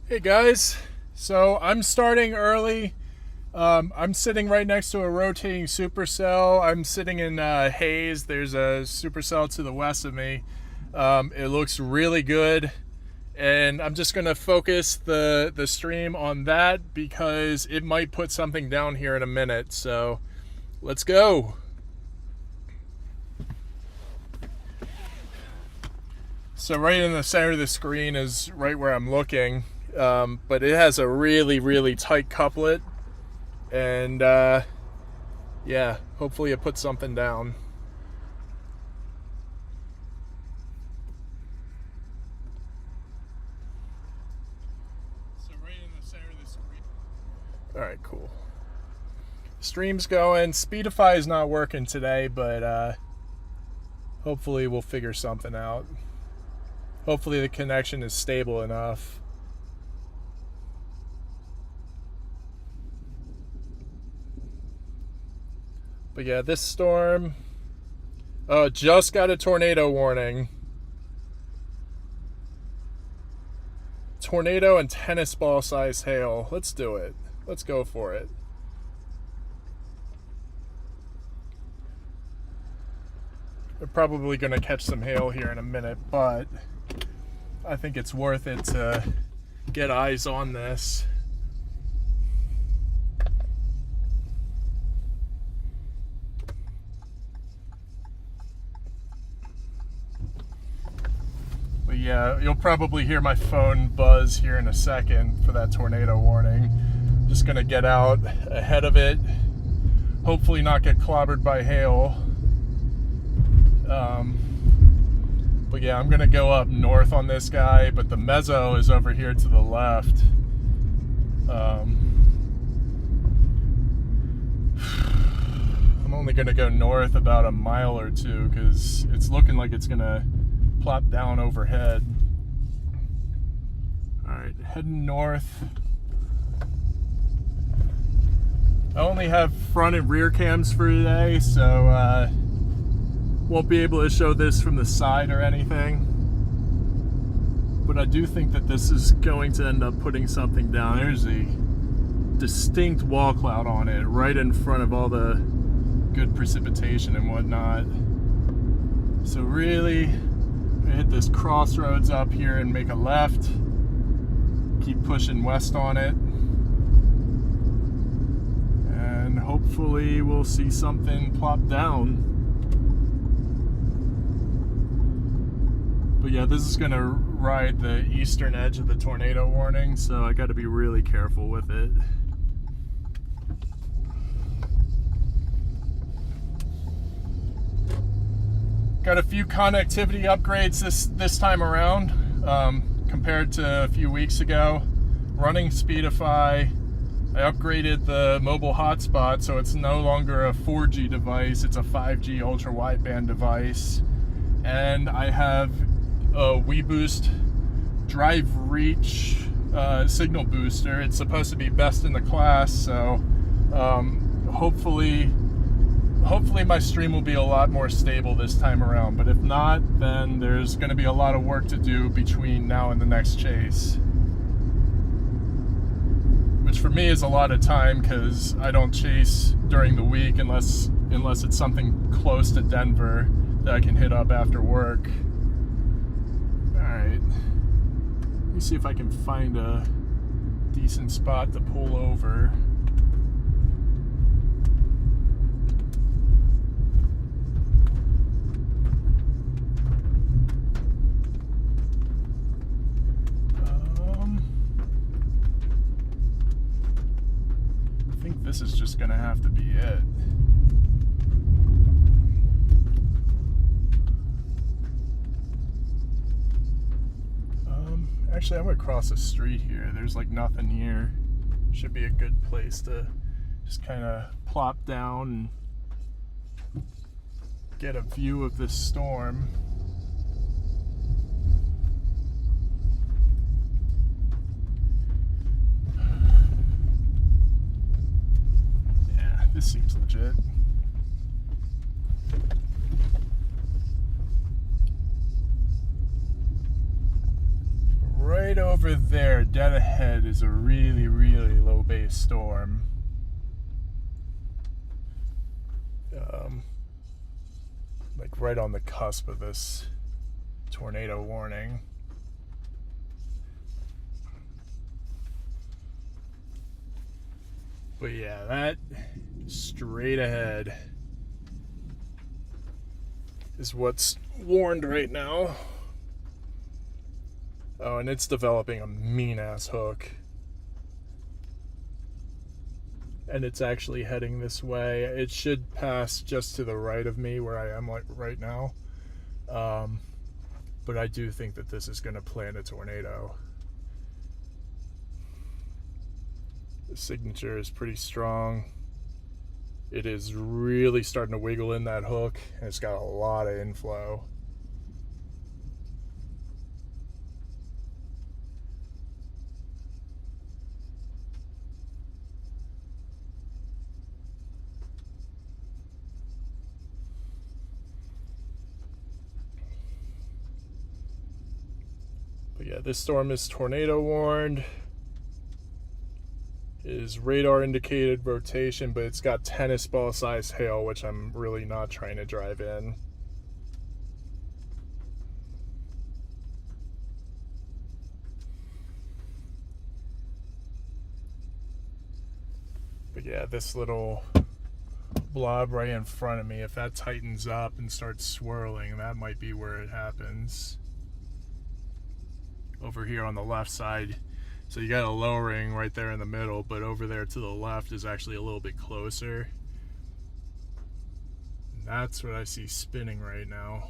Hey guys, so I'm starting early. I'm sitting right next to a rotating supercell. I'm sitting in haze. There's a supercell to the west of me. It looks really good, and I'm just gonna focus the stream on that because it might put something down here in a minute. So let's go. So right in the center of the screen is right where I'm looking. But it has a really tight couplet, and yeah, hopefully it puts something down. So right in the center of the screen. All right, cool. Stream's going. Speedify is not working today, but hopefully we'll figure something out. Hopefully the connection is stable enough. But yeah, this storm just got a tornado warning. Tornado and tennis ball size hail. Let's do it. Let's go for it. We're probably going to catch some hail here in a minute, but I think it's worth it to get eyes on this. But yeah, you'll probably hear my phone buzz here in a second for that tornado warning. Just gonna get out ahead of it. Hopefully not get clobbered by hail. But yeah, I'm gonna go up north on this guy, but the mezzo is over here to the left. I'm only gonna go north about a mile or two because it's looking like it's gonna plop down overhead. Alright, heading north. I only have front and rear cams for today, so won't be able to show this from the side or anything. But I do think that this is going to end up putting something down. There's a distinct wall cloud on it right in front of all the good precipitation and whatnot. So really, hit this crossroads up here and make a left. Keep pushing west on it. And hopefully we'll see something plop down. But yeah, this is gonna ride the eastern edge of the tornado warning, so I gotta be really careful with it. Got a few connectivity upgrades this time around compared to a few weeks ago. Running Speedify, I upgraded the mobile hotspot so it's no longer a 4G device, it's a 5G ultra wideband device. And I have a WeBoost Drive Reach signal booster. It's supposed to be best in the class, so hopefully my stream will be a lot more stable this time around. But if not, then there's going to be a lot of work to do between now and the next chase, which for me is a lot of time because I don't chase during the week unless it's something close to Denver that I can hit up after work. Alright, let me see if I can find a decent spot to pull over. I think this is just gonna have to be it. Actually, I'm gonna cross the street here. There's like nothing here. Should be a good place to just kind of plop down and get a view of this storm. Yeah, this seems legit. right over there, dead ahead, is a really, really low base storm. Like right on the cusp of this tornado warning. But yeah, that straight ahead is what's warned right now. Oh, and it's developing a mean-ass hook. And it's actually heading this way. It should pass just to the right of me where I am like right now. But I do think that this is going to plant a tornado. The signature is pretty strong. It is really starting to wiggle in that hook, and it's got a lot of inflow. But yeah, this storm is tornado warned. It is radar indicated rotation, but it's got tennis ball size hail, which I'm really not trying to drive in. But yeah, this little blob right in front of me, if that tightens up and starts swirling, that might be where it happens. Over here on the left side, so you got a lowering right there in the middle, but over there to the left is actually a little bit closer. And that's what I see spinning right now.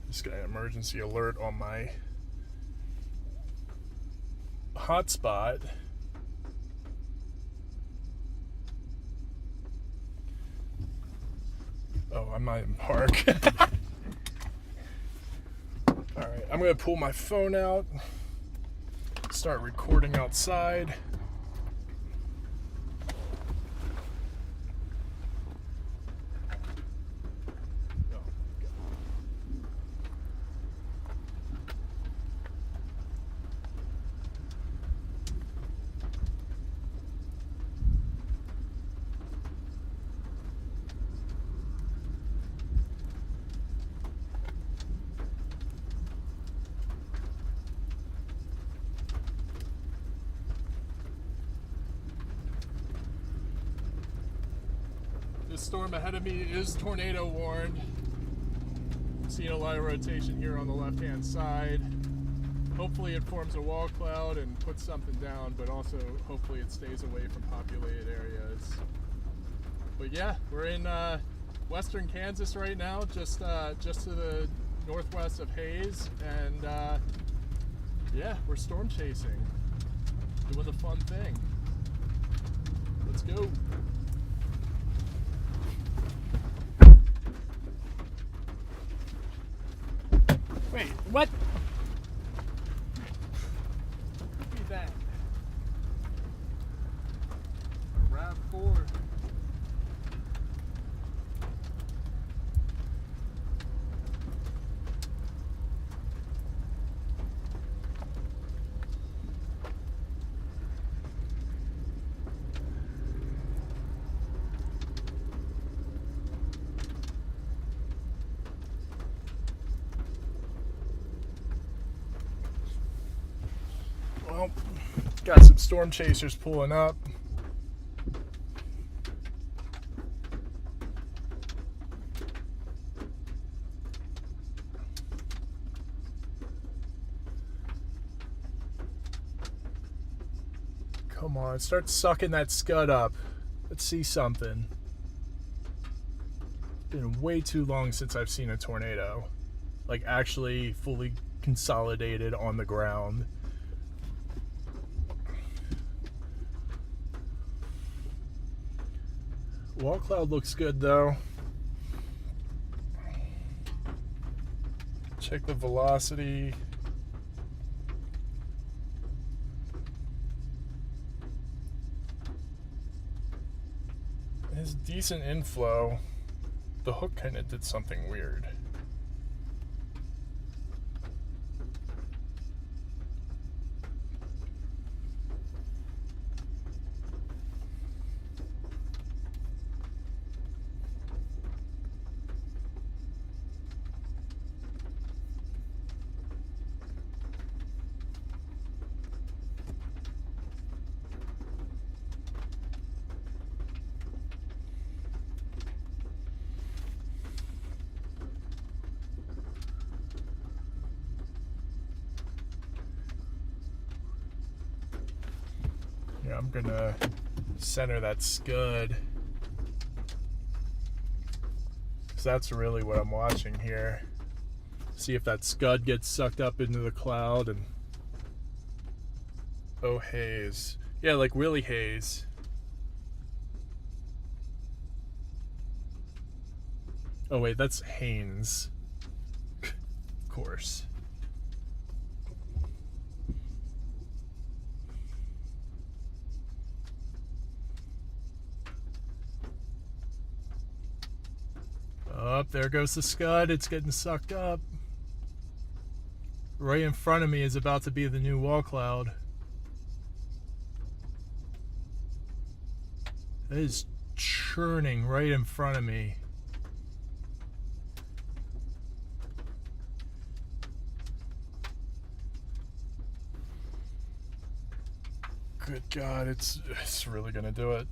Just got an emergency alert on my hotspot. Oh, I'm not in park. Alright, I'm going to pull my phone out, start recording outside. This storm ahead of me is tornado warned. Seeing a lot of rotation here on the left-hand side. Hopefully it forms a wall cloud and puts something down, but also hopefully it stays away from populated areas. But yeah, we're in western Kansas right now, just to the northwest of Hayes, and yeah, we're storm chasing, doing the fun thing. Let's go. Wait, what? Look at that. A RAV4. Well, got some storm chasers pulling up. Come on, start sucking that scud up. Let's see something. It's been way too long since I've seen a tornado. Like actually fully consolidated on the ground. Wall cloud looks good though. Check the velocity. There's decent inflow. The hook kind of did something weird. Yeah, I'm gonna center that scud, because that's really what I'm watching here. See if that scud gets sucked up into the cloud. And oh, haze. Yeah, like Willie Hayes. Oh wait, that's Haynes. Of course. Up, there goes the scud. It's getting sucked up. Right in front of me is about to be the new wall cloud. It is churning right in front of me. Good God, it's really gonna do it.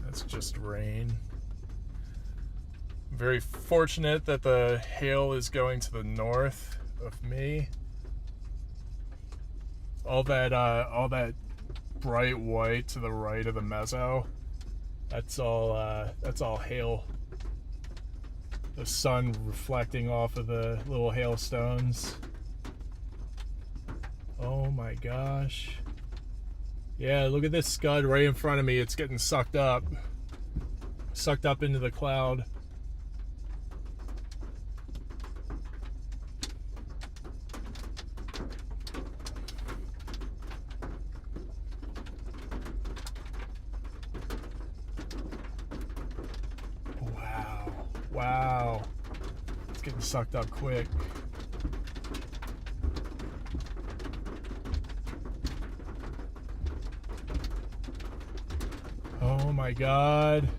That's just rain. Very fortunate that the hail is going to the north of me. All that bright white to the right of the mezzo, that's all hail. The sun reflecting off of the little hailstones. Oh my gosh. Yeah, look at this scud right in front of me. It's getting sucked up into the cloud. Wow. It's getting sucked up quick. Oh my God.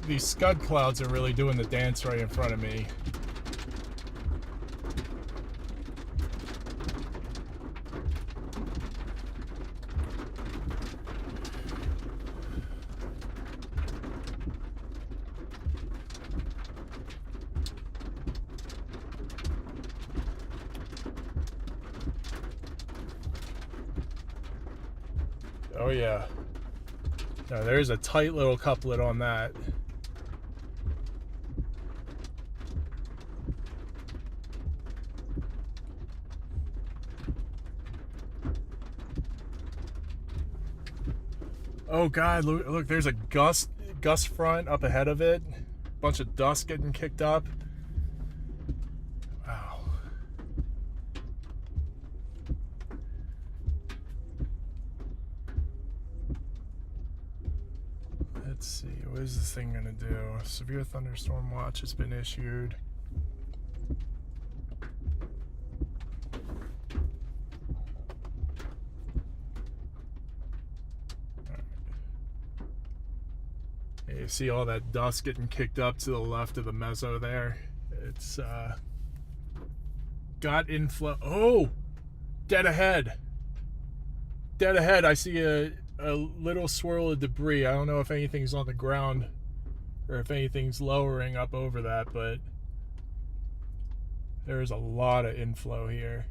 These scud clouds are really doing the dance right in front of me. Oh yeah. Now there's a tight little couplet on that. Oh God, look, there's a gust front up ahead of it. Bunch of dust getting kicked up. Wow. Let's see, what is this thing gonna do? Severe thunderstorm watch has been issued. You see all that dust getting kicked up to the left of the mezzo there. It's got inflow. Oh, dead ahead. Dead ahead. I see a little swirl of debris. I don't know if anything's on the ground or if anything's lowering up over that, but There's a lot of inflow here.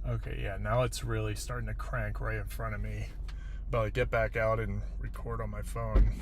Okay, yeah, now it's really starting to crank right in front of me. But I get back out and record on my phone.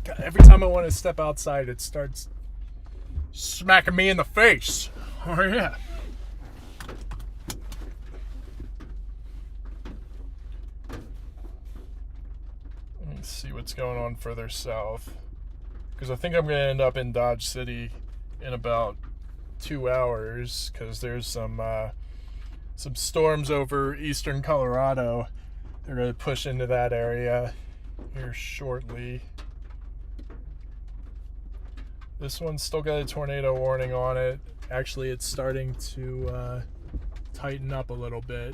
God, every time I want to step outside, it starts smacking me in the face. Oh, yeah. Let me see what's going on further south. Because I think I'm going to end up in Dodge City in about 2 hours. Because there's some storms over eastern Colorado. They're going to push into that area here shortly. This one's still got a tornado warning on it. Actually, it's starting to tighten up a little bit.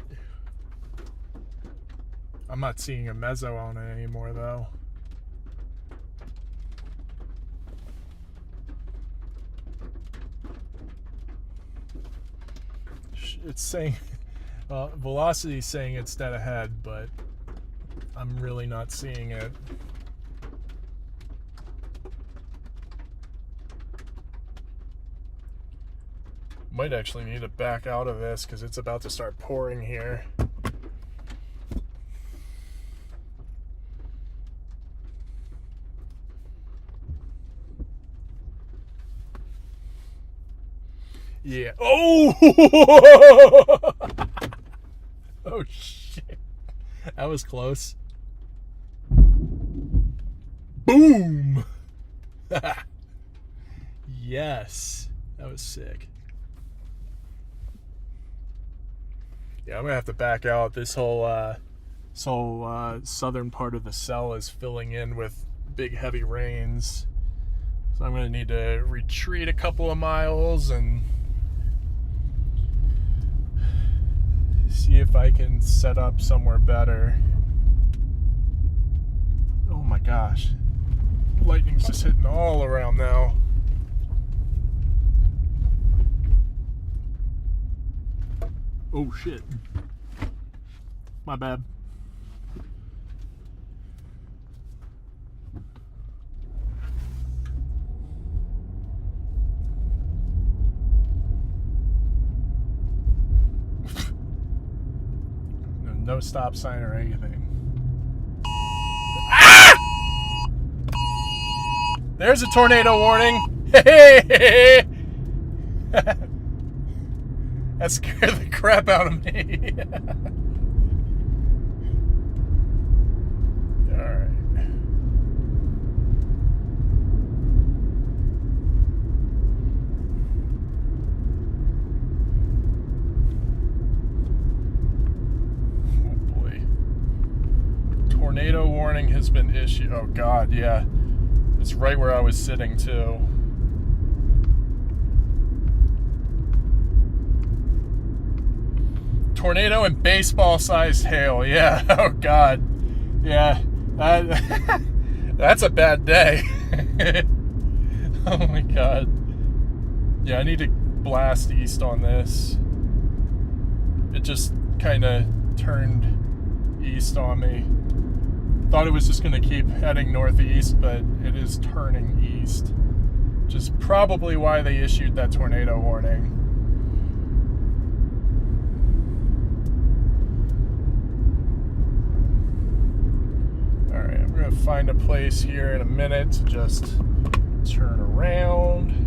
I'm not seeing a mezzo on it anymore, though. It's saying, velocity is saying it's dead ahead, but I'm really not seeing it. Might actually need to back out of this because it's about to start pouring here. Yeah. Oh! Oh, shit. That was close. Boom! Yes. That was sick. Yeah, I'm gonna have to back out. This whole southern part of the cell is filling in with big heavy rains, so I'm gonna need to retreat a couple of miles and see if I can set up somewhere better. Oh my gosh, lightning's just hitting all around now. Oh shit. My bad. No stop sign or anything. Ah! There's a tornado warning. Hey! That scared the crap out of me. Alright. warning has been issued. Oh God, yeah. It's right where I was sitting too. Tornado and baseball-sized hail. Yeah. Oh God. Yeah. That's a bad day. Oh my God. Yeah, I need to blast east on this. It just kind of turned east on me. Thought it was just going to keep heading northeast, but it is turning east. Which is probably why they issued that tornado warning. Alright, I'm going to find a place here in a minute to just turn around.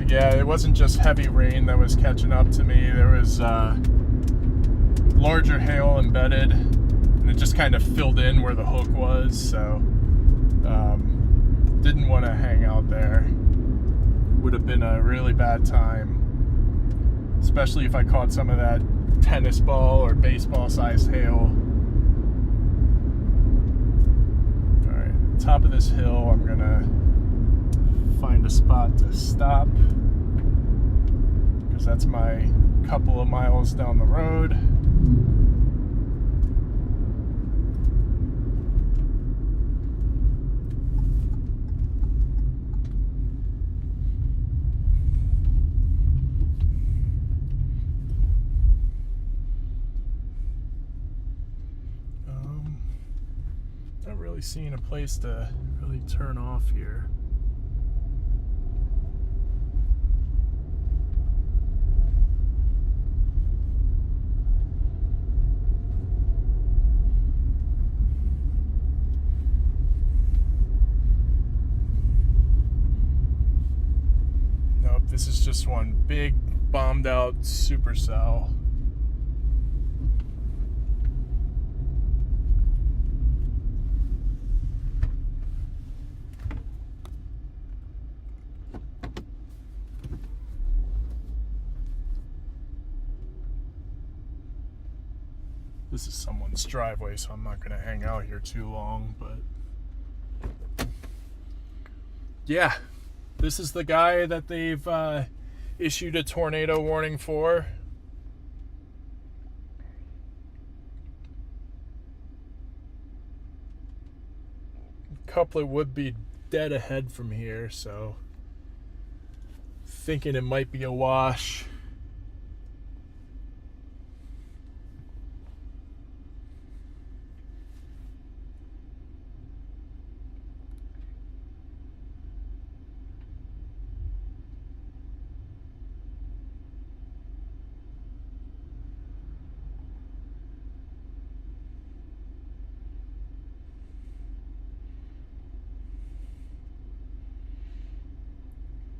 Yeah, it wasn't just heavy rain that was catching up to me. There was larger hail embedded, and it just kind of filled in where the hook was, so didn't want to hang out there. Would have been a really bad time, especially if I caught some of that tennis ball or baseball sized hail. Alright, top of this hill, I'm gonna find a spot to stop, because that's my couple of miles down the road. Not really seeing a place to really turn off here. This is just one big bombed out supercell. This is someone's driveway, so I'm not going to hang out here too long, but yeah. This is the guy that they've issued a tornado warning for. Coupler would be dead ahead from here, so thinking it might be a wash.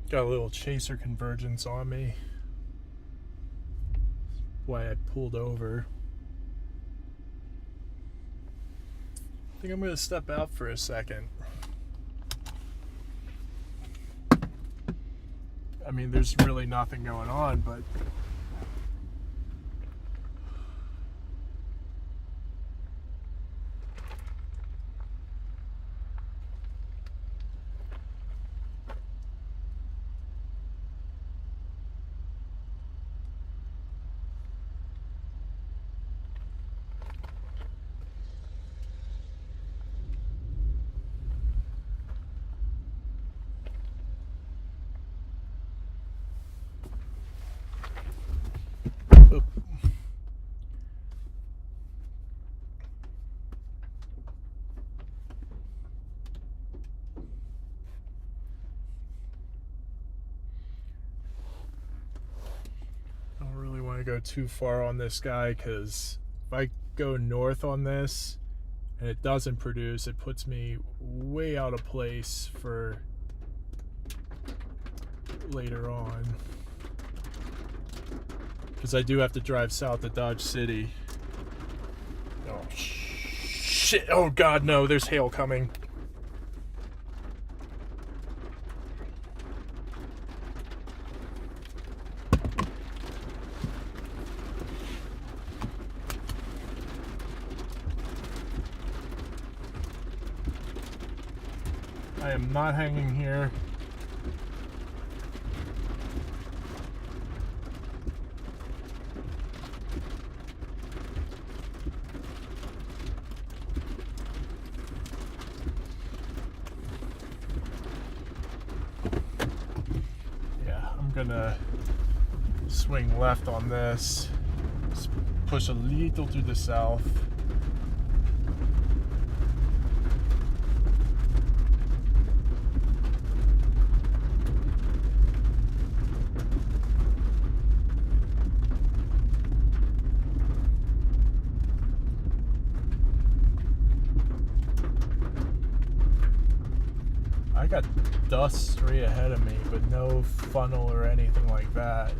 Got a little chaser convergence on me. That's why I pulled over. I think I'm going to step out for a second. I mean, there's really nothing going on, but go too far on this guy, because if I go north on this and it doesn't produce, it puts me way out of place for later on, because I do have to drive south to Dodge City. Oh, shit. Oh, God, no. There's hail coming. I am not hanging here. Yeah, I'm gonna swing left on this. Just push a little to the south. I got dust straight ahead of me, but no funnel or anything like that.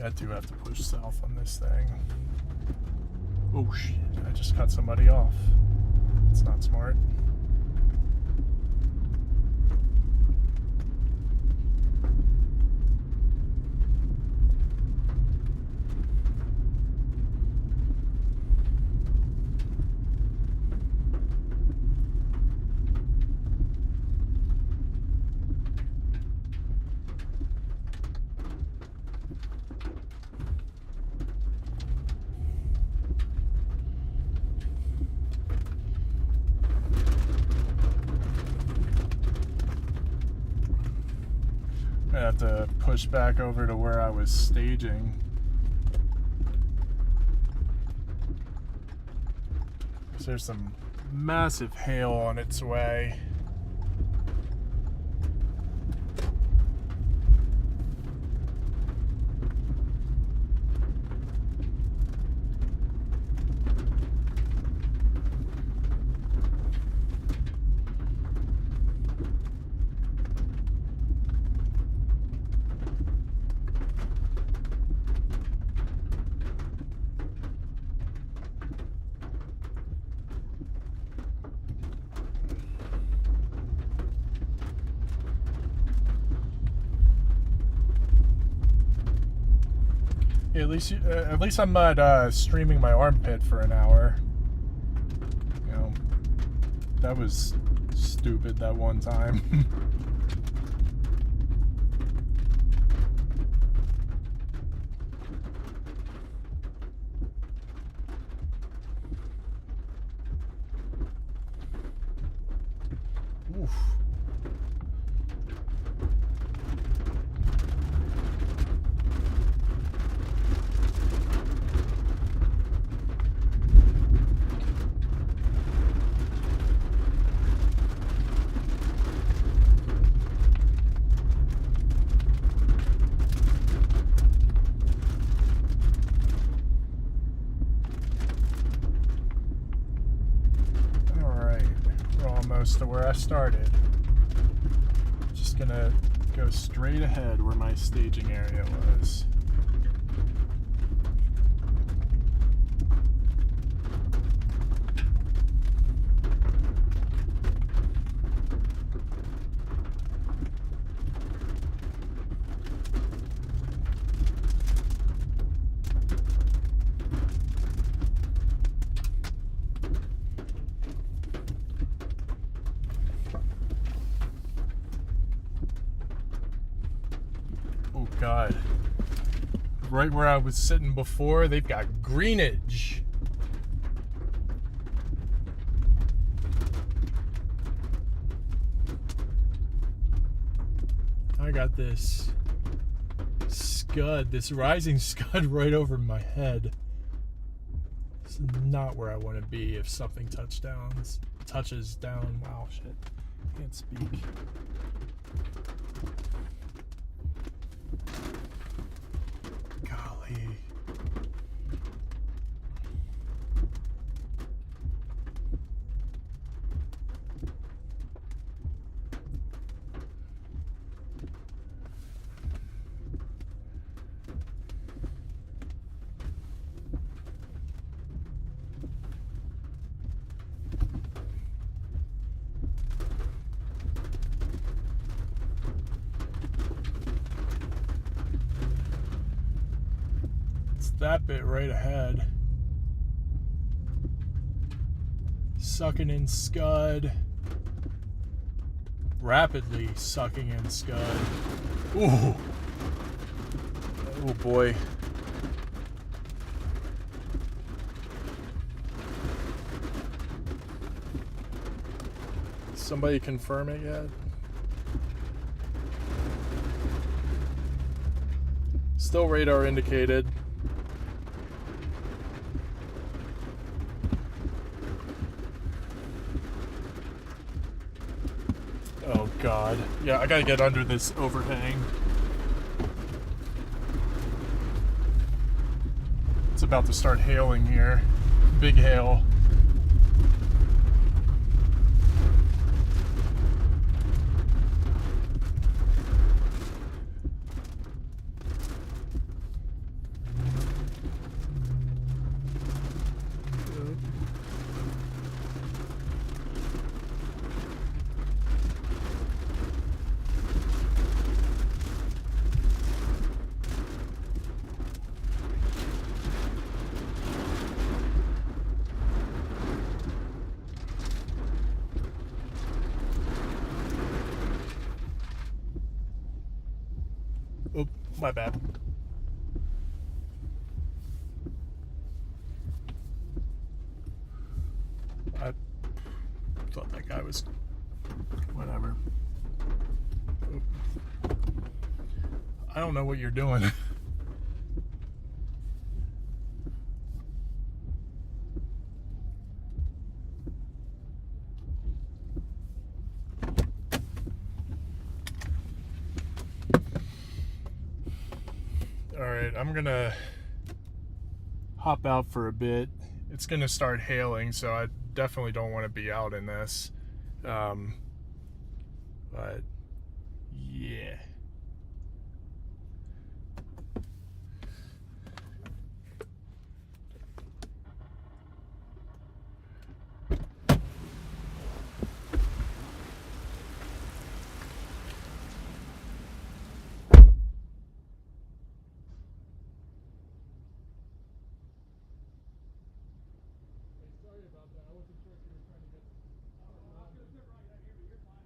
I do have to push south on this thing. Oh shit, I just cut somebody off. It's not smart. I have to push back over to where I was staging. There's some massive hail on its way. Yeah, at least I'm not streaming my armpit for an hour. You know, that was stupid that one time. Oof. To where I started. Just gonna go straight ahead where my staging area was. God. Right where I was sitting before, they've got greenage. I got this scud, this rising scud right over my head. This is not where I want to be if something touches down. Wow, shit. Can't speak. Golly. that bit right ahead. Sucking in scud. Rapidly sucking in scud. Ooh. Oh boy. Somebody confirm it yet? Still radar indicated. Oh God. Yeah, I gotta get under this overhang. It's about to start hailing here. Big hail. Oh, my bad. I thought that guy was... whatever. Oh. I don't know what you're doing. Alright, I'm gonna hop out for a bit. It's gonna start hailing, so I definitely don't want to be out in this. But yeah. Sorry about that. I wasn't sure if you were trying to get... I was going to sit right here, but you're fine.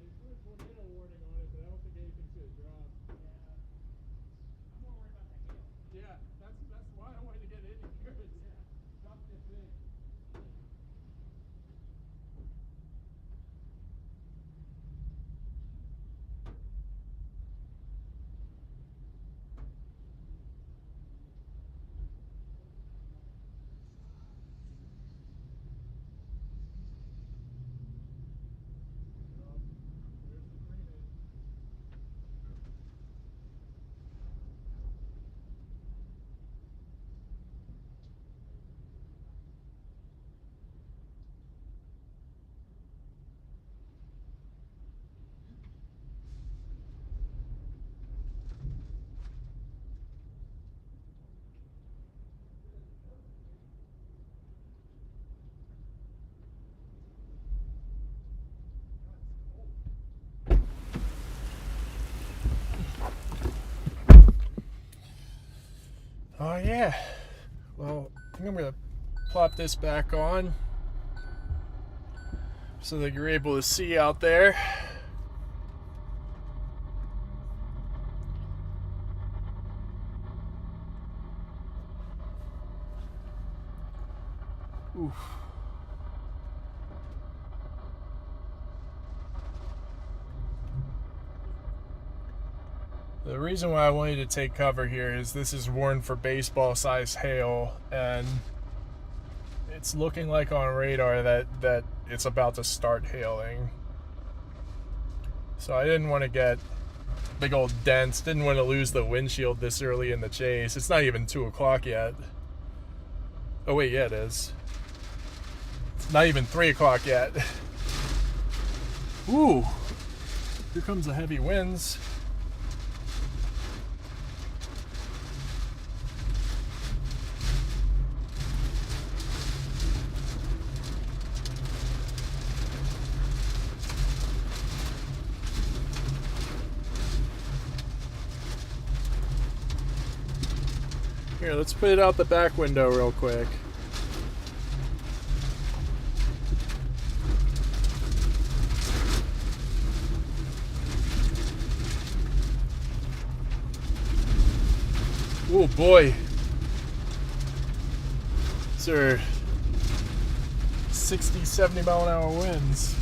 They put a tornado warning on it, but I don't think anything's going to drop. I'm more worried about the hail. Yeah, that's why I wanted to get in here. Drop this thing. Oh yeah, well, I think I'm going to plop this back on so that you're able to see out there. Oof. The reason why I wanted to take cover here is this is warned for baseball-sized hail, and it's looking like on radar that it's about to start hailing. So I didn't want to get big old dents, didn't want to lose the windshield this early in the chase. It's not even 2 o'clock yet. Oh wait, yeah it is. It's not even 3 o'clock yet. Ooh, here comes the heavy winds. Here, let's put it out the back window real quick. Oh boy. These are 60, 70 mile an hour winds.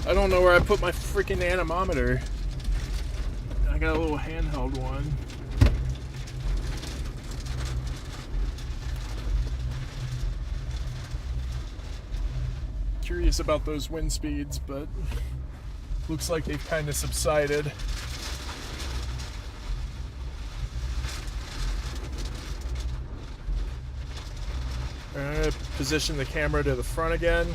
I don't know where I put my freaking anemometer. I got a little handheld one. Curious about those wind speeds, but looks like they've kind of subsided. I'm gonna position the camera to the front again.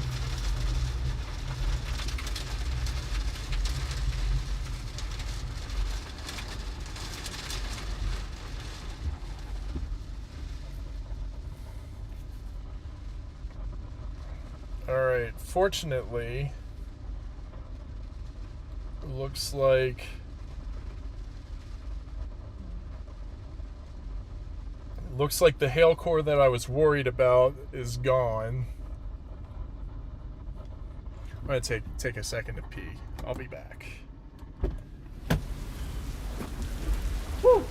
Alright, fortunately, it looks like the hail core that I was worried about is gone. I'm gonna take a second to pee. I'll be back. Woo!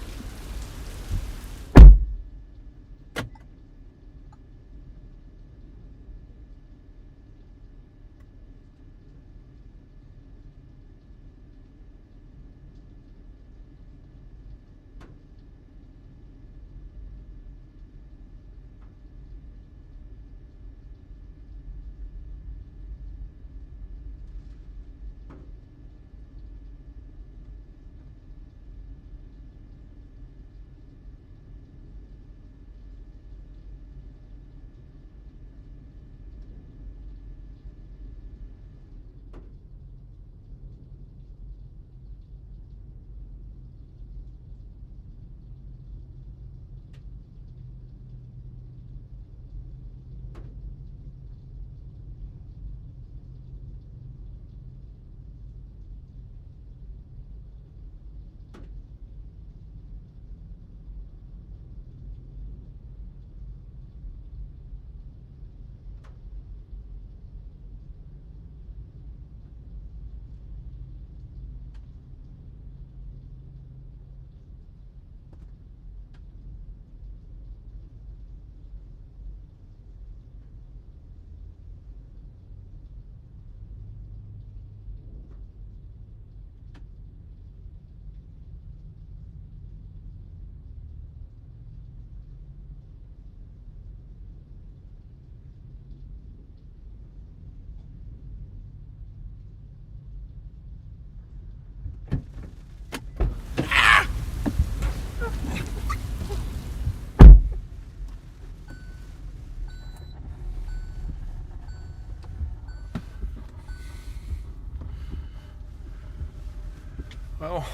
Well,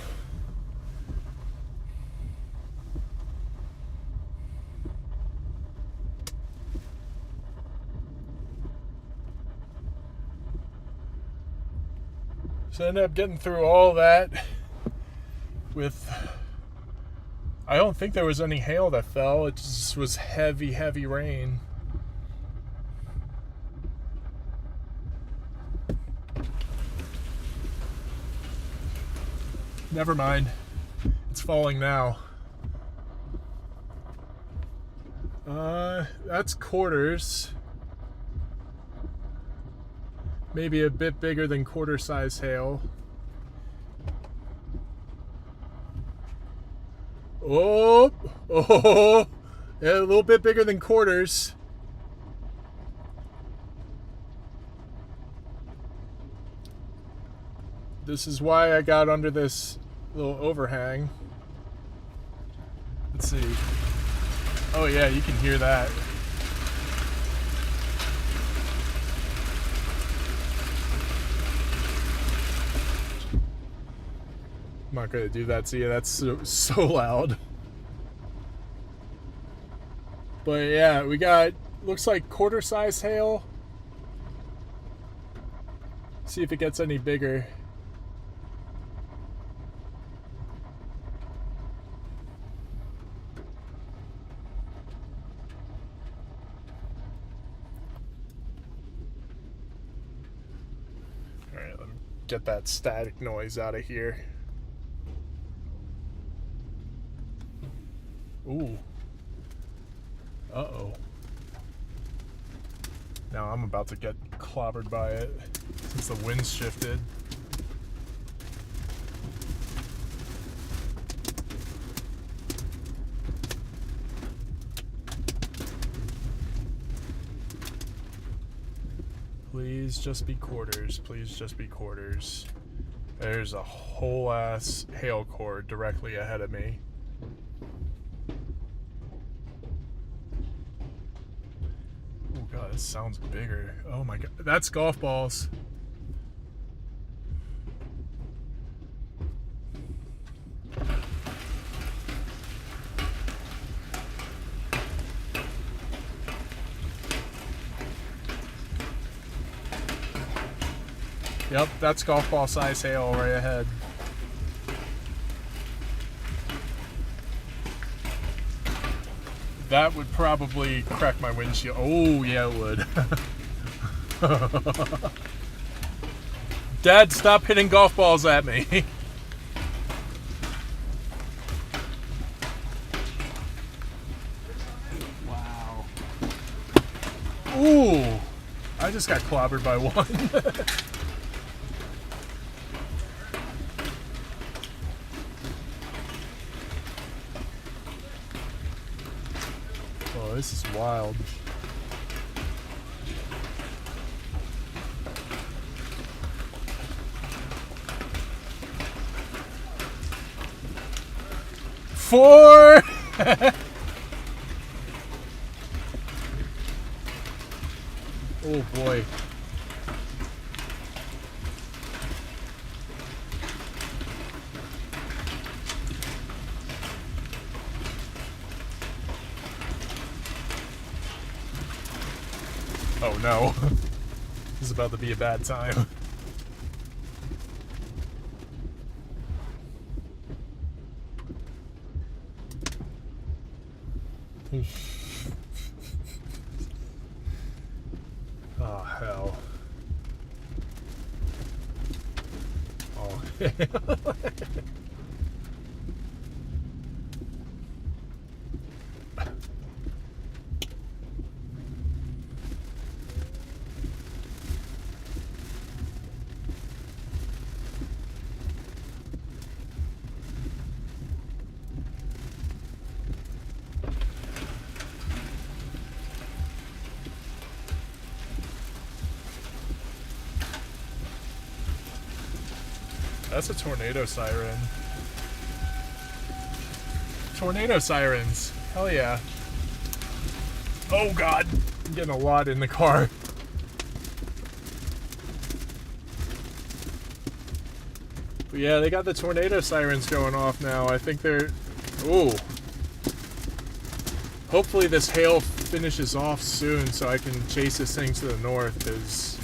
so I ended up getting through all that with, I don't think there was any hail that fell. It just was heavy, heavy rain. Never mind. It's falling now. That's quarters. Maybe a bit bigger than quarter size hail. Oh, yeah, a little bit bigger than quarters. This is why I got under this little overhang. Let's see. Oh yeah, you can hear that. I'm not gonna do that to you. That's so loud. But yeah, we got, looks like quarter size hail. See if it gets any bigger. All right, let me get that static noise out of here. Ooh. Uh-oh. Now I'm about to get clobbered by it since the wind's shifted. Please just be quarters. Please just be quarters. There's a whole ass hail cord directly ahead of me. Oh god, this sounds bigger. Oh my god, that's golf balls. Yep, that's golf ball size hail right ahead. That would probably crack my windshield. Oh, yeah, it would. Dad, stop hitting golf balls at me. Wow. Ooh, I just got clobbered by one. Oh, this is wild. Four! Oh boy. Oh no. This is about to be a bad time. Oh hell. Oh that's a tornado siren. Tornado sirens. Hell yeah. Oh god. I'm getting a lot in the car. But yeah, they got the tornado sirens going off now. I think they're... Ooh. Hopefully this hail finishes off soon so I can chase this thing to the north, because...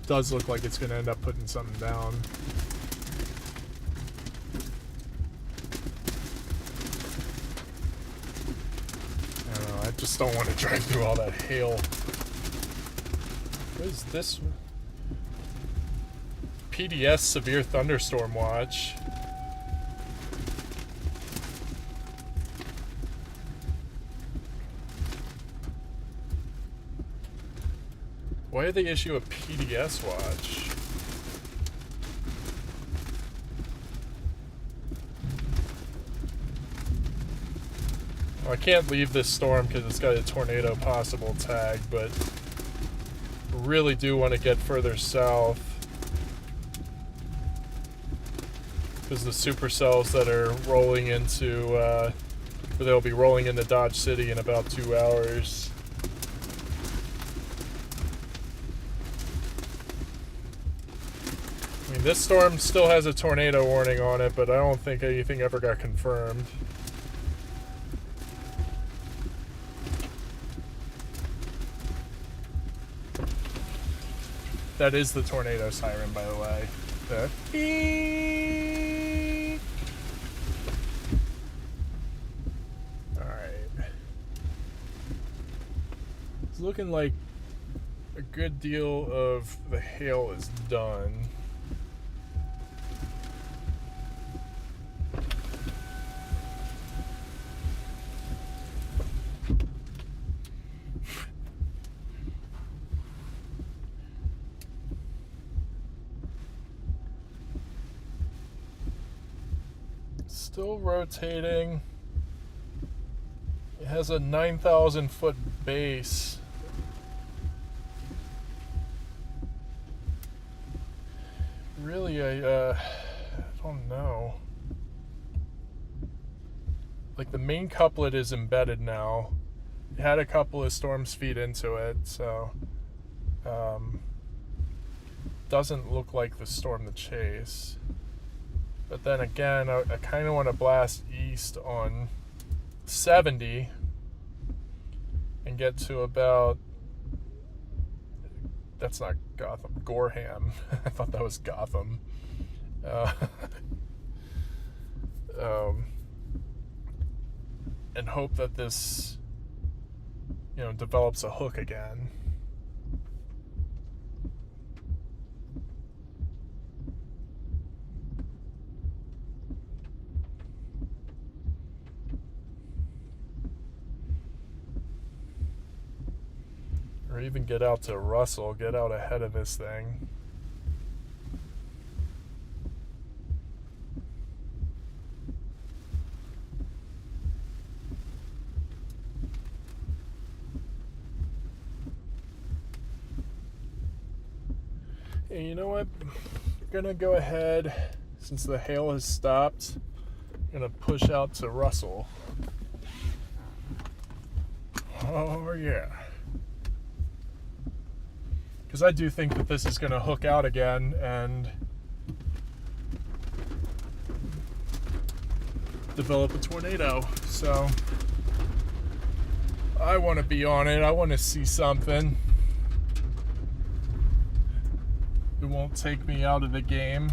does look like it's going to end up putting something down. I don't know, I just don't want to drive through all that hail. What is this? PDS Severe Thunderstorm Watch. Why did they issue a PDS watch? Well, I can't leave this storm because it's got a tornado possible tag, but I really do want to get further south. Because the supercells that are rolling into, or they'll be rolling into Dodge City in about 2 hours. I mean, this storm still has a tornado warning on it, but I don't think anything ever got confirmed. That is the tornado siren, by the way. The beep. Alright. It's looking like a good deal of the hail is done. Still rotating. It has a 9,000 foot base. Really, I don't know. Like, the main couplet is embedded now. It had a couple of storms feed into it, so doesn't look like the storm to chase. But then again, I kind of want to blast east on 70 and get to about, that's not Gotham, Gorham. I thought that was Gotham. And hope that this, develops a hook again. Or even get out to Russell, get out ahead of this thing. Hey, you know what? I'm gonna go ahead, since the hail has stopped, I'm gonna push out to Russell. Oh yeah. Because I do think that this is going to hook out again and develop a tornado. So I want to be on it. I want to see something. It won't take me out of the game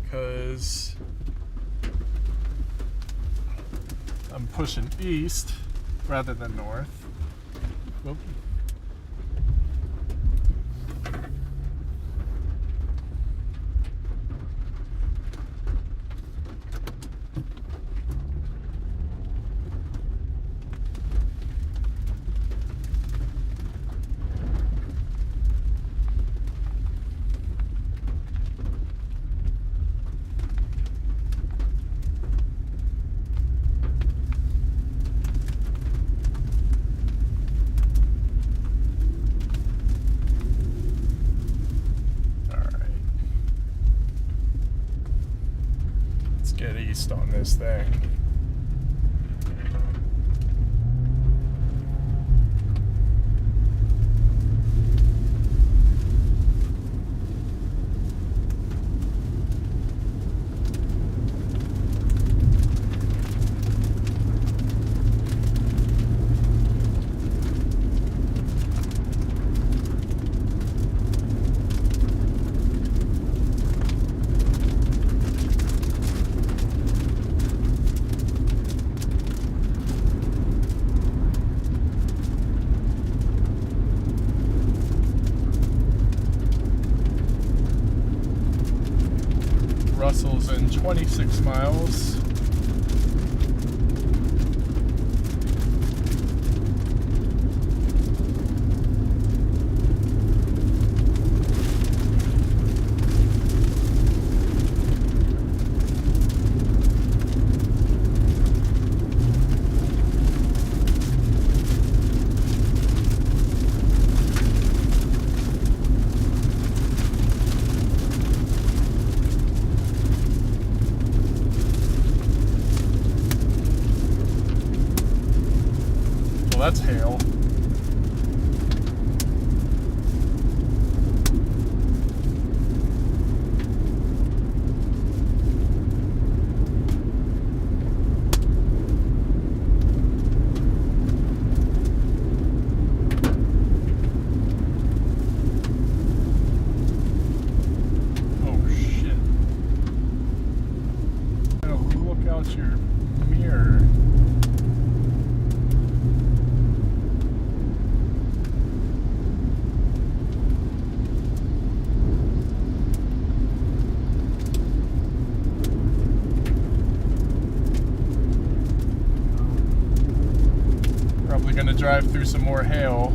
because I'm pushing east rather than north. Whoop. Get east on this thing. Russell's in 26 miles. That's hail. Probably gonna drive through some more hail.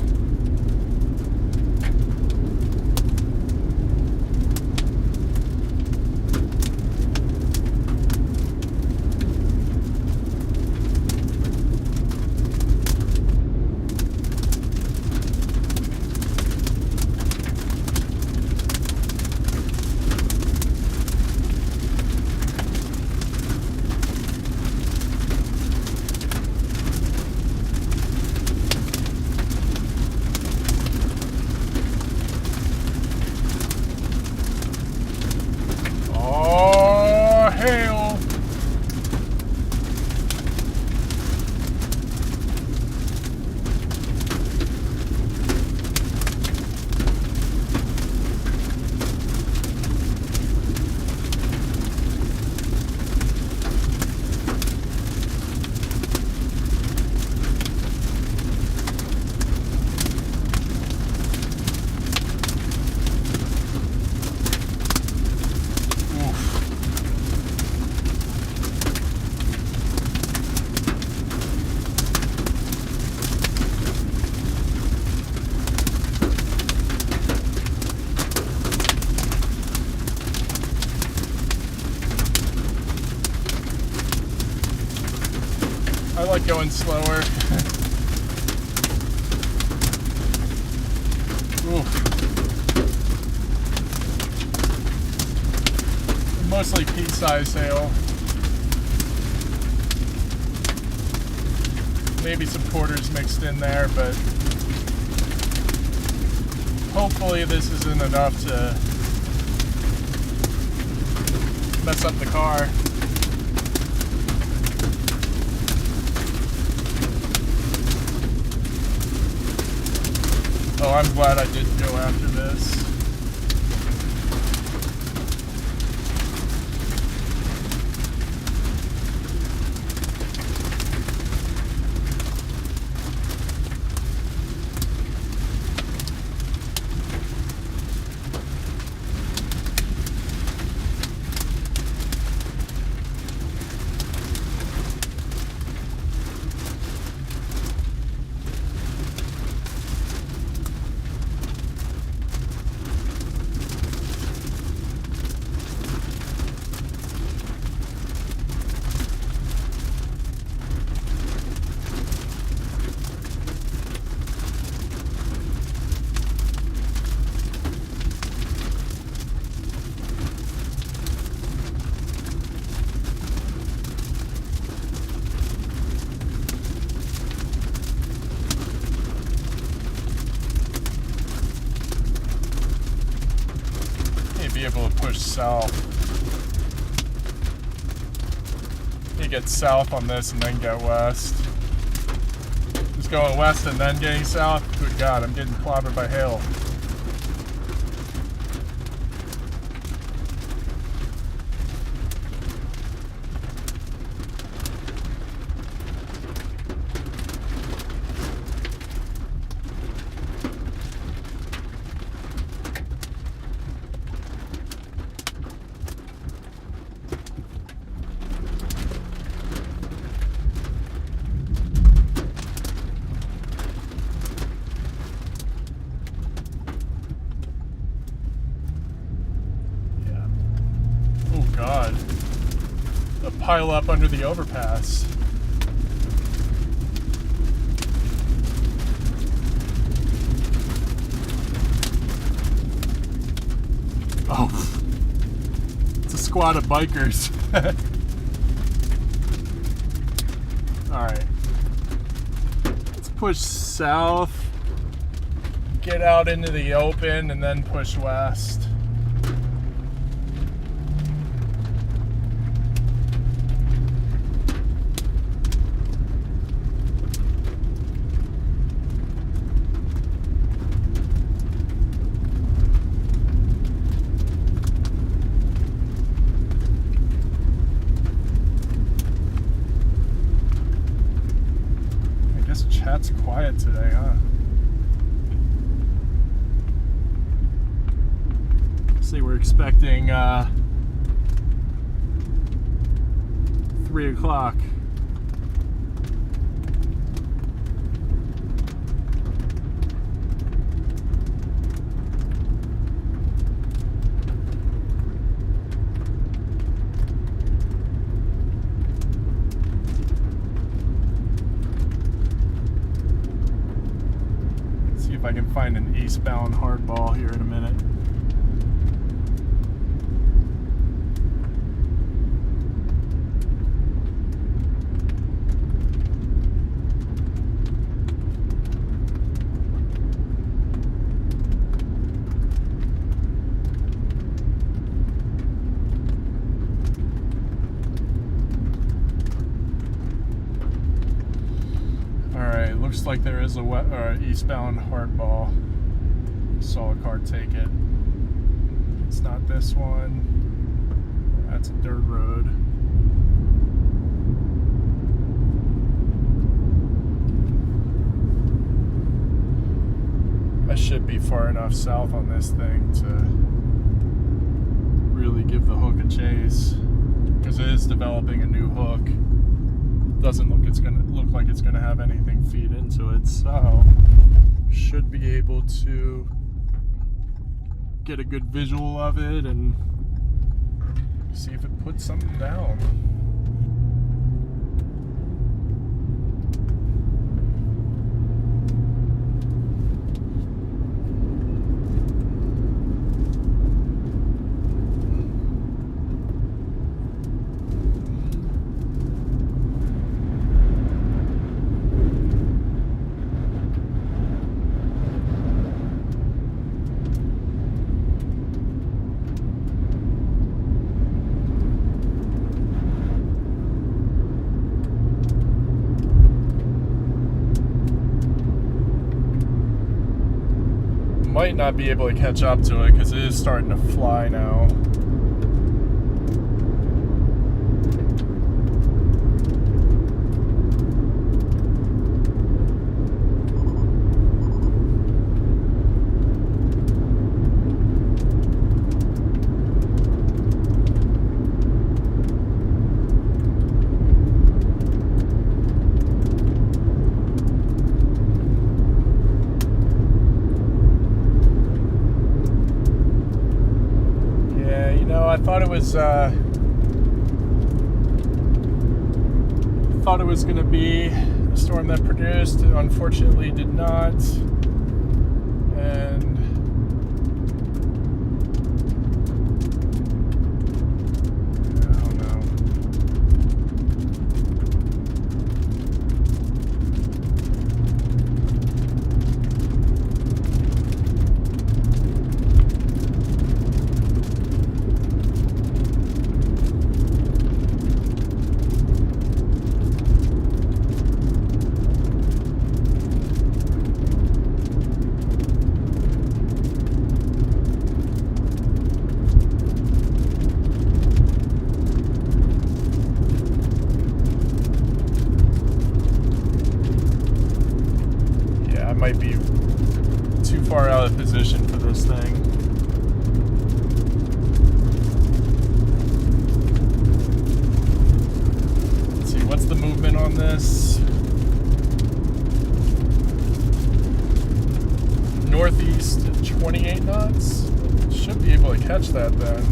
I like going slower. Mostly pea-sized hail. Maybe some quarters mixed in there, but hopefully this isn't enough to mess up the car. Oh, I'm glad I didn't go after this. Be able to push south. You get south on this and then go west. Just going west and then getting south. Good God, I'm getting clobbered by hail. God, a pile up under the overpass. Oh, it's a squad of bikers. All right, let's push south, get out into the open, and then push west. Chat's quiet today, huh? See, we're expecting 3 o'clock. if I can find an eastbound hardball here in a minute. Looks like there is a eastbound hardball. Saw a car take it. It's not this one. That's a dirt road. I should be far enough south on this thing to really give the hook a chase, because it is developing a new hook. Doesn't look like it's gonna have anything feed into it, so should be able to get a good visual of it and see if it puts something down. Might not be able to catch up to it because it is starting to fly now. Thought it was going to be a storm that produced. It unfortunately did not. And I don't know. Might be too far out of position for this thing. Let's see, what's the movement on this? Northeast at 28 knots. Should be able to catch that then.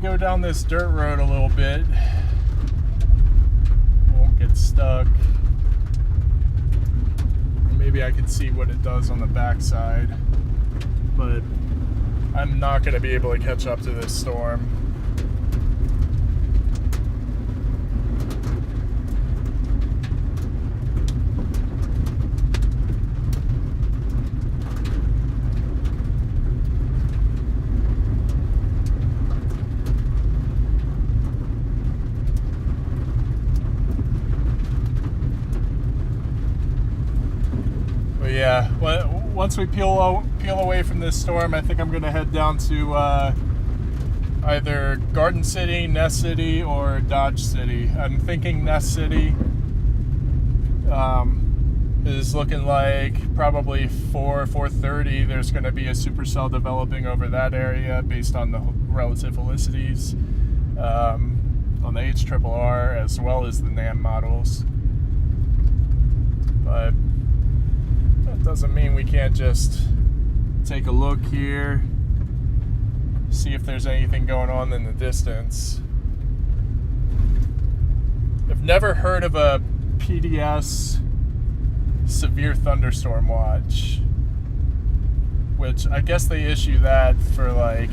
go down this dirt road a little bit. Won't get stuck. Maybe I can see what it does on the backside, but I'm not going to be able to catch up to this storm. Yeah, once we peel away from this storm, I think I'm going to head down to either Garden City, Ness City, or Dodge City. I'm thinking Ness City is looking like probably 4:30. There's going to be a supercell developing over that area based on the relative velocities on the HRRR as well as the NAM models. But that doesn't mean we can't just take a look here, see if there's anything going on in the distance. I've never heard of a PDS severe thunderstorm watch, which I guess they issue that for like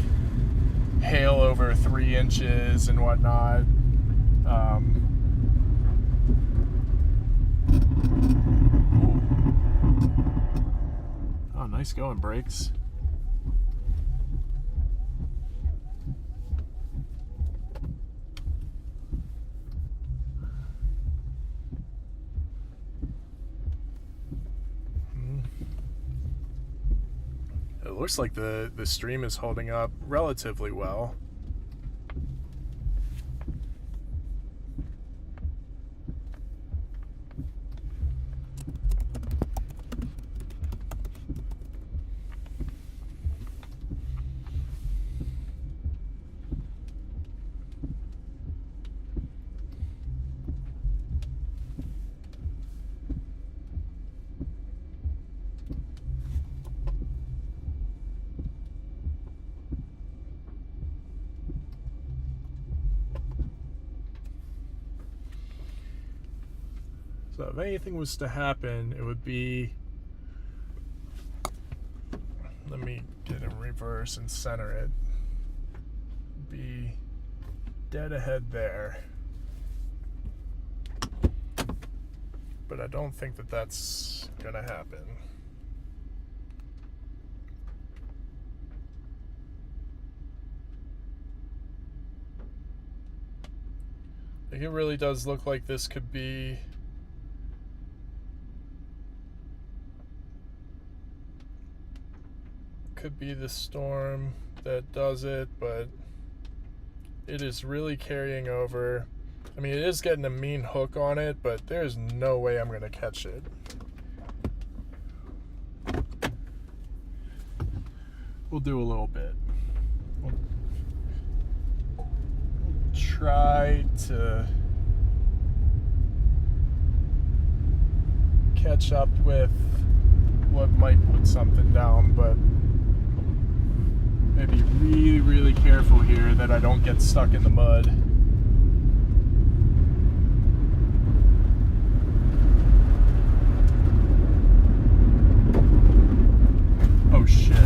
hail over 3 inches and whatnot. Oh, nice going, brakes. It looks like the stream is holding up relatively well. So if anything was to happen, it would be, let me get in reverse and center it, be dead ahead there. But I don't think that that's gonna happen. I think it really does look like this could be the storm that does it, but it is really carrying over. I mean, it is getting a mean hook on it, but there's no way I'm gonna catch it. We'll do a little bit. We'll try to catch up with what might put something down, but maybe really, really careful here that I don't get stuck in the mud. Oh shit.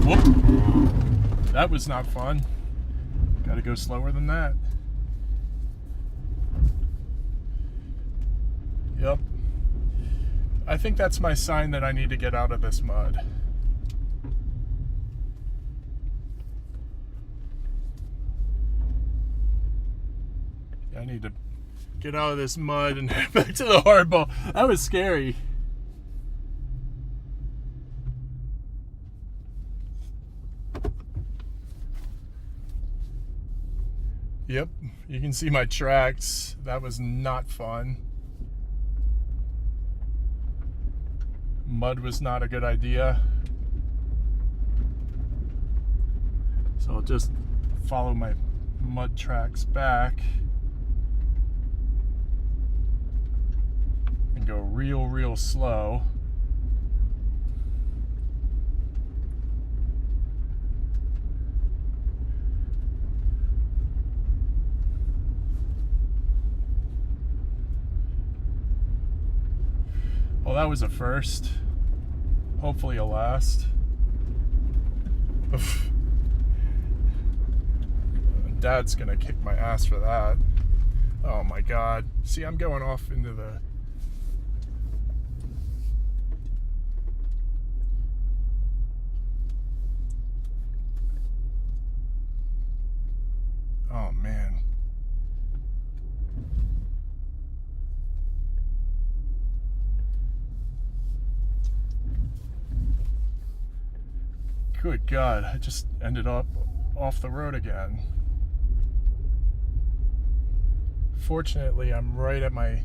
Whoop. That was not fun. Gotta go slower than that. Yep. I think that's my sign that I need to get out of this mud. I need to get out of this mud and head back to the hardball. That was scary. Yep, you can see my tracks. That was not fun. Mud was not a good idea. So I'll just follow my mud tracks back and go real slow. Well, that was a first. Hopefully a last. Oof. Dad's gonna kick my ass for that. Oh my God. See, I'm going off into the... Oh man. Good God, I just ended up off the road again. Fortunately, I'm right at my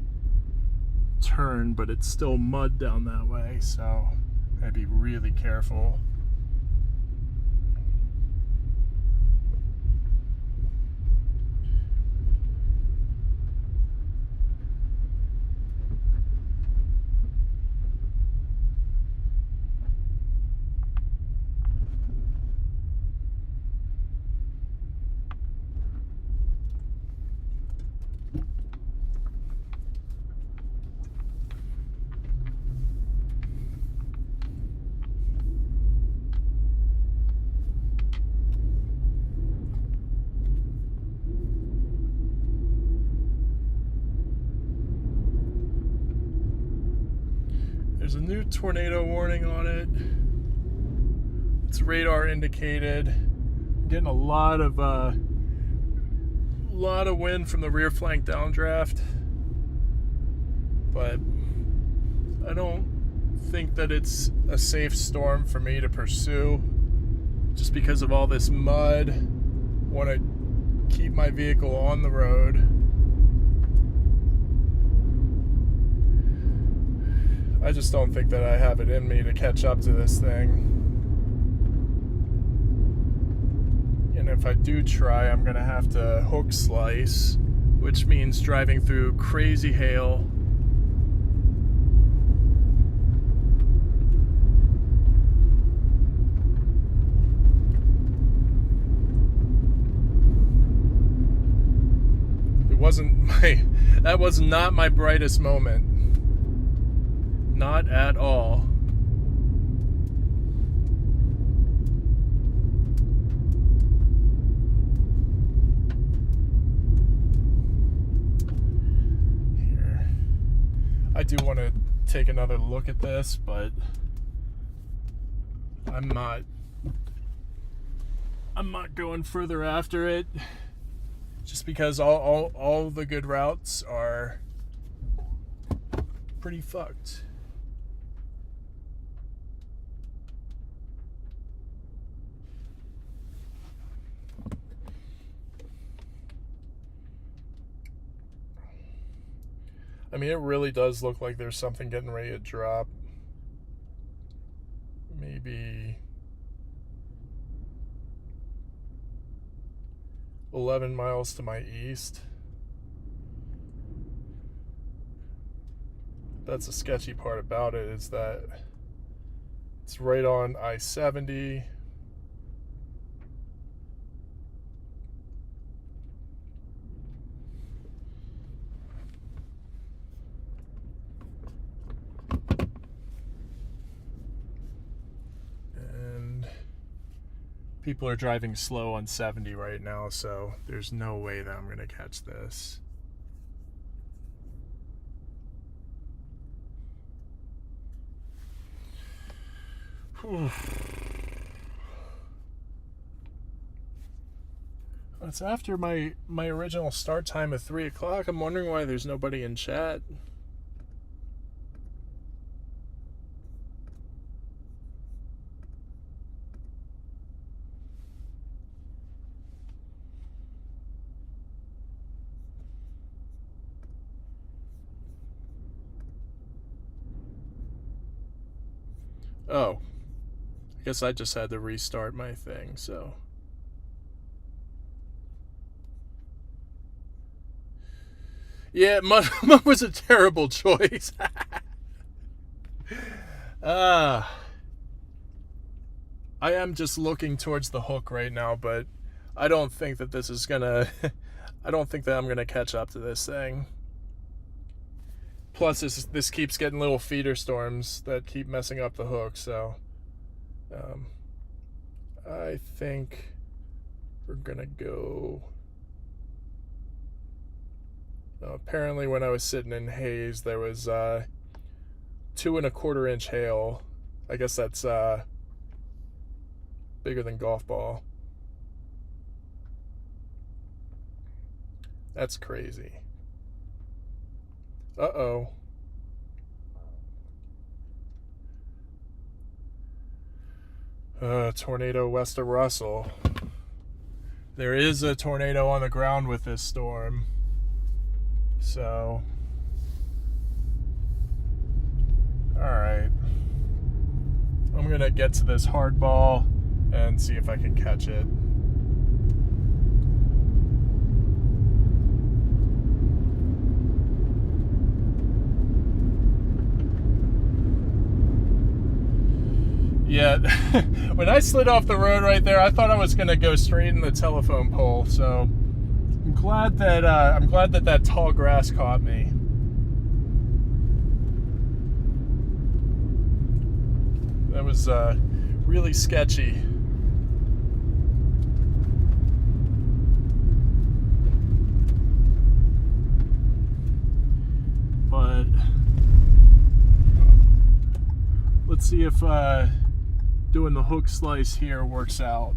turn, but it's still mud down that way, so I'd be really careful. There's a new tornado warning on it. It's radar indicated. I'm getting a lot of wind from the rear flank downdraft, but I don't think that it's a safe storm for me to pursue just because of all this mud. I want to keep my vehicle on the road. I just don't think that I have it in me to catch up to this thing. And if I do try, I'm gonna have to hook slice, which means driving through crazy hail. That was not my brightest moment. Not at all. Here. I do want to take another look at this, but I'm not going further after it just because all the good routes are pretty fucked. I mean, it really does look like there's something getting ready to drop. Maybe 11 miles to my east. That's the sketchy part about it, is that it's right on I-70. People are driving slow on 70 right now, so there's no way that I'm going to catch this. Whew. It's after my original start time of 3 o'clock. I'm wondering why there's nobody in chat. Oh, I guess I just had to restart my thing, so. Yeah, mud was a terrible choice. I am just looking towards the hook right now, but I don't think that this is gonna, I don't think that I'm gonna catch up to this thing. Plus, this keeps getting little feeder storms that keep messing up the hook, so I think we're gonna go. Apparently, when I was sitting in haze, there was 2 1/4 inch hail. I guess that's bigger than golf ball. That's crazy. Uh-oh. Tornado west of Russell. There is a tornado on the ground with this storm. So, alright. I'm gonna get to this hard ball and see if I can catch it. Yeah, when I slid off the road right there, I thought I was gonna go straight in the telephone pole. So I'm glad that that tall grass caught me. That was really sketchy. But let's see if doing the hook slice here works out.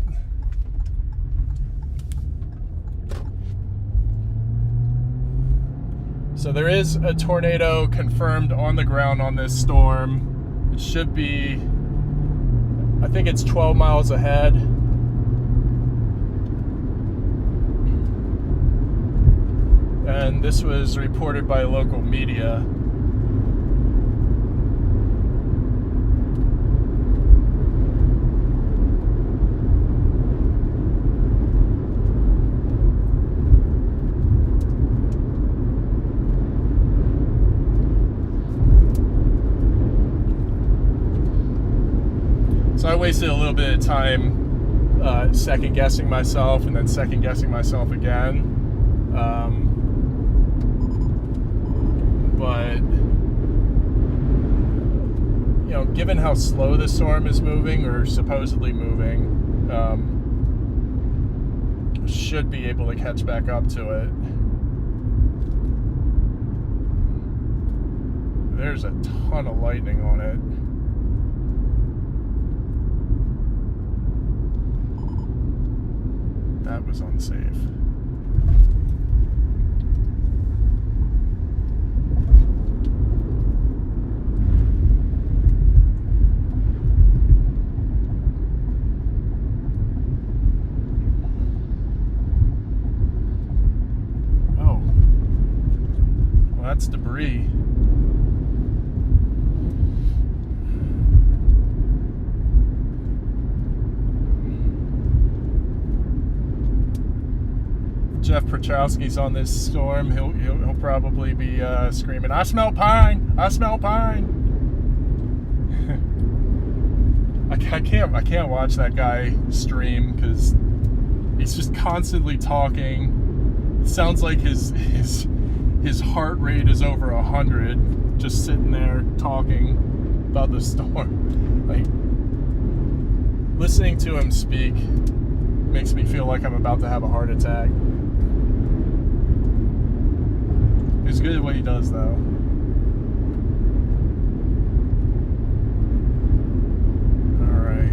So there is a tornado confirmed on the ground on this storm. It should be, I think it's 12 miles ahead. And this was reported by local media. So I wasted a little bit of time second guessing myself and then second guessing myself again. But, you know, given how slow the storm is moving, or supposedly moving, should be able to catch back up to it. There's a ton of lightning on it. That was unsafe. Oh. Well, that's debris. Jeff Prochowski's on this storm. He'll probably be screaming, "I smell pine! I smell pine!" I can't watch that guy stream because he's just constantly talking. It sounds like his heart rate is over 100, just sitting there talking about the storm. Like, listening to him speak makes me feel like I'm about to have a heart attack. He's good at what he does, though. Alright.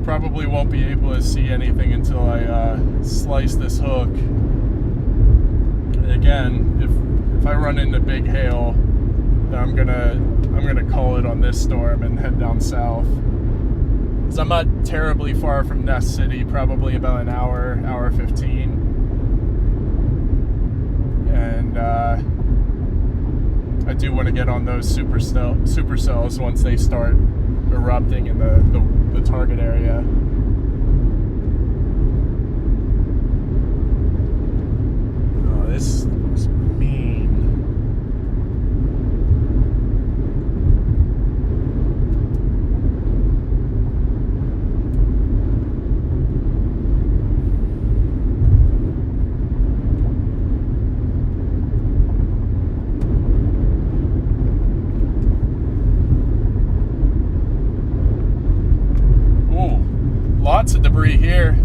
Probably won't be able to see anything until I slice this hook. And again, if I run into big hail, then I'm gonna call it on this storm and head down south. So I'm not terribly far from Nest City, probably about an hour 15. And I do want to get on those supercells once they start erupting in the target area. Oh, this looks mean. lots of debris here.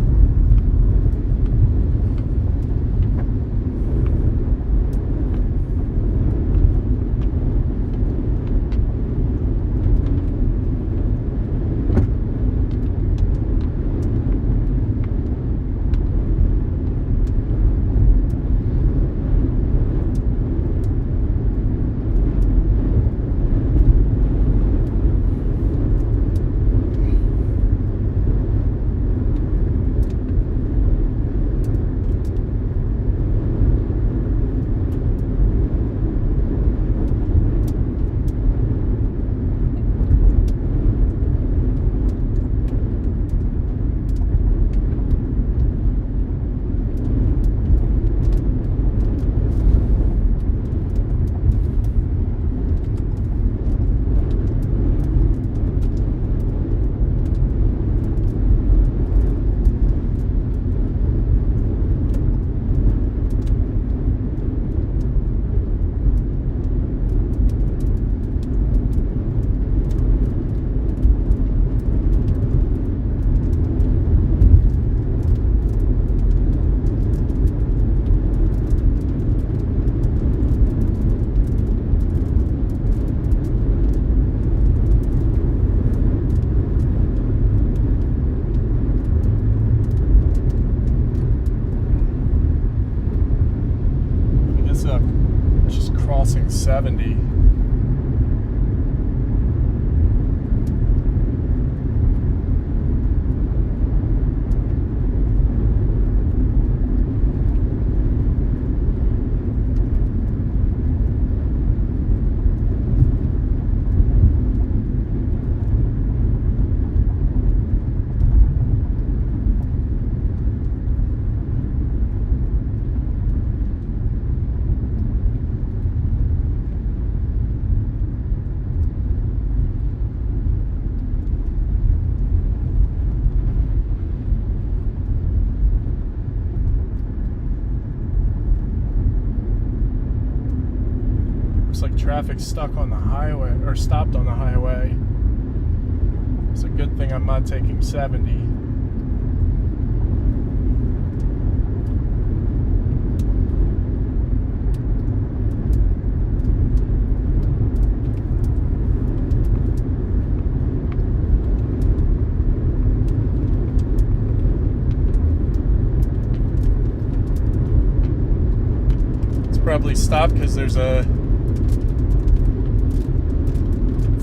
Just crossing 70. Looks like traffic's stuck on the highway, or stopped on the highway. It's a good thing I'm not taking 70. It's probably stopped because there's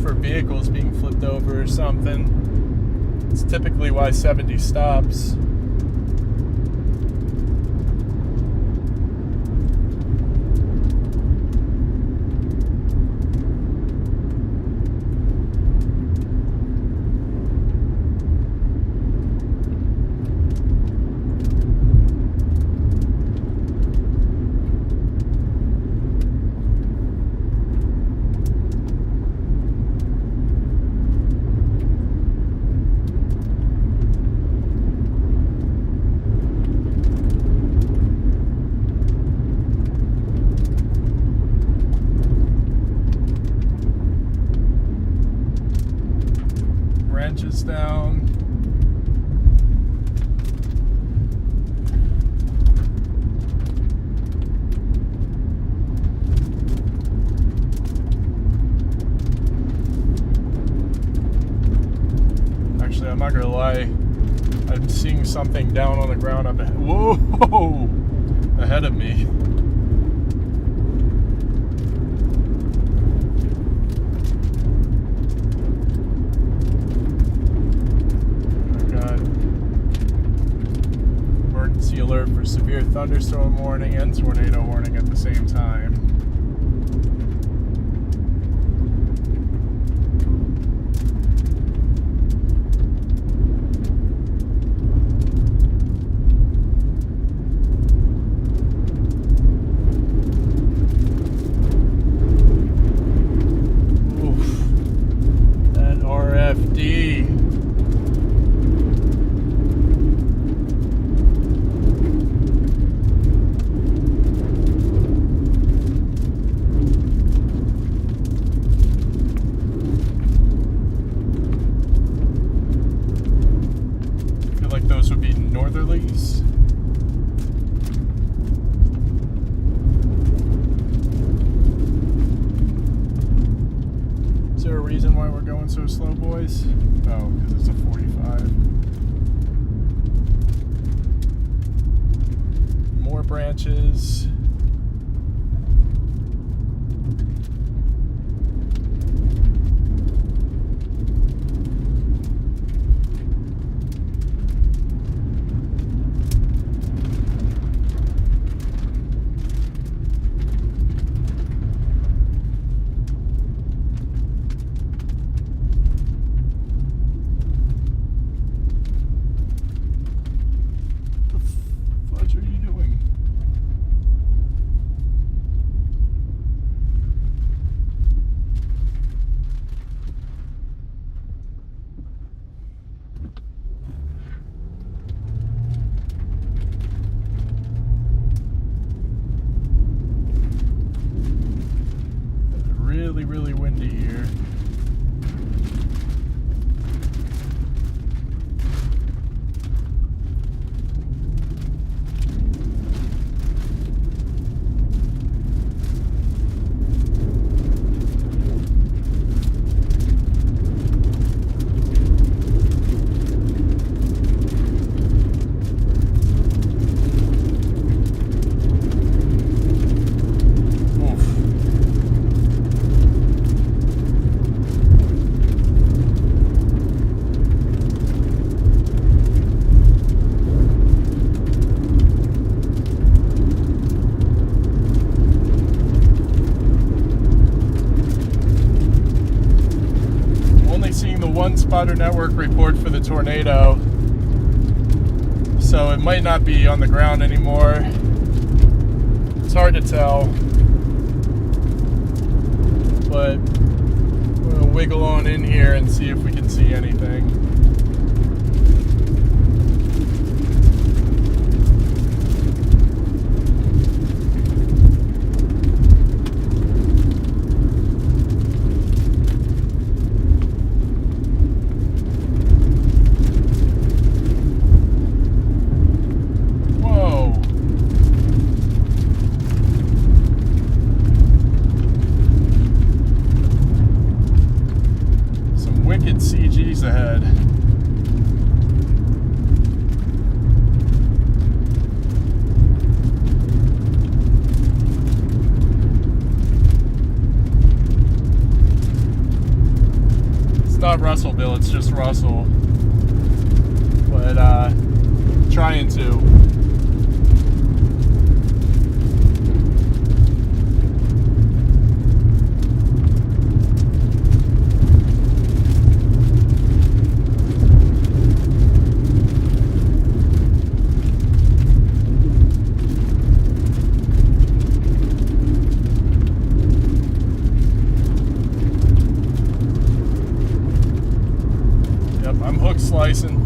for vehicles being flipped over or something. It's typically why 70 stops. Wrenches down. Actually, I'm not gonna lie. I'm seeing something down on the ground up ahead. Whoa! Ahead of me. Alert for severe thunderstorm warning and tornado warning at the same time. Oof. That RFD. northerlies. Is there a reason why we're going so slow, boys? Oh, because it's a 45. More branches. Really windy here. One spotter network report for the tornado, so it might not be on the ground anymore. It's hard to tell, but we'll wiggle on in here and see if we can see anything. CGs ahead. It's not Russellville, it's just Russell. But trying to. I'm hook slicing.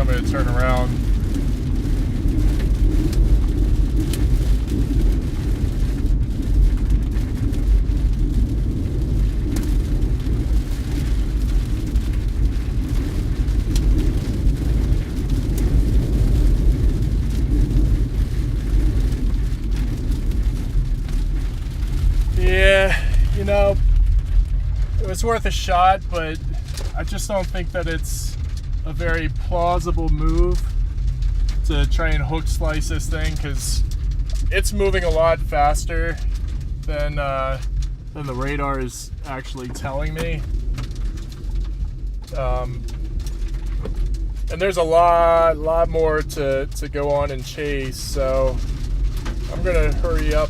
going to turn around. Yeah, you know, it was worth a shot, but I just don't think that it's a very plausible move to try and hook slice this thing, because it's moving a lot faster than the radar is actually telling me. And there's a lot more to go on and chase, so I'm gonna hurry up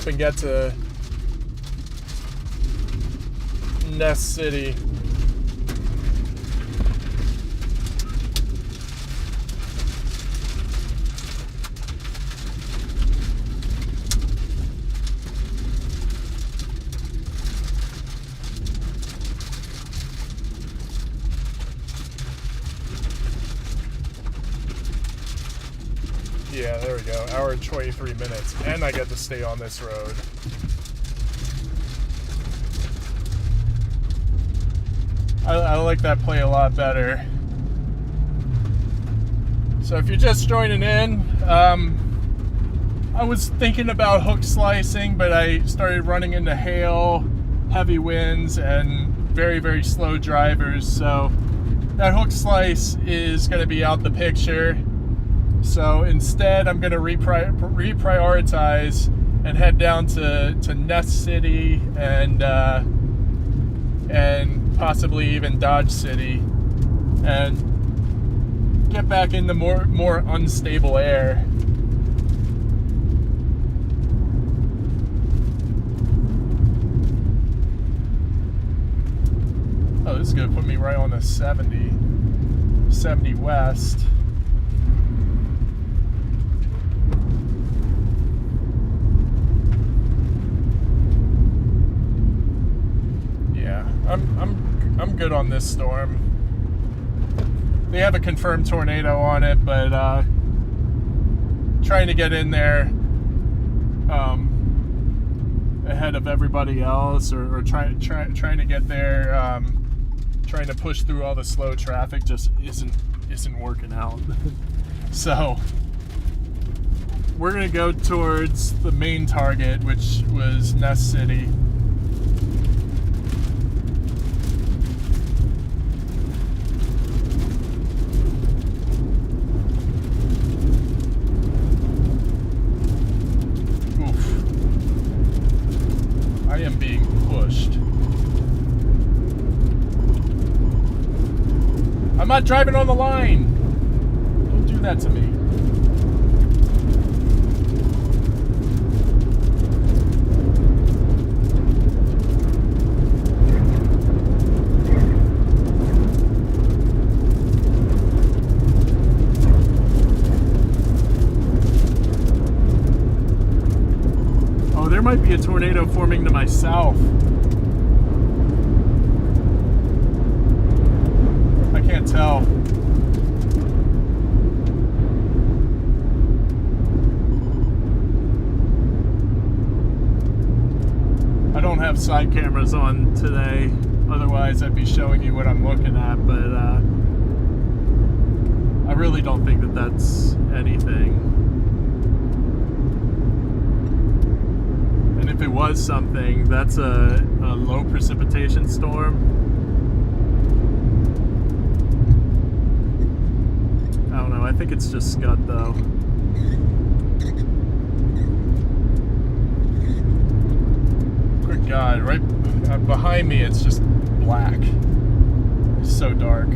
and get to Nest City. Yeah, there we go. Hour and 23 minutes. And I get to stay on this road. I like that play a lot better. So if you're just joining in, I was thinking about hook slicing, but I started running into hail, heavy winds, and very, very slow drivers. So that hook slice is going to be out the picture. So instead, I'm going to reprioritize and head down to Nest City and possibly even Dodge City, and get back into more unstable air. Oh, this is going to put me right on the 70 west. I'm good on this storm. They have a confirmed tornado on it, but trying to get in there ahead of everybody else, or trying to get there, trying to push through all the slow traffic just isn't working out. So we're gonna go towards the main target, which was Nest City. I'm not driving on the line. Don't do that to me. Oh, there might be a tornado forming to my south. Can't tell. I don't have side cameras on today, otherwise I'd be showing you what I'm looking at, but I really don't think that that's anything. And if it was something, that's a low precipitation storm. I think it's just scud though. Good God, right behind me it's just black. It's so dark.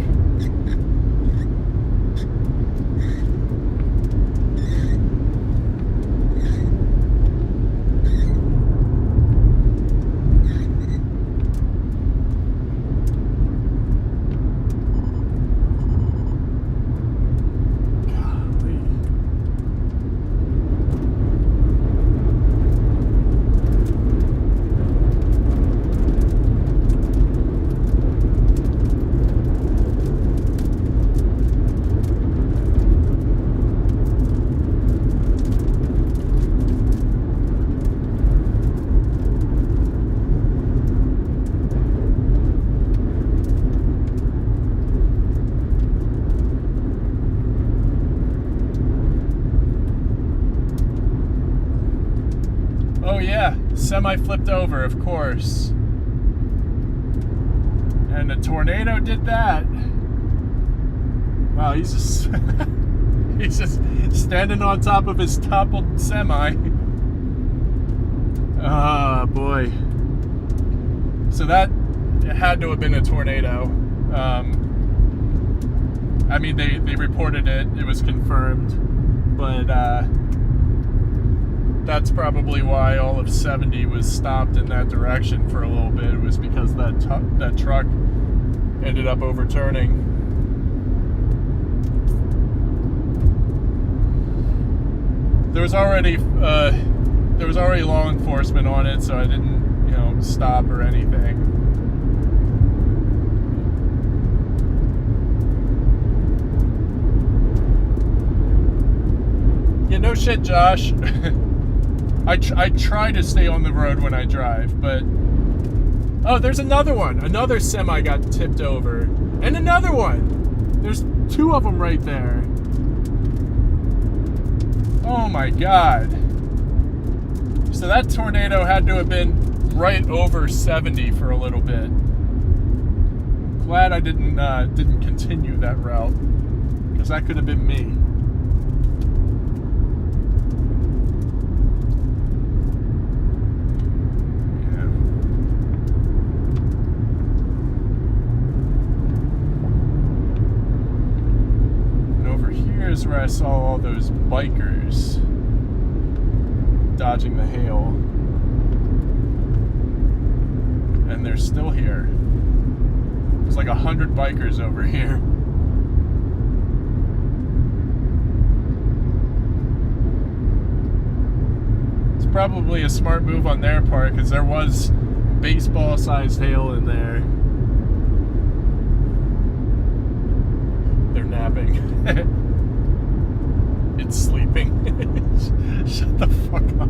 semi flipped over, of course. And a tornado did that. Wow, he's just he's just standing on top of his toppled semi. Ah, boy. So that had to have been a tornado. I mean, they reported it. It was confirmed. But that's probably why all of 70 was stopped in that direction for a little bit. It was because that truck ended up overturning. There was already law enforcement on it, so I didn't, stop or anything. Yeah, no shit, Josh. I try to stay on the road when I drive, but... Oh, there's another one. Another semi got tipped over. And another one. There's two of them right there. Oh my God. So that tornado had to have been right over 70 for a little bit. Glad I didn't continue that route, because that could have been me. Here's where I saw all those bikers dodging the hail, and they're still here. There's like 100 bikers over here. It's probably a smart move on their part, because there was baseball-sized hail in there. They're napping. It's sleeping. Shut the fuck up.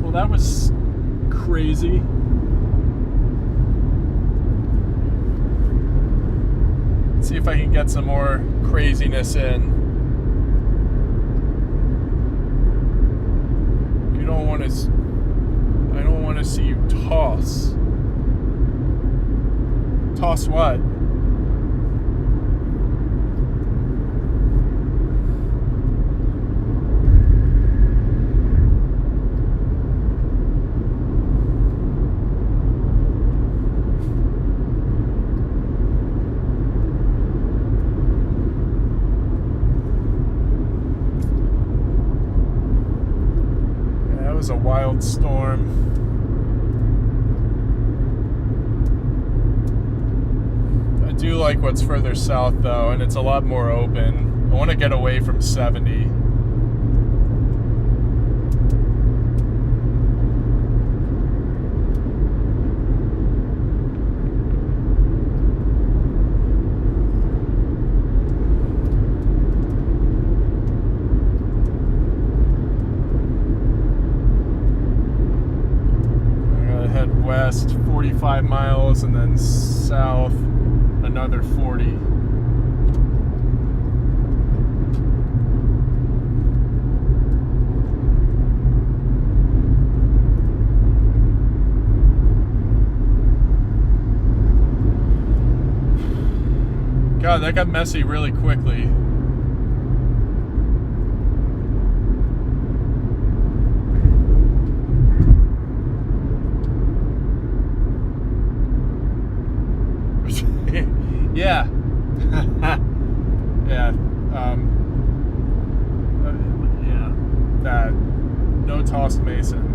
Well, that was crazy. See if I can get some more craziness in. I don't want to see you toss. Toss what? A wild storm. I do like what's further south though, and it's a lot more open. I want to get away from 70. West 45 miles and then south another 40. God, that got messy really quickly. Yeah. Yeah. Yeah. That. No tossed mason.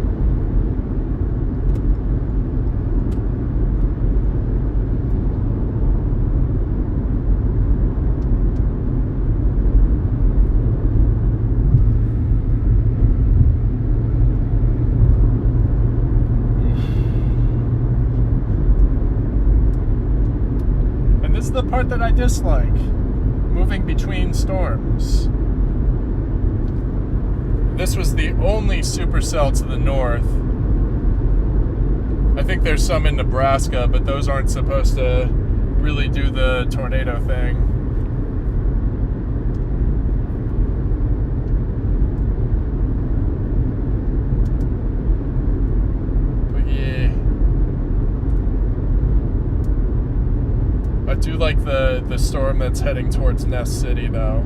This is the part that I dislike. Moving between storms. this was the only supercell to the north. I think there's some in Nebraska, but those aren't supposed to really do the tornado thing. But yeah. I do like the storm that's heading towards Nest City, though.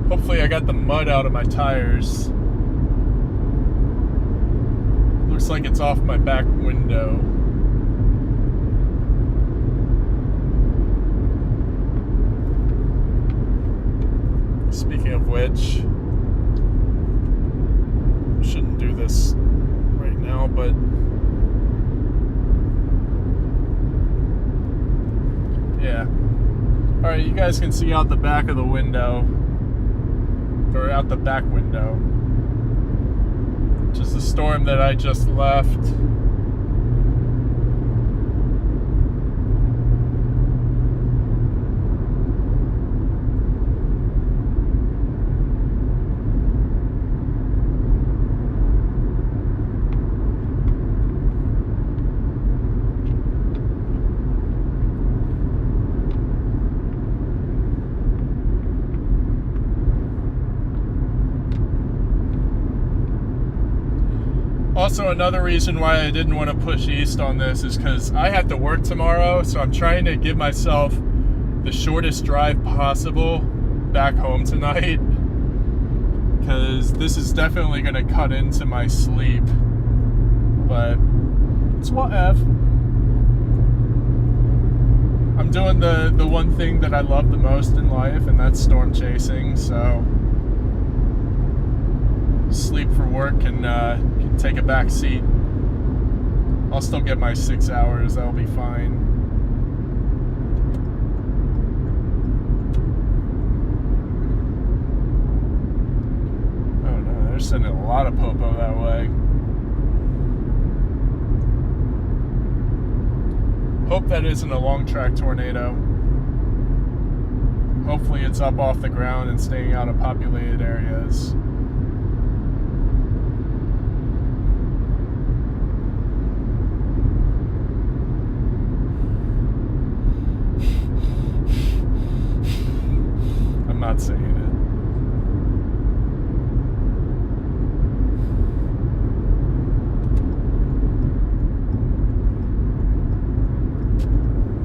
Hopefully I got the mud out of my tires. Looks like it's off my back window. Speaking of which, I shouldn't do this right now, but yeah. Alright, you guys can see out the back of the window. Or out the back window, which is the storm that I just left. Also, another reason why I didn't want to push east on this is because I have to work tomorrow, so I'm trying to give myself the shortest drive possible back home tonight, because this is definitely going to cut into my sleep, but it's whatever. I'm doing the one thing that I love the most in life, and that's storm chasing, so sleep for work can take a back seat. I'll still get my 6 hours, that'll be fine. Oh no, they're sending a lot of popo that way. Hope that isn't a long track tornado. Hopefully it's up off the ground and staying out of populated areas. I'm not saying it.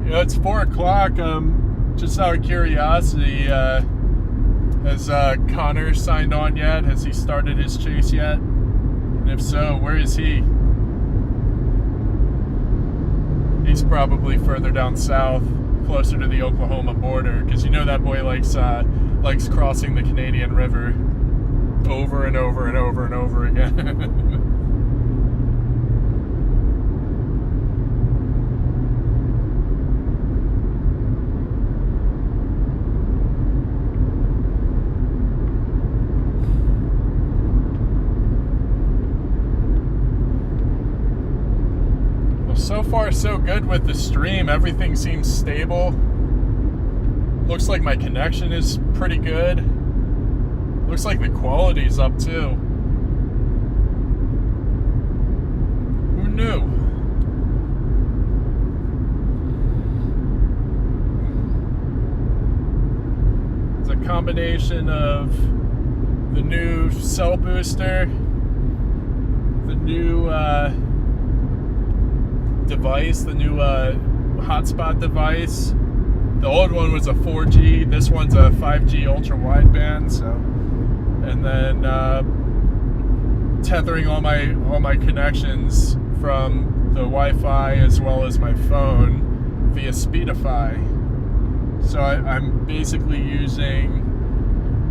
You know, it's 4 o'clock. Just out of curiosity, has Connor signed on yet? Has he started his chase yet? And if so, where is he? He's probably further down south, closer to the Oklahoma border, because you know that boy likes crossing the Canadian River over and over and over and over again. So far, so good with the stream. Everything seems stable. Looks like my connection is pretty good. Looks like the quality's up too. Who knew? It's a combination of the new cell booster, the new device, the new hotspot device. The old one was a 4G, this one's a 5G ultra wideband, so, and then tethering all my connections from the Wi-Fi as well as my phone via Speedify. So I'm basically using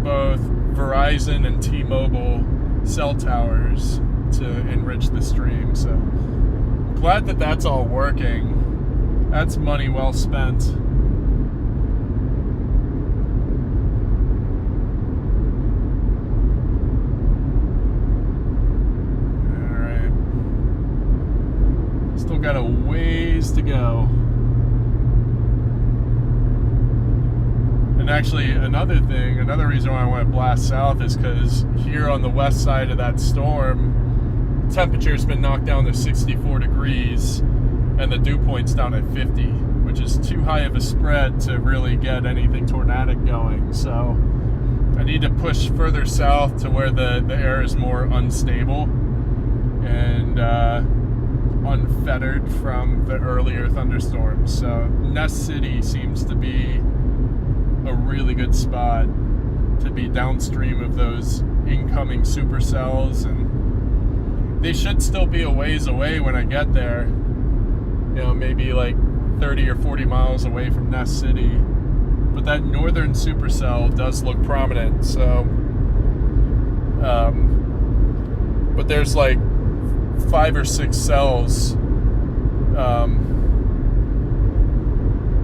both Verizon and T-Mobile cell towers to enrich the stream. So glad that that's all working. That's money well spent. Alright. Still got a ways to go. And actually, another reason why I want to blast south is because here on the west side of that storm, temperature's been knocked down to 64 degrees and the dew point's down at 50, which is too high of a spread to really get anything tornadic going. So I need to push further south to where the air is more unstable and unfettered from the earlier thunderstorms. So Nest City seems to be a really good spot to be downstream of those incoming supercells, and they should still be a ways away when I get there. You know, maybe like 30 or 40 miles away from Nest City, but that northern supercell does look prominent. So but there's like 5 or 6 cells,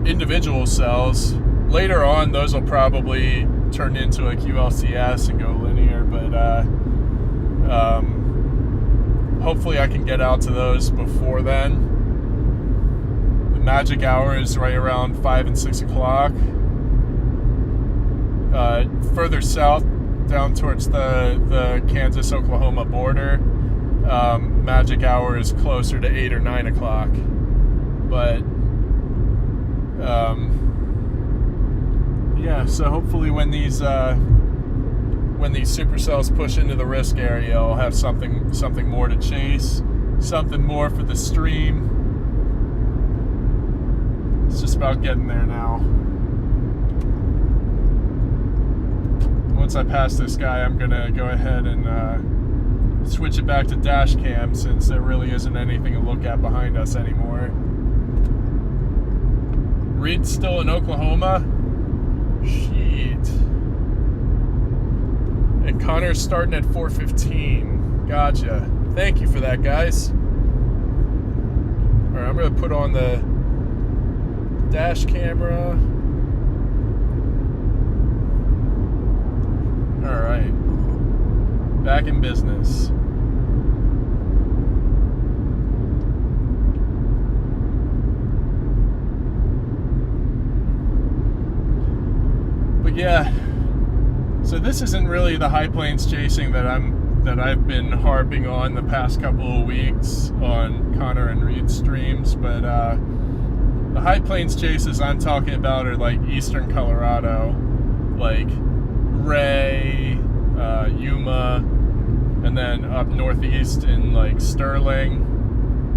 individual cells. Later on, those will probably turn into a QLCS and go linear, but hopefully I can get out to those before then. The magic hour is right around 5 and 6 o'clock. Further south, down towards the Kansas-Oklahoma border, magic hour is closer to 8 or 9 o'clock. But yeah, so hopefully when these supercells push into the risk area, I'll have something more to chase, something more for the stream. It's just about getting there now. Once I pass this guy, I'm gonna go ahead and switch it back to dash cam, since there really isn't anything to look at behind us anymore. Reed's still in Oklahoma. Shit. And Connor's starting at 4:15. Gotcha. Thank you for that, guys. Alright, I'm going to put on the dash camera. Alright. Back in business. But yeah, so this isn't really the high plains chasing that I've been harping on the past couple of weeks on Connor and Reed streams, but the high plains chases I'm talking about are like eastern Colorado, like Ray, Yuma, and then up northeast in like Sterling,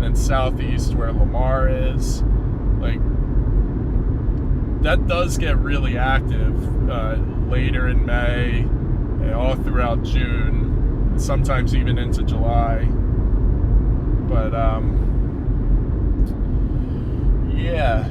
and southeast where Lamar is. Like, that does get really active later in May, all throughout June, sometimes even into July. But yeah,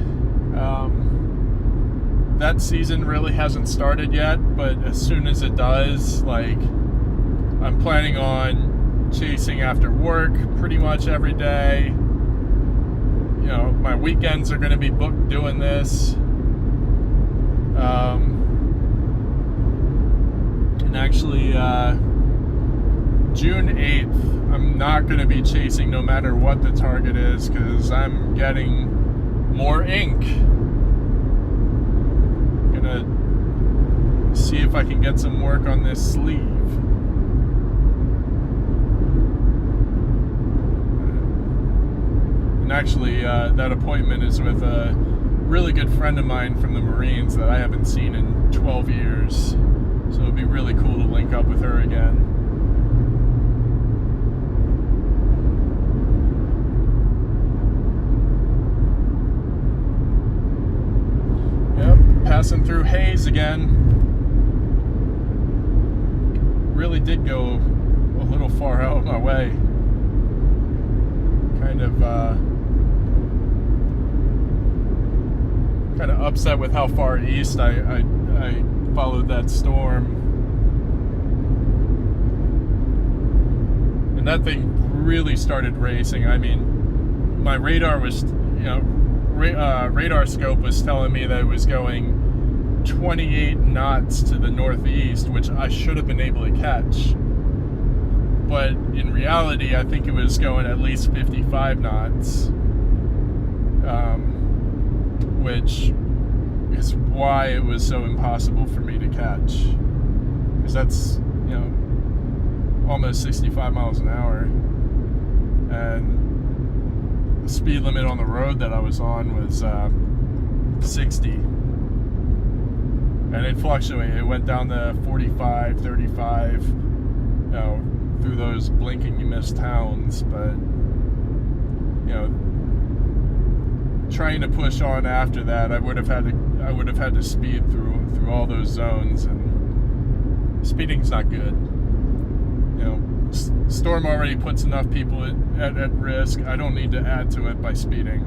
that season really hasn't started yet, but as soon as it does, like, I'm planning on chasing after work pretty much every day. You know, my weekends are going to be booked doing this. And actually, June 8th, I'm not going to be chasing no matter what the target is, because I'm getting more ink. I'm going to see if I can get some work on this sleeve. And actually, that appointment is with a really good friend of mine from the Marines that I haven't seen in 12 years. So it'd be really cool to link up with her again. Yep, passing through Hayes again. Really did go a little far out of my way. Kind of kind of upset with how far east I followed that storm. And that thing really started racing. I mean, my radar was, radar scope was telling me that it was going 28 knots to the northeast, which I should have been able to catch. But in reality, I think it was going at least 55 knots, which is why it was so impossible for me to catch. Because that's, almost 65 miles an hour. And the speed limit on the road that I was on was 60. And it fluctuated. It went down to 45, 35, through those blinking you miss towns. But, trying to push on after that, I would have had to speed through all those zones, and speeding's not good. Storm already puts enough people at risk. I don't need to add to it by speeding.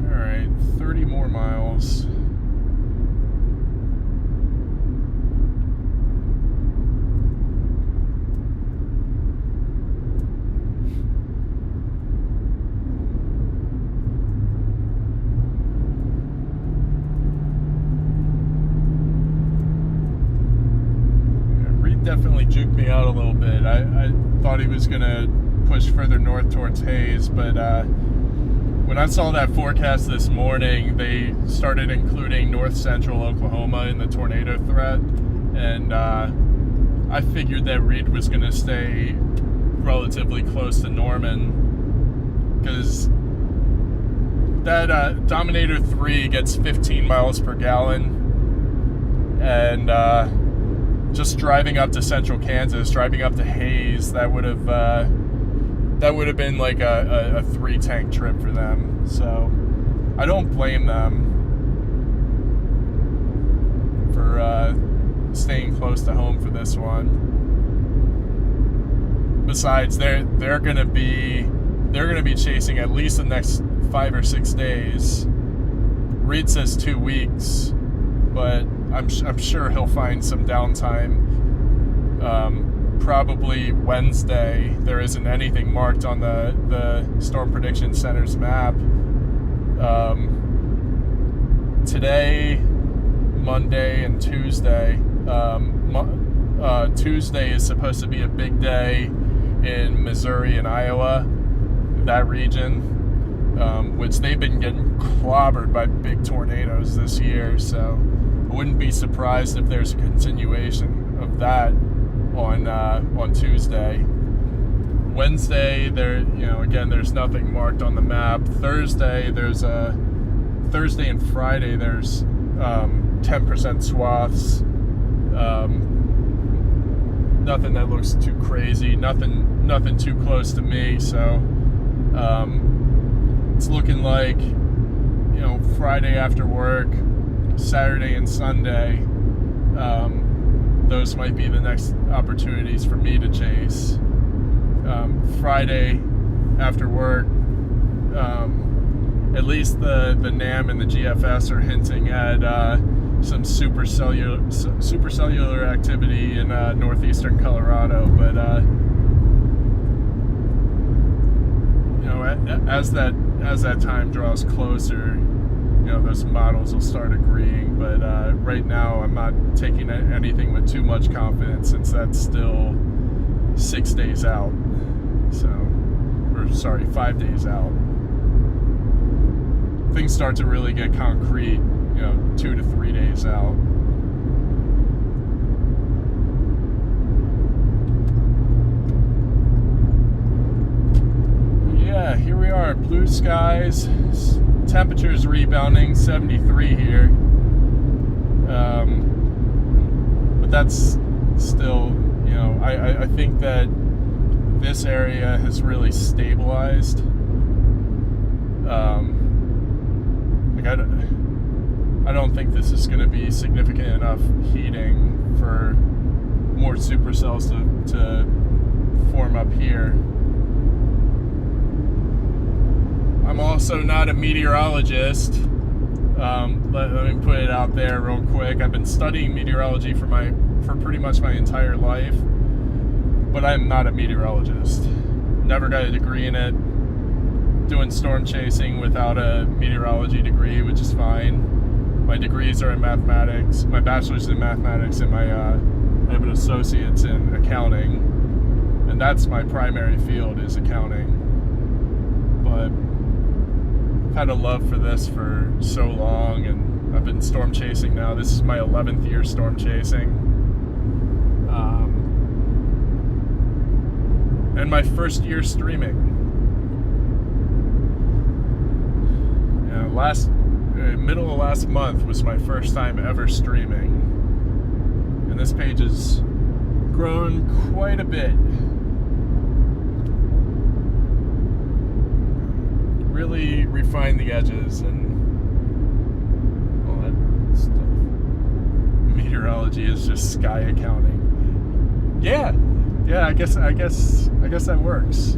All right, 30 more miles. Definitely juked me out a little bit. I thought he was going to push further north towards Hayes, but when I saw that forecast this morning, they started including north central Oklahoma in the tornado threat, and I figured that Reed was going to stay relatively close to Norman, because that Dominator 3 gets 15 miles per gallon, and just driving up to central Kansas, driving up to Hayes, that would have been like a 3-tank trip for them. So I don't blame them for staying close to home for this one. Besides, they're gonna be chasing at least the next 5 or 6 days. Reed says 2 weeks, but I'm sure he'll find some downtime. Probably Wednesday. There isn't anything marked on the Storm Prediction Center's map. Today, Monday, and Tuesday. Tuesday is supposed to be a big day in Missouri and Iowa, that region, which they've been getting clobbered by big tornadoes this year, so I wouldn't be surprised if there's a continuation of that on Tuesday. Wednesday, again, there's nothing marked on the map. Thursday and Friday, there's 10% swaths. Nothing that looks too crazy, nothing too close to me, so it's looking like, Friday after work, Saturday and Sunday, those might be the next opportunities for me to chase. Friday after work, at least the NAM and the GFS are hinting at some supercellular activity in northeastern Colorado, but as that time draws closer, those models will start agreeing. But right now, I'm not taking anything with too much confidence, since that's still 6 days out. 5 days out. Things start to really get concrete, 2 to 3 days out. Yeah, here we are, blue skies. Temperatures rebounding, 73 here. But that's still, I think that this area has really stabilized. I don't think this is going to be significant enough heating for more supercells to form up here. I'm also not a meteorologist. Let me put it out there real quick. I've been studying meteorology for pretty much my entire life, but I'm not a meteorologist. Never got a degree in it. Doing storm chasing without a meteorology degree, which is fine. My degrees are in mathematics. My bachelor's in mathematics, and I have an associate's in accounting, and that's my primary field is accounting. But I've had a love for this for so long, and I've been storm chasing now. This is my 11th year storm chasing. And my first year streaming. Middle of last month was my first time ever streaming. And this page has grown quite a bit. Really refined the edges and all that stuff. Meteorology is just sky accounting. Yeah, I guess that works.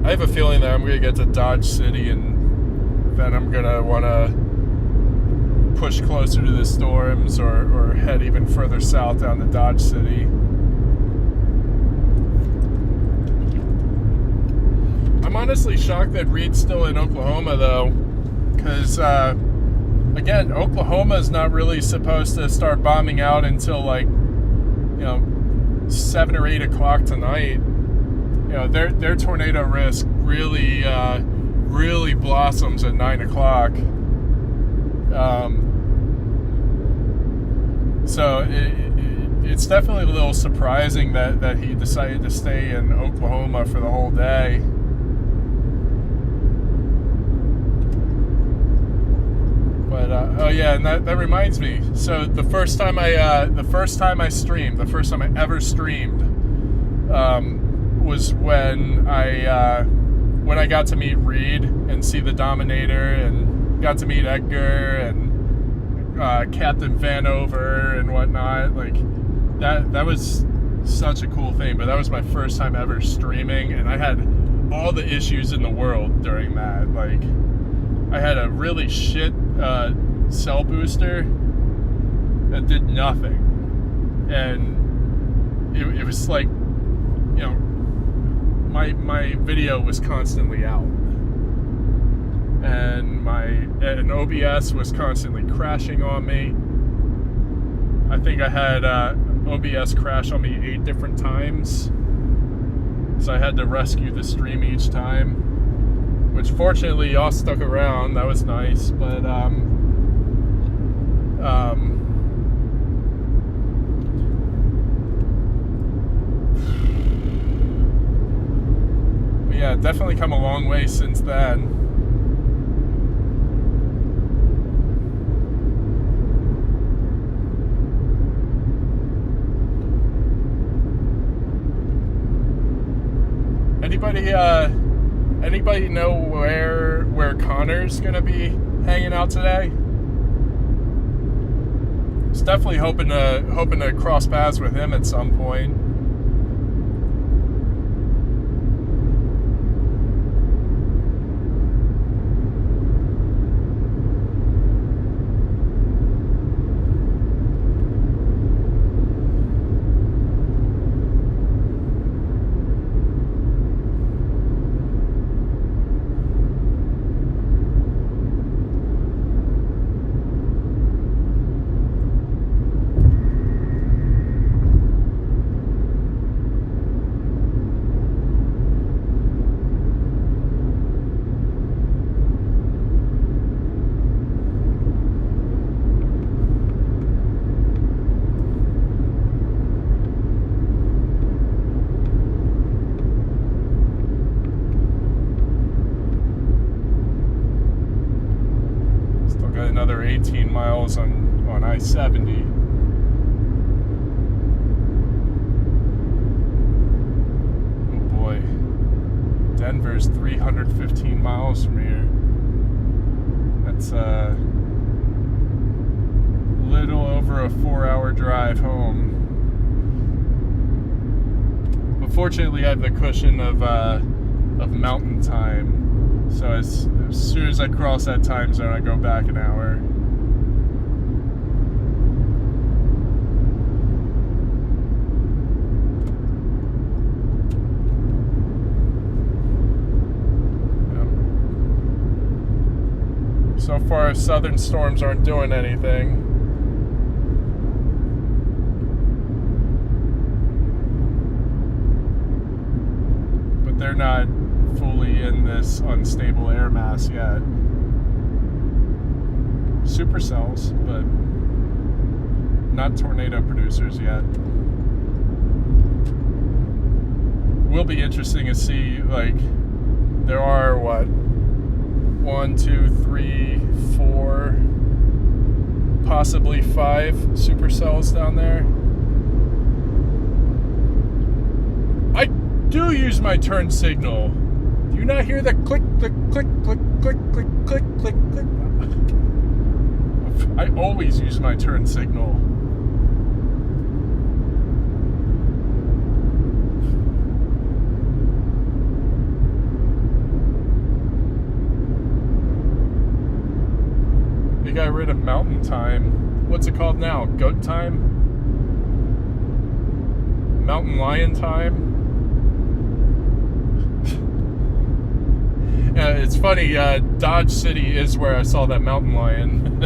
I have a feeling that I'm going to get to Dodge City and then I'm going to want to push closer to the storms or head even further south down to Dodge City. I'm honestly shocked that Reed's still in Oklahoma though, because again, Oklahoma is not really supposed to start bombing out until 7 or 8 o'clock tonight. Their tornado risk really blossoms at 9 o'clock. So it's definitely a little surprising that he decided to stay in Oklahoma for the whole day. But and that reminds me. So the first time I ever streamed, was when I got to meet Reed and see the Dominator, and got to meet Edgar and Captain Vanover and whatnot. Like that was such a cool thing. But that was my first time ever streaming, and I had all the issues in the world during that. Like I had a really shit cell booster that did nothing, and it was like, my video was constantly out, and OBS was constantly crashing on me. I think I had OBS crash on me 8 different times, so I had to rescue the stream each time, which fortunately y'all stuck around. That was nice. But yeah, definitely come a long way since then. Anybody know where Connor's gonna be hanging out today? It's definitely hoping to cross paths with him at some point. miles on I-70. Oh boy. Denver's 315 miles from here. That's a little over a 4-hour drive home. But fortunately, I have the cushion of mountain time. So as soon as I cross that time zone, I go back an hour. So far, southern storms aren't doing anything. But they're not fully in this unstable air mass yet. Supercells, but not tornado producers yet. Will be interesting to see, like, there are, what, 1, 2, 3, 4, possibly 5 supercells down there. I do use my turn signal. Do you not hear the click, click, click, click, click, click, click, click, click? I always use my turn signal. They got rid of mountain time. What's it called now? Goat time? Mountain lion time? It's funny, Dodge City is where I saw that mountain lion.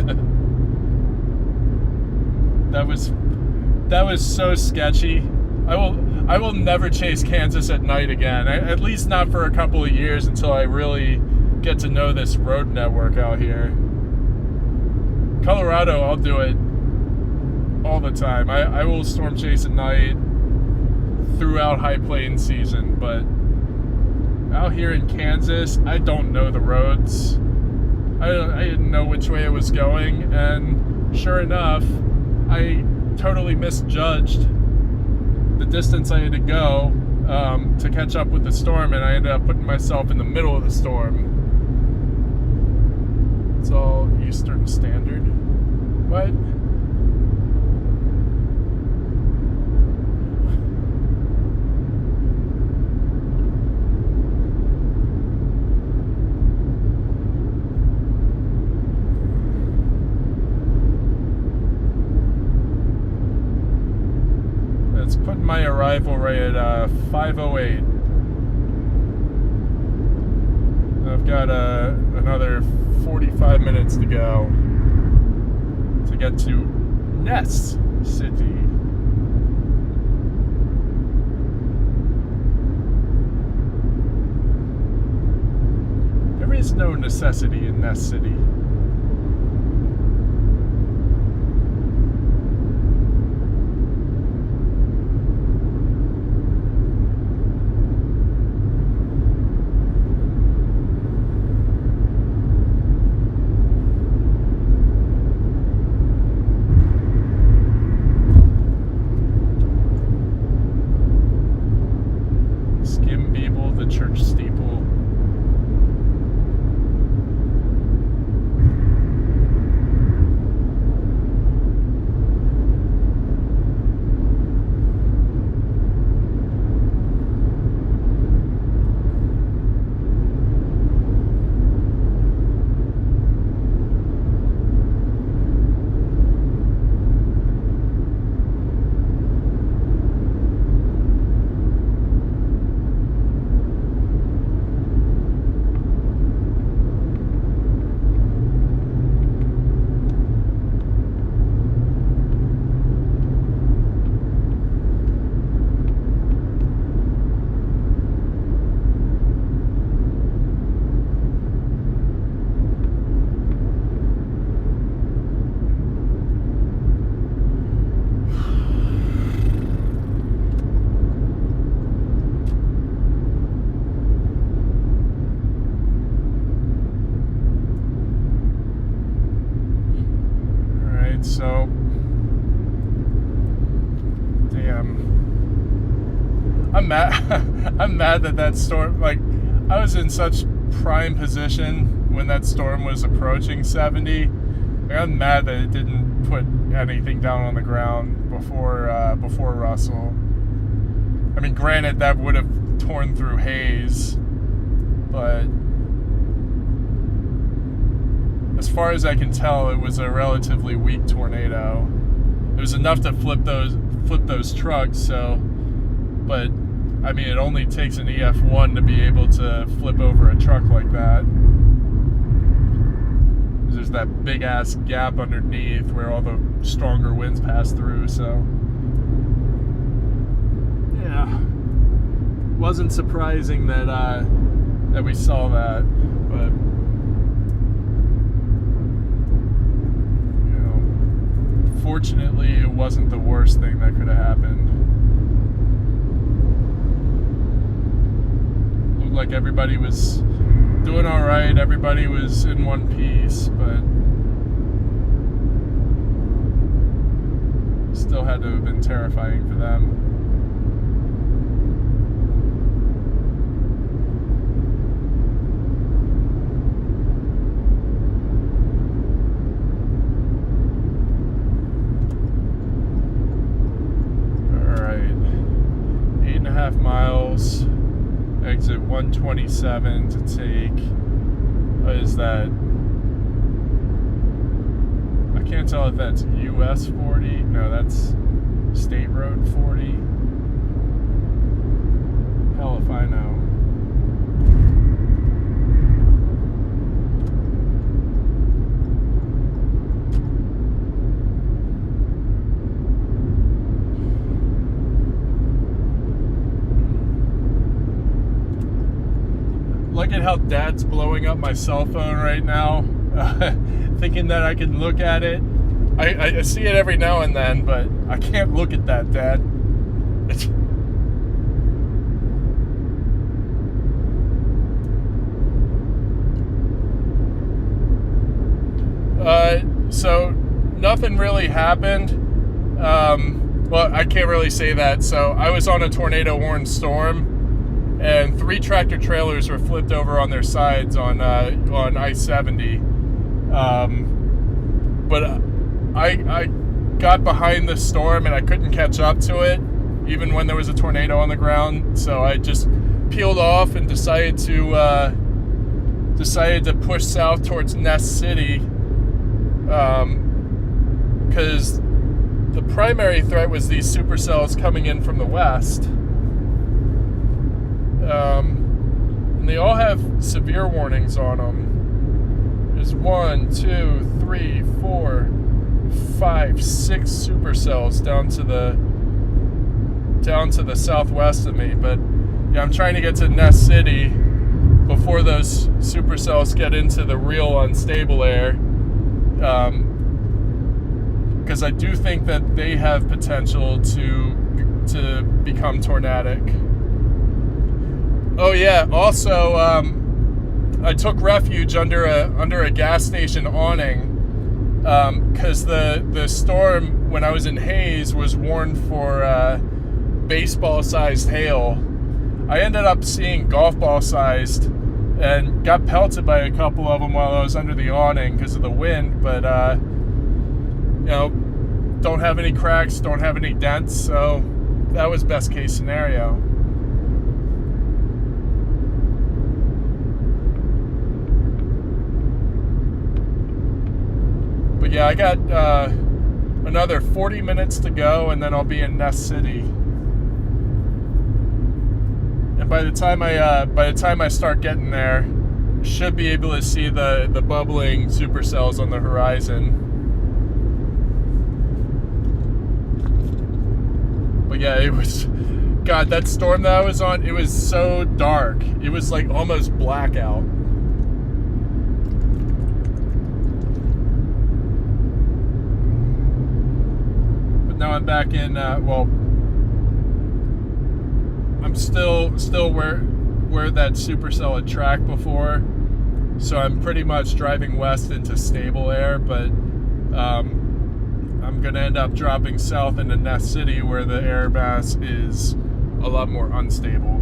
That was so sketchy. I will never chase Kansas at night again. At least not for a couple of years until I really get to know this road network out here. Colorado, I'll do it all the time. I will storm chase at night throughout High Plains season, but out here in Kansas, I don't know the roads. I didn't know which way it was going, and sure enough, I totally misjudged the distance I had to go to catch up with the storm, and I ended up putting myself in the middle of the storm. It's all Eastern Standard. What? Let's put my arrival right at 5:08. I've got another 45 minutes to go to get to Ness City. There is no necessity in Ness City. The church steeple. I'm mad. I'm mad that storm. Like, I was in such prime position when that storm was approaching 70. Like, I'm mad that it didn't put anything down on the ground before Russell. I mean, granted, that would have torn through haze, but as far as I can tell, it was a relatively weak tornado. It was enough to flip those trucks. So, but I mean, it only takes an EF1 to be able to flip over a truck like that. There's that big ass gap underneath where all the stronger winds pass through. So, yeah, wasn't surprising that we saw that, but. Fortunately, it wasn't the worst thing that could have happened. Looked like everybody was doing all right. Everybody was in one piece, but still had to have been terrifying for them. Miles, exit 127 to take. What is that? I can't tell if that's US 40. No, that's State Road 40. Hell if I know. Look at how Dad's blowing up my cell phone right now, thinking that I can look at it. I see it every now and then, but I can't look at that, Dad. So nothing really happened. Well, I can't really say that. So I was on a tornado warned storm, and 3 tractor trailers were flipped over on their sides on I-70. But I got behind the storm and I couldn't catch up to it, even when there was a tornado on the ground. So I just peeled off and decided to push south towards Nest City, because the primary threat was these supercells coming in from the west. And they all have severe warnings on them. There's 1, 2, 3, 4, 5, 6 supercells down to the southwest of me. But yeah, I'm trying to get to Nest City before those supercells get into the real unstable air, because I do think that they have potential to become tornadic. Oh yeah, also I took refuge under a gas station awning, because the storm when I was in Hays was warned for baseball-sized hail. I ended up seeing golf ball-sized and got pelted by a couple of them while I was under the awning because of the wind, but don't have any cracks, don't have any dents, so that was best case scenario. But yeah, I got another 40 minutes to go, and then I'll be in Nest City. And by the time I start getting there, should be able to see the bubbling supercells on the horizon. But yeah, it was, God, that storm that I was on, it was so dark. It was like almost blackout. But now I'm back in, I'm still where that supercell had tracked before. So I'm pretty much driving west into stable air, but I'm I'm going to end up dropping south into Ness City where the air mass is a lot more unstable.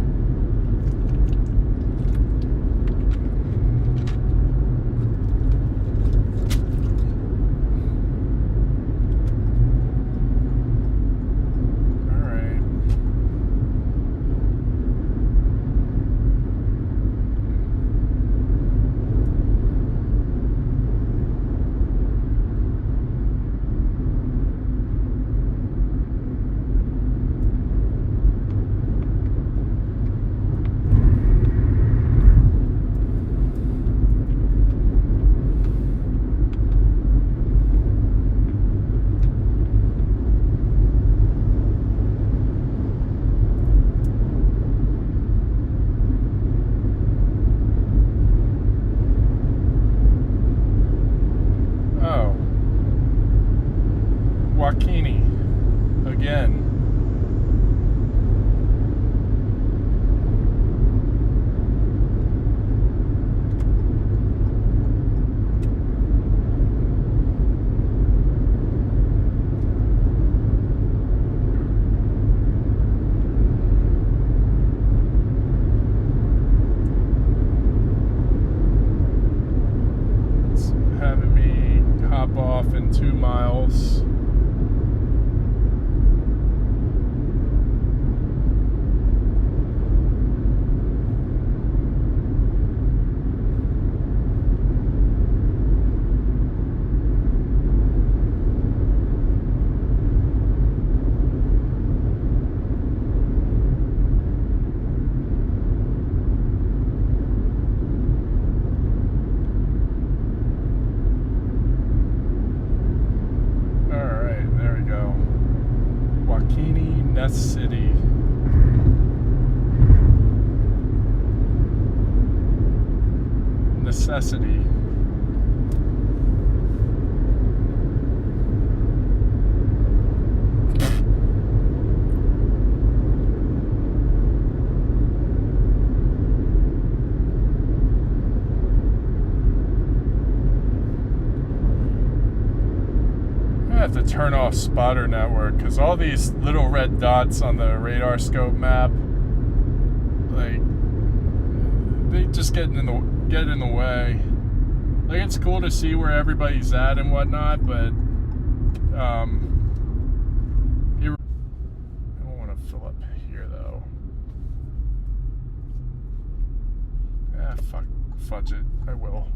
Again. It's having me hop off in 2 miles. Ness City. Necessity. I have to turn off spotter network because all these little red dots on the radar scope map, like, they just get in the way. Like, it's cool to see where everybody's at and whatnot, but I don't want to fill up here though. Fudge it. I will.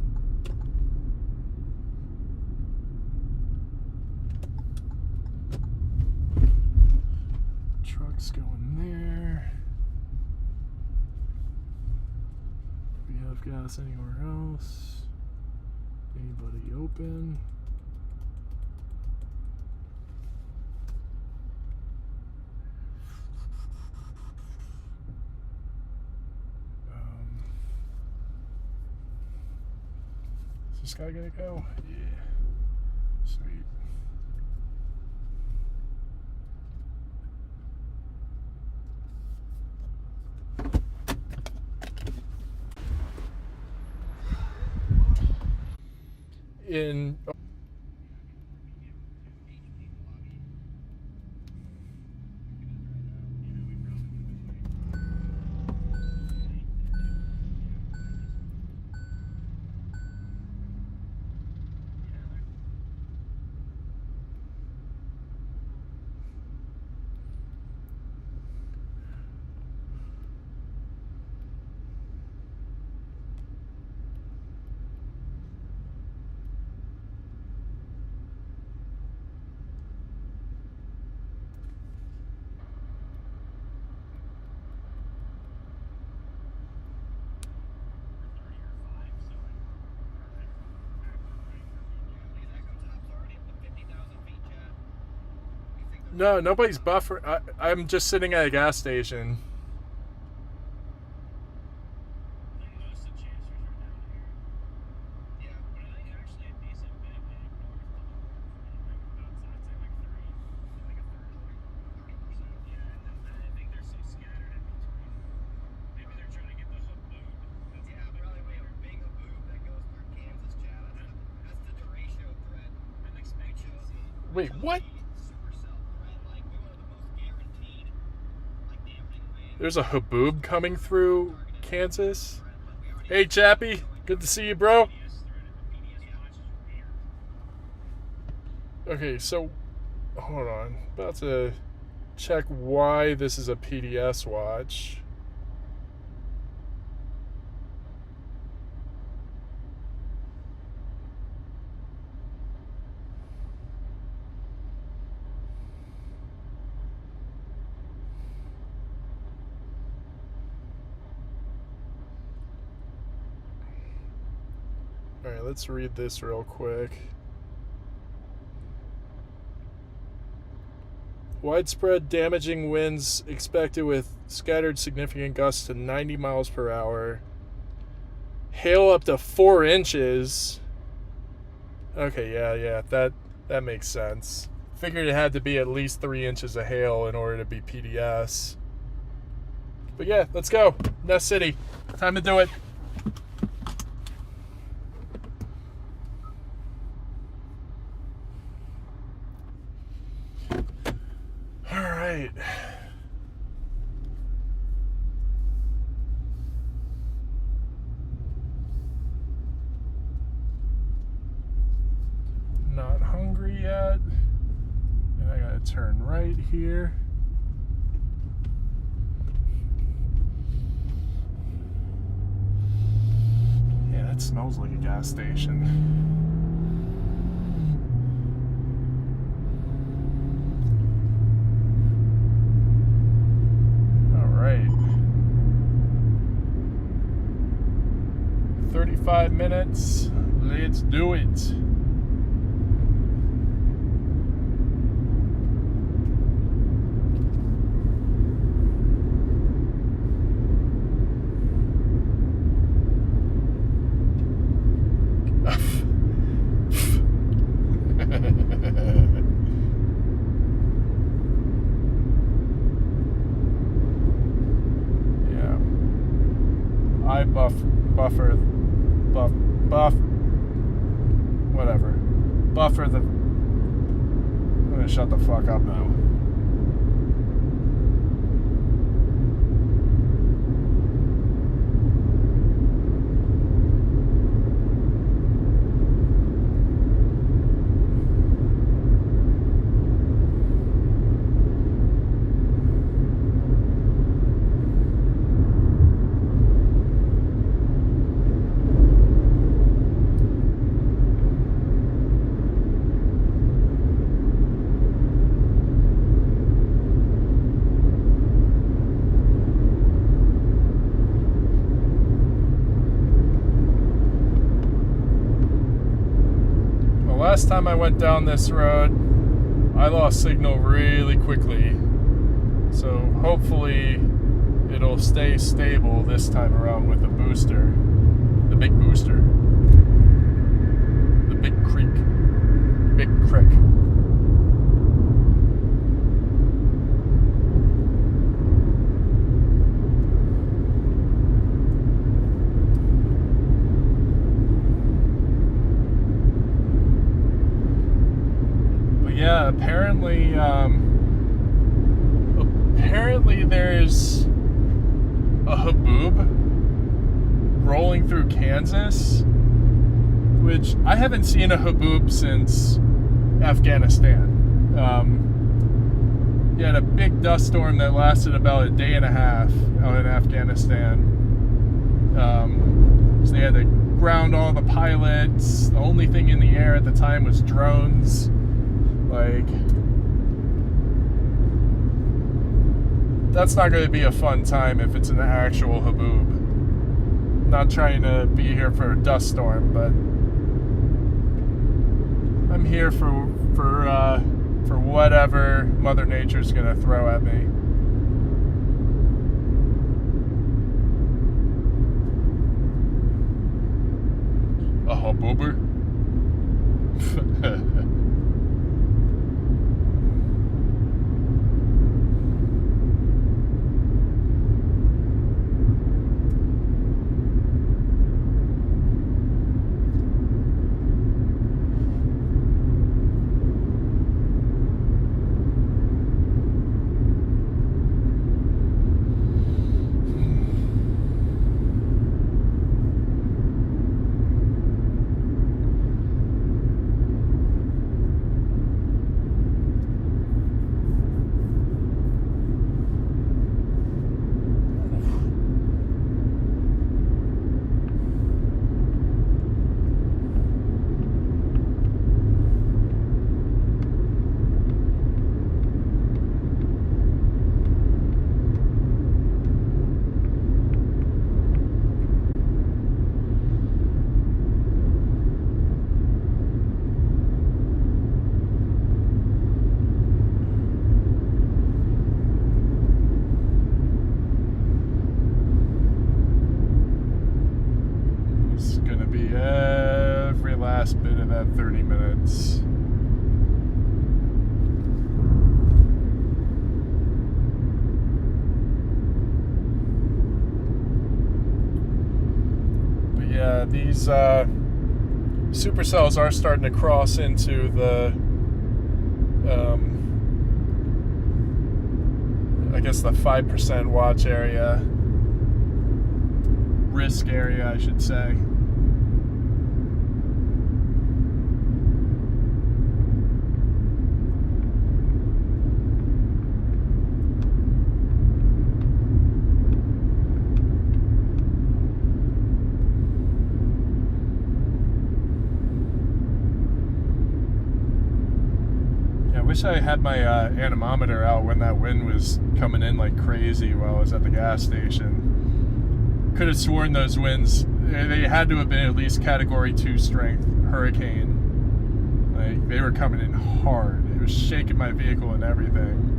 Trucks going there. Do we have gas anywhere else? Anybody open? Is this guy gonna go? Yeah. Sweet. In No, nobody's buffer. I'm just sitting at a gas station. Wait, what? There's a haboob coming through Kansas. Hey, Chappie. Good to see you, bro. Okay, so hold on. About to check why this is a PDS watch. Alright, let's read this real quick. Widespread damaging winds expected with scattered significant gusts to 90 miles per hour. Hail up to 4 inches. Okay, yeah, that makes sense. Figured it had to be at least 3 inches of hail in order to be PDS. But yeah, let's go. Nest City. Time to do it. Alright. Not hungry yet. And I gotta turn right here. Yeah, that smells like a gas station. Alright. 35 minutes. Let's do it. Buffer the... I'm gonna shut the fuck up now. Last time I went down this road, I lost signal really quickly. So hopefully it'll stay stable this time around with the booster. The big booster. The big creek. Big crick. Yeah, apparently there's a haboob rolling through Kansas, which I haven't seen a haboob since Afghanistan. You had a big dust storm that lasted about a day and a half out in Afghanistan. So they had to ground all the pilots. The only thing in the air at the time was drones. Like, that's not going to be a fun time if it's an actual haboob. Not trying to be here for a dust storm, but I'm here for whatever Mother Nature's going to throw at me. A haboober? 30 minutes. But yeah, these supercells are starting to cross into the I guess the 5% watch area, risk area, I should say. I wish I had my anemometer out when that wind was coming in like crazy while I was at the gas station. Could have sworn those winds, they had to have been at least Category 2 strength hurricane. Like, they were coming in hard. It was shaking my vehicle and everything.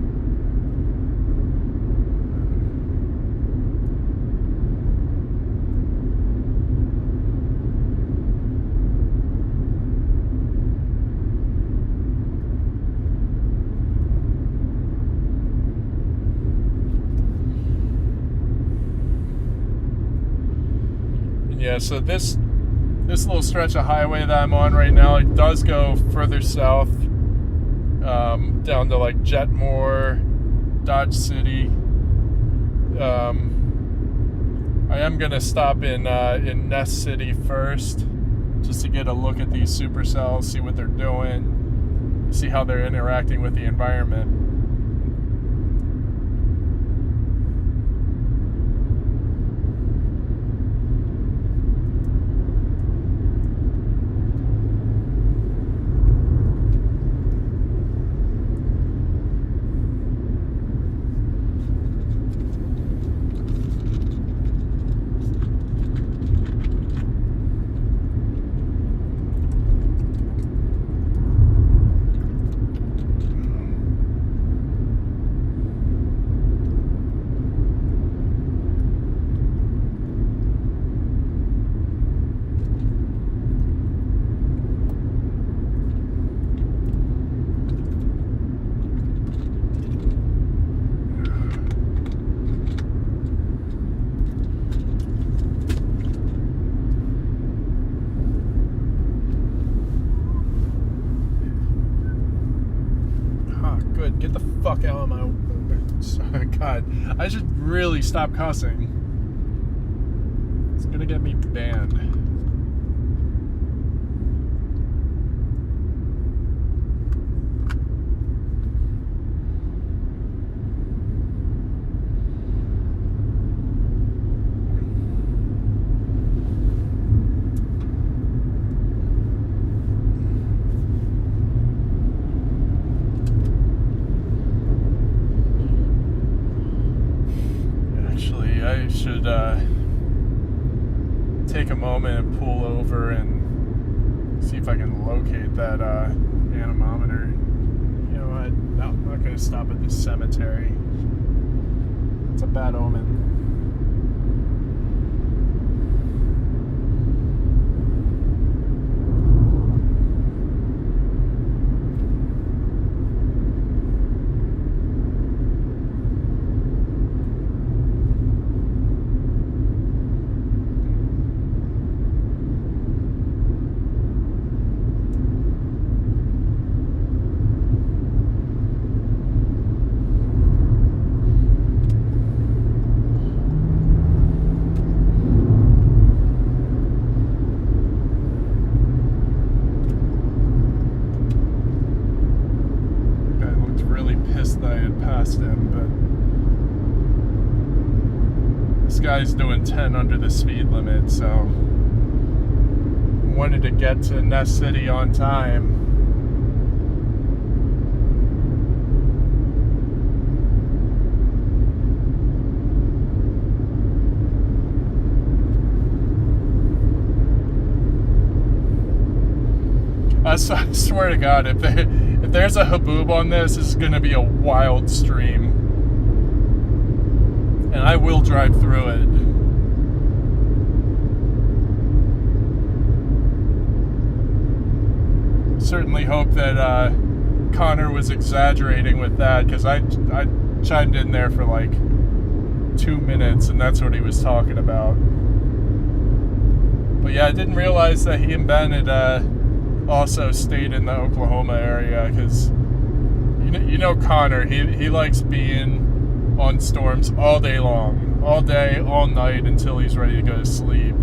Yeah, so this little stretch of highway that I'm on right now, it does go further south, down to like Jetmore, Dodge City. I am gonna stop in Nest City first, just to get a look at these supercells, see what they're doing, see how they're interacting with the environment. Get the fuck out of my... God, I should really stop cussing. It's gonna get me banned. I should take a moment and pull over and see if I can locate that anemometer. You know what? No, I'm not going to stop at this cemetery. It's a bad omen. That I had passed him, but this guy's doing 10 under the speed limit, so wanted to get to Nest City on time. I swear to God, if there's a haboob on this is going to be a wild stream. And I will drive through it. certainly hope that Connor was exaggerating with that, because I chimed in there for like 2 minutes, and that's what he was talking about. But yeah, I didn't realize that he and Ben had also stayed in the Oklahoma area, because you know Connor, he likes being on storms all day long, all day, all night, until he's ready to go to sleep.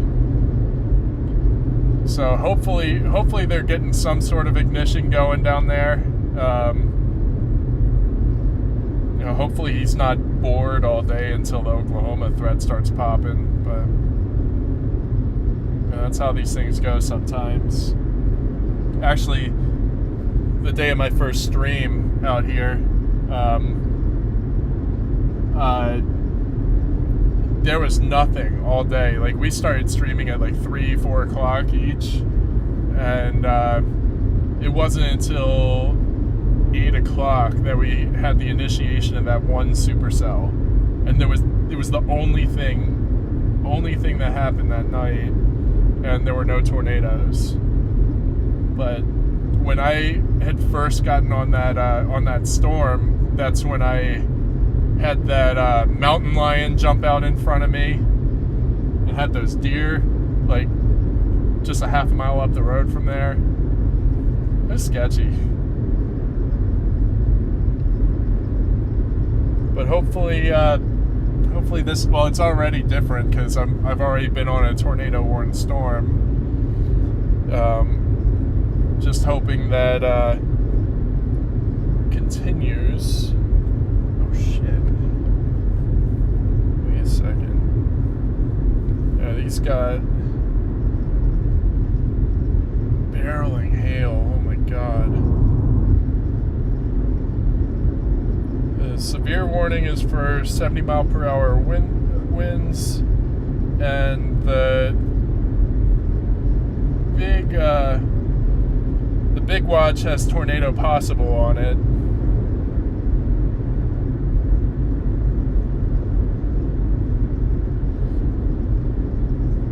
So hopefully they're getting some sort of ignition going down there. Hopefully he's not bored all day until the Oklahoma threat starts popping. But that's how these things go sometimes. Actually, the day of my first stream out here, there was nothing all day. Like, we started streaming at like 3-4 o'clock each, and it wasn't until 8 o'clock that we had the initiation of that one supercell, and it was the only thing that happened that night, and there were no tornadoes. But when I had first gotten on that storm, that's when I had that mountain lion jump out in front of me, and had those deer like just a half a mile up the road from there. It was sketchy. But hopefully this, well, it's already different, because I've already been on a tornado-warned storm. Just hoping that continues. Oh shit! Wait a second. Yeah, these got barreling hail. Oh my god. The severe warning is for 70 mile per hour winds, and the big watch has tornado possible on it.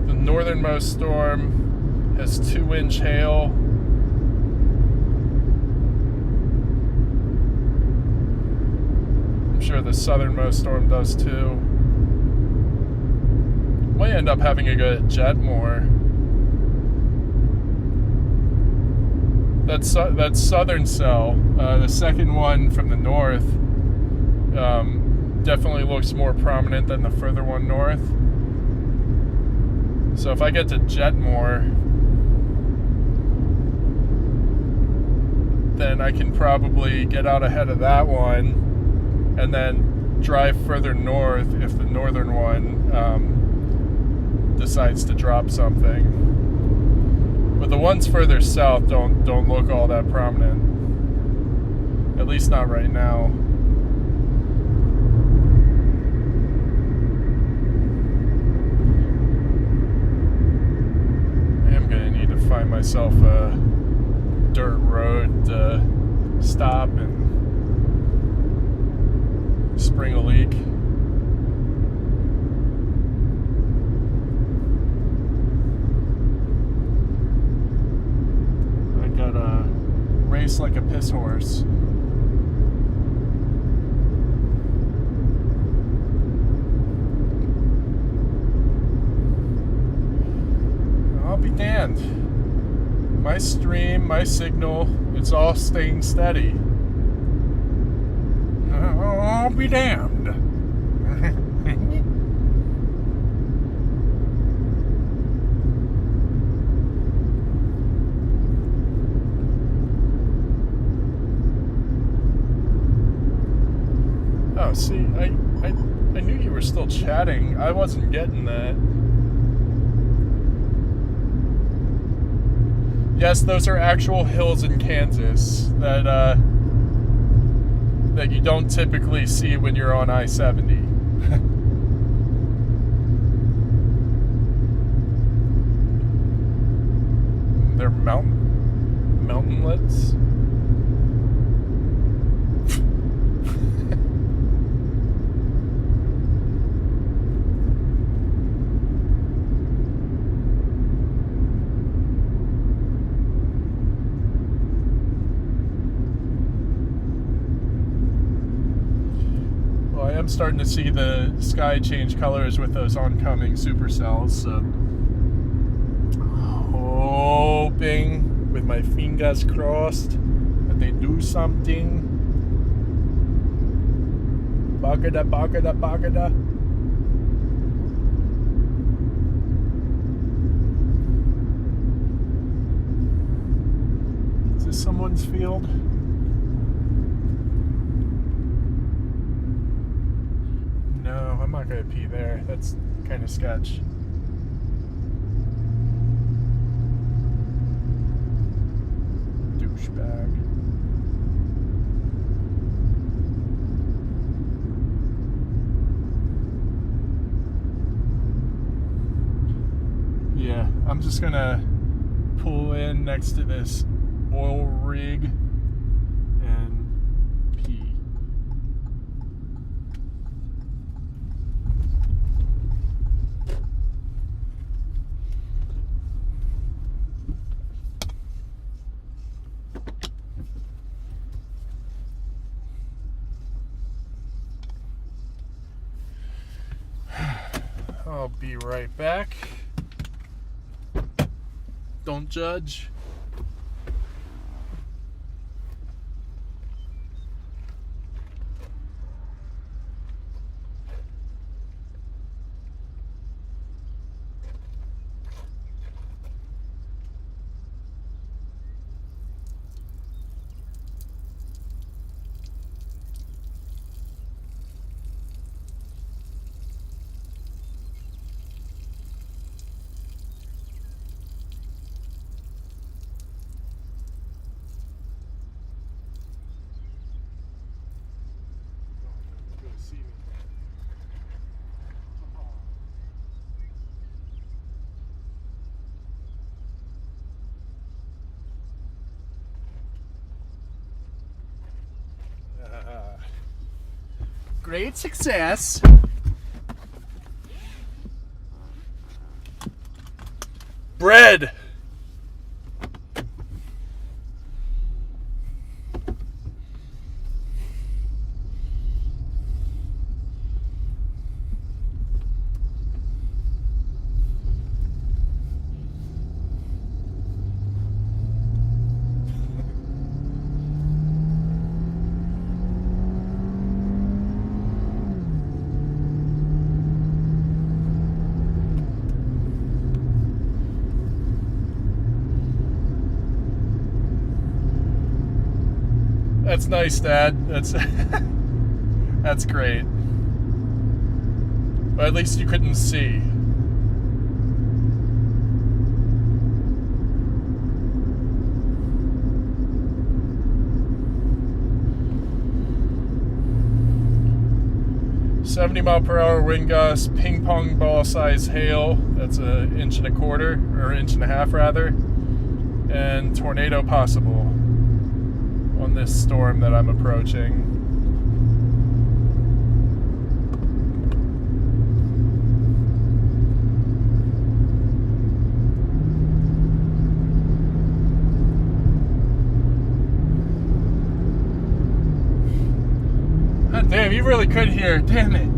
The northernmost storm has 2-inch hail. I'm sure the southernmost storm does too. Might end up having to go to Jetmore. That southern cell, the second one from the north, definitely looks more prominent than the further one north. So if I get to Jetmore, then I can probably get out ahead of that one, and then drive further north if the northern one decides to drop something. But the ones further south don't look all that prominent. At least not right now. I am gonna need to find myself a dirt road to stop and spring a leak. Race like a piss horse. I'll be damned. My stream, my signal, it's all staying steady. I'll be damned. Oh, see, I knew you were still chatting. I wasn't getting that. Yes, those are actual hills in Kansas that you don't typically see when you're on I-70. They're mountainlets. am starting to see the sky change colors with those oncoming supercells, so hoping with my fingers crossed that they do something. Bagada, bagada, bagada. Is this someone's field? No, I'm not gonna pee there. That's kind of sketch. Douchebag. Yeah, I'm just gonna pull in next to this oil rig and pee. I'll be right back. Don't judge. Great success. Bread. That's nice, Dad. That's great. But at least you couldn't see. "70-mile-per-hour wind gust, ping pong ball size hail." That's 1.25 inches, or 1.5 inches rather, and tornado possible on this storm that I'm approaching. God damn, you really could hear. Damn it.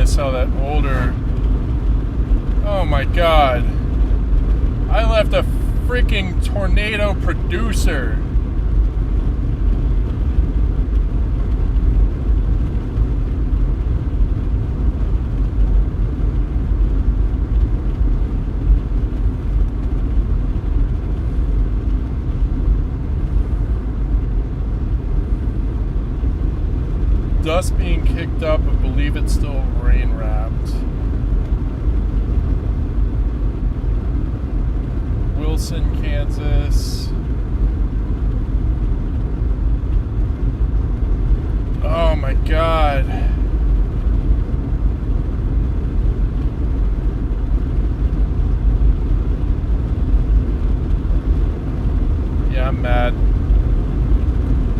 saw that older. Oh my god. I left a freaking tornado producer. Dust being kicked up, I believe it's still rain wrapped. Wilson, Kansas. Oh my god. Yeah, I'm mad.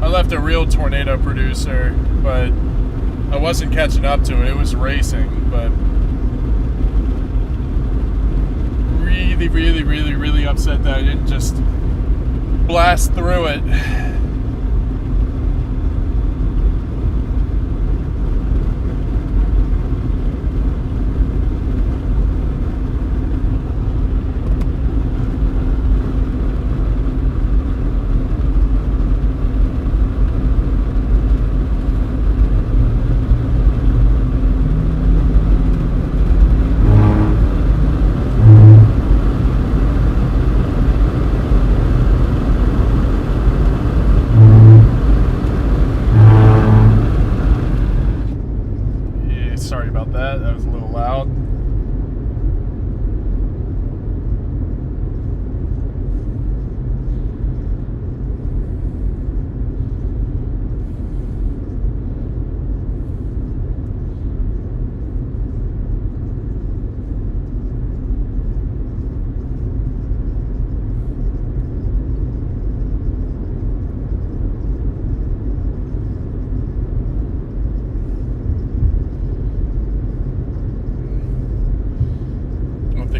I left a real tornado producer, but I wasn't catching up to it. It was racing, but really upset that I didn't just blast through it. Sorry about that. That was a little loud.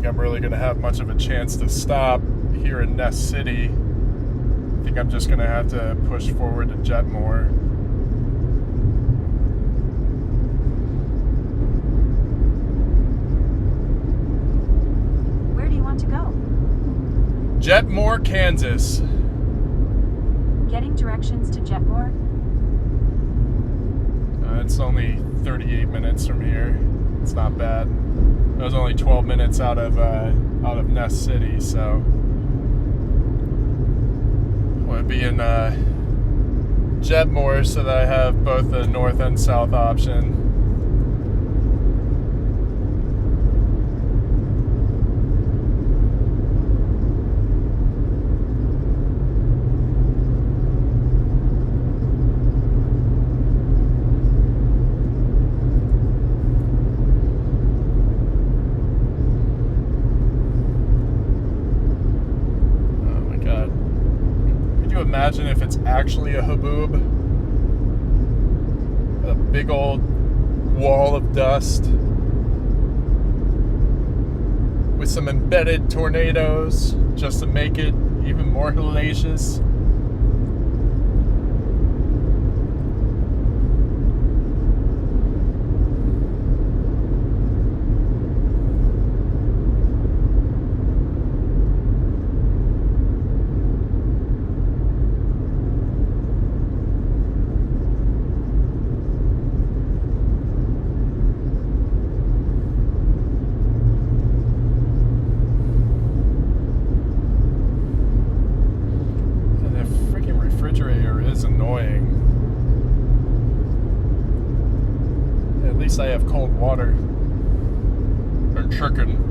I'm really going to have much of a chance to stop here in Nest City. I think I'm just going to have to push forward to Jetmore. Where do you want to go? Jetmore, Kansas. Getting directions to Jetmore? It's only 38 minutes from here. It's not bad. That was only 12 minutes out of Nest City, so I want to be in Jetmore so that I have both the north and south option. Imagine if it's actually a haboob. A big old wall of dust with some embedded tornadoes just to make it even more hellacious. I have cold water or chicken.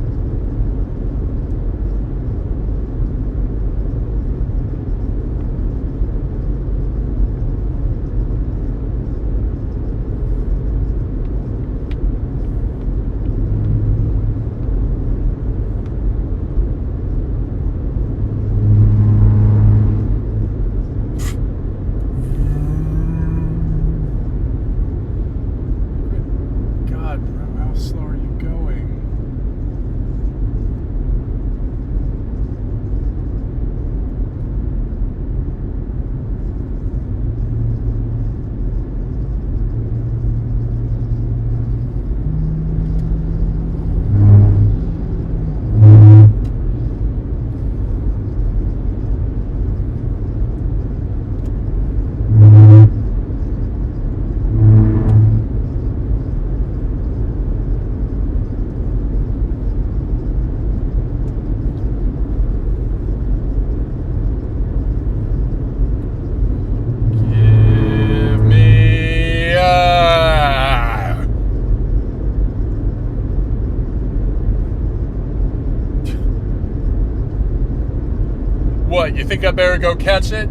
What, you think I better go catch it?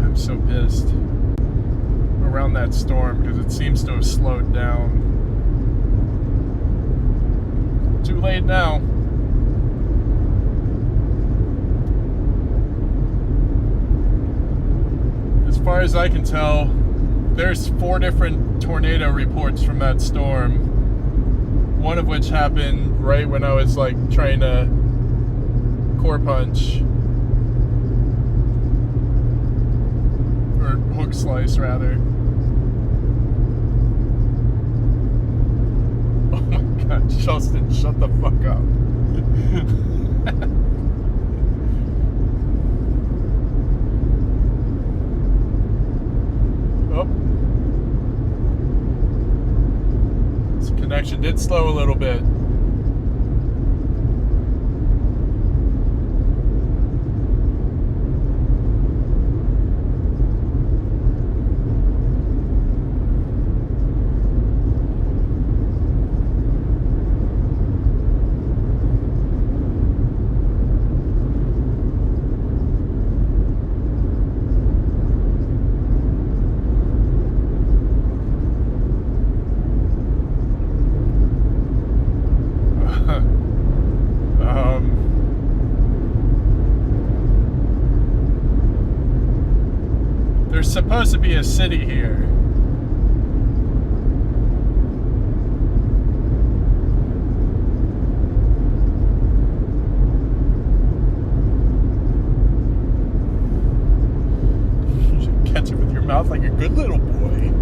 I'm so pissed around that storm because it seems to have slowed down. Too late now. As far as I can tell, there's 4 different tornado reports from that storm. One of which happened right when I was like trying to core punch. Or hook slice rather. Oh my god, Justin, shut the fuck up. Oh. This connection did slow a little bit. There's supposed to be a city here. You should catch it with your mouth like a good little boy.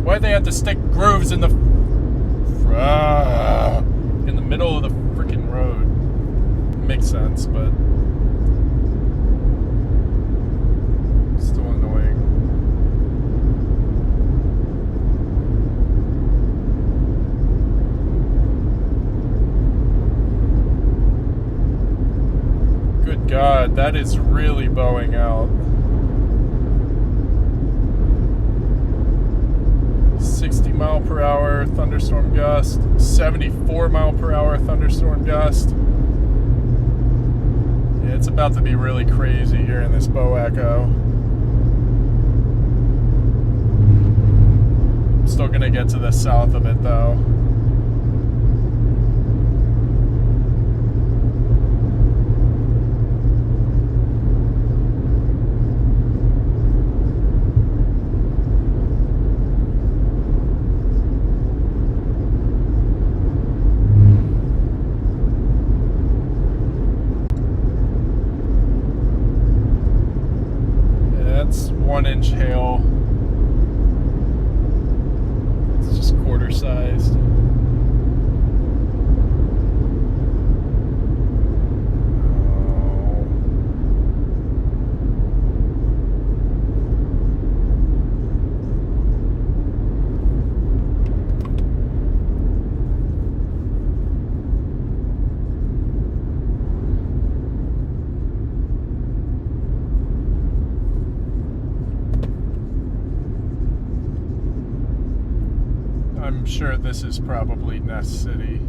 Why'd they have to stick grooves in the middle of the freaking road? Makes sense, but still annoying. Good God, that is really bowing out. 60 mile per hour thunderstorm gust, 74 mile per hour thunderstorm gust. Yeah, it's about to be really crazy here in this bow echo. I'm still gonna get to the south of it though. That's 1-inch hail. It's just quarter sized. I'm sure this is probably Nest City.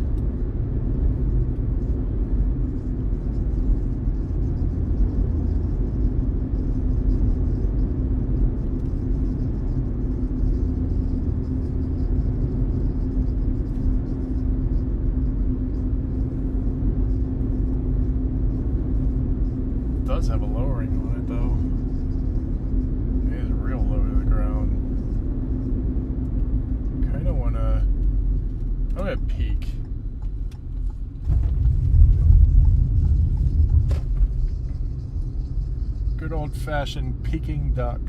does have a lowering on it though. It is real low to the ground. Kinda wanna... I'm gonna peek. Good old-fashioned Peking duck.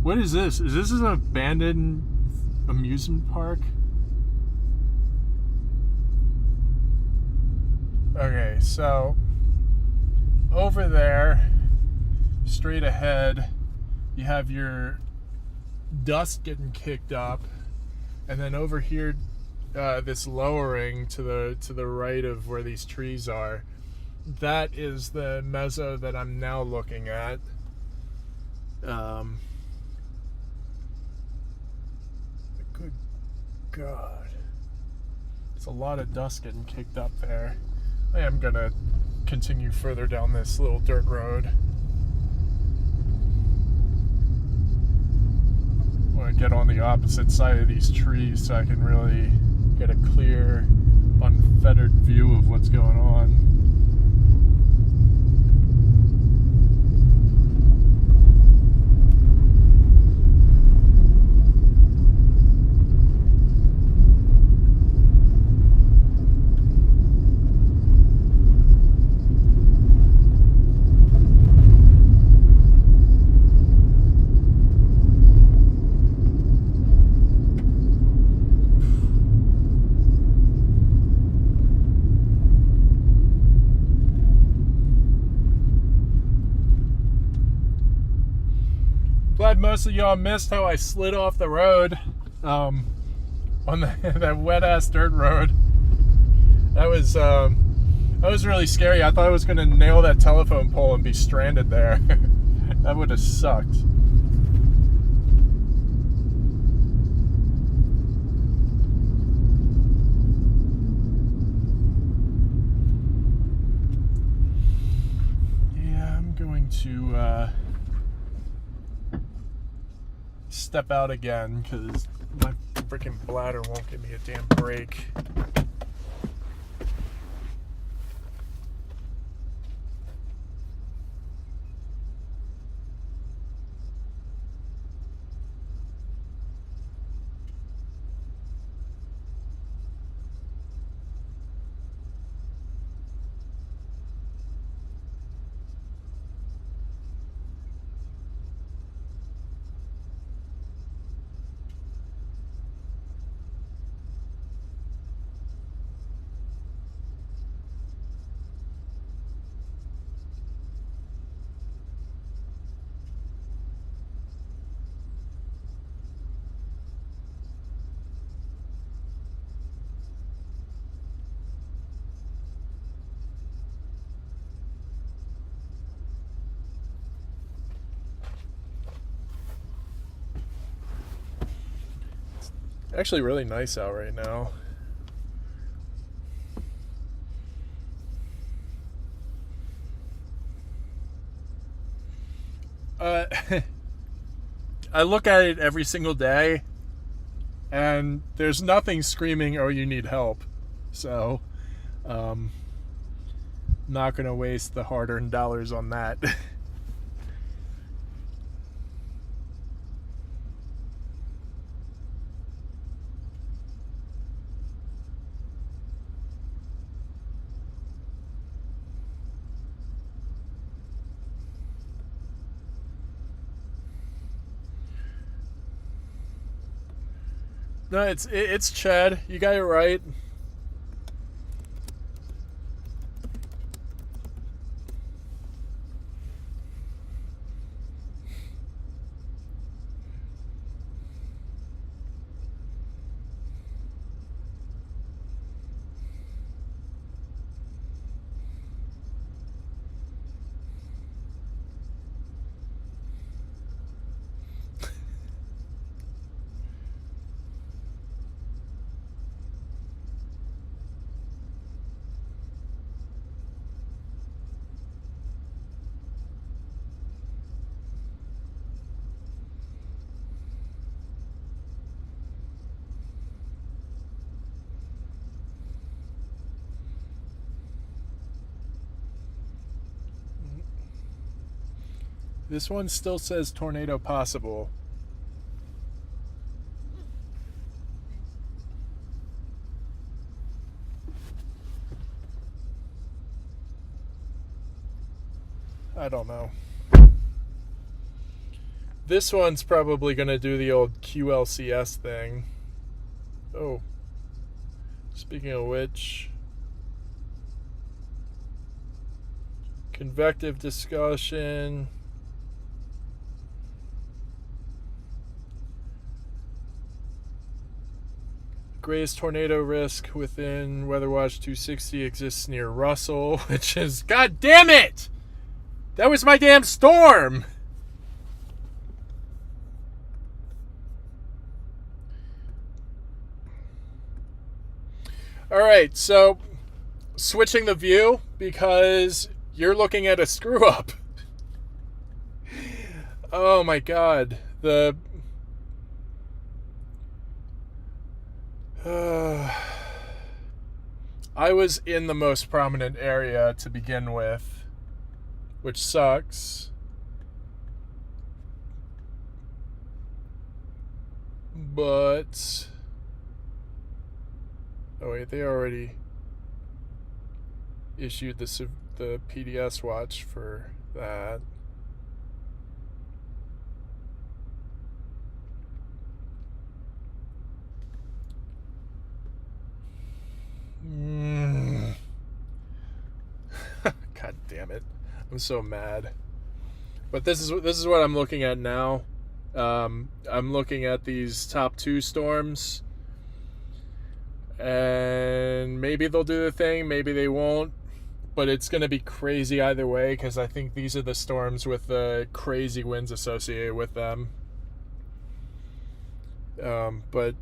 What is this? Is this an abandoned amusement park? Okay, so over there, straight ahead, you have your dust getting kicked up, and then over here, this lowering to the right of where these trees are. That is the mezzo that I'm now looking at. Good God. It's a lot of dust getting kicked up there. I am gonna continue further down this little dirt road. I want to get on the opposite side of these trees so I can really get a clear, unfettered view of what's going on. Glad most of y'all missed how I slid off the road on that wet ass dirt road. That was really scary. I thought I was gonna nail that telephone pole and be stranded there. That would have sucked. Yeah, I'm going to step out again because my freaking bladder won't give me a damn break. Actually really nice out right now. I look at it every single day and there's nothing screaming, oh, you need help. So not gonna waste the hard-earned dollars on that. No, it's Chad. You got it right. This one still says tornado possible. I don't know. This one's probably going to do the old QLCS thing. Oh. Speaking of which, convective discussion. Greatest tornado risk within Weather Watch 260 exists near Russell, which is, God damn it! That was my damn storm! Alright, so switching the view because you're looking at a screw up. Oh my god. I was in the most prominent area to begin with, which sucks. But oh wait, they already issued the PDS watch for that. God damn it. I'm so mad. But this is what I'm looking at now. I'm looking at these top two storms. And maybe they'll do the thing, maybe they won't. But it's going to be crazy either way because I think these are the storms with the crazy winds associated with them. But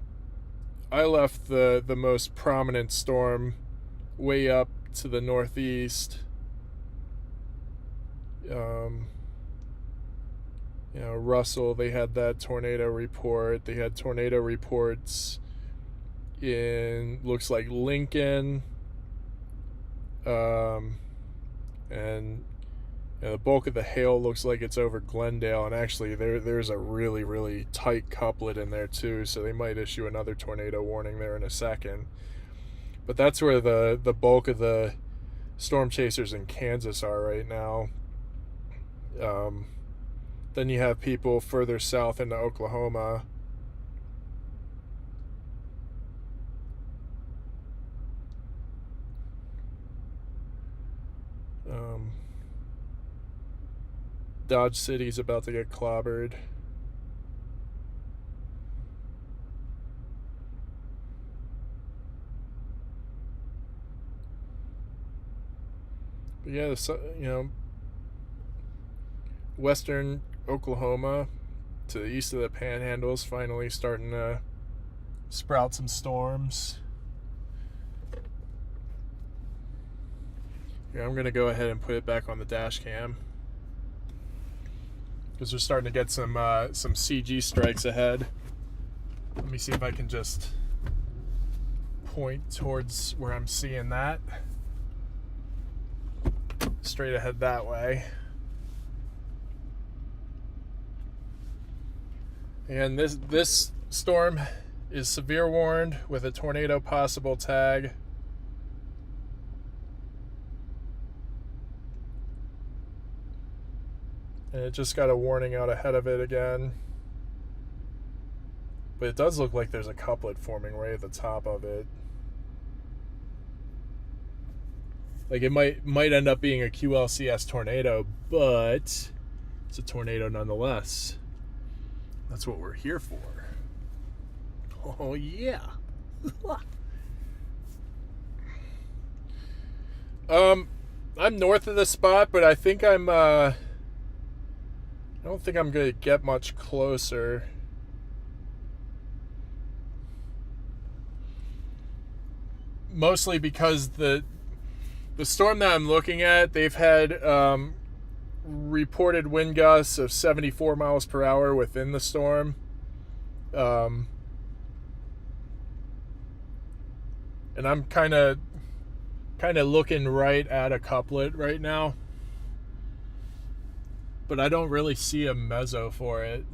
I left the most prominent storm way up to the northeast. Russell, they had that tornado report. They had tornado reports in, looks like Lincoln. And the bulk of the hail looks like it's over Glendale, and actually there's a really, really tight couplet in there too, so they might issue another tornado warning there in a second. But that's where the bulk of the storm chasers in Kansas are right now. Then you have people further south into Oklahoma. Dodge City's about to get clobbered. But yeah, western Oklahoma to the east of the Panhandle is finally starting to sprout some storms. Yeah, I'm gonna go ahead and put it back on the dash cam because we're starting to get some CG strikes ahead. Let me see if I can just point towards where I'm seeing that. Straight ahead that way. And this storm is severe warned with a tornado possible tag. And it just got a warning out ahead of it again. But it does look like there's a couplet forming right at the top of it. Like it might end up being a QLCS tornado, but it's a tornado nonetheless. That's what we're here for. Oh yeah. I'm north of the spot, but I think I don't think I'm gonna get much closer. Mostly because the storm that I'm looking at, they've had reported wind gusts of 74 miles per hour within the storm. And I'm kind of looking right at a couplet right now. but I don't really see a mezzo for it.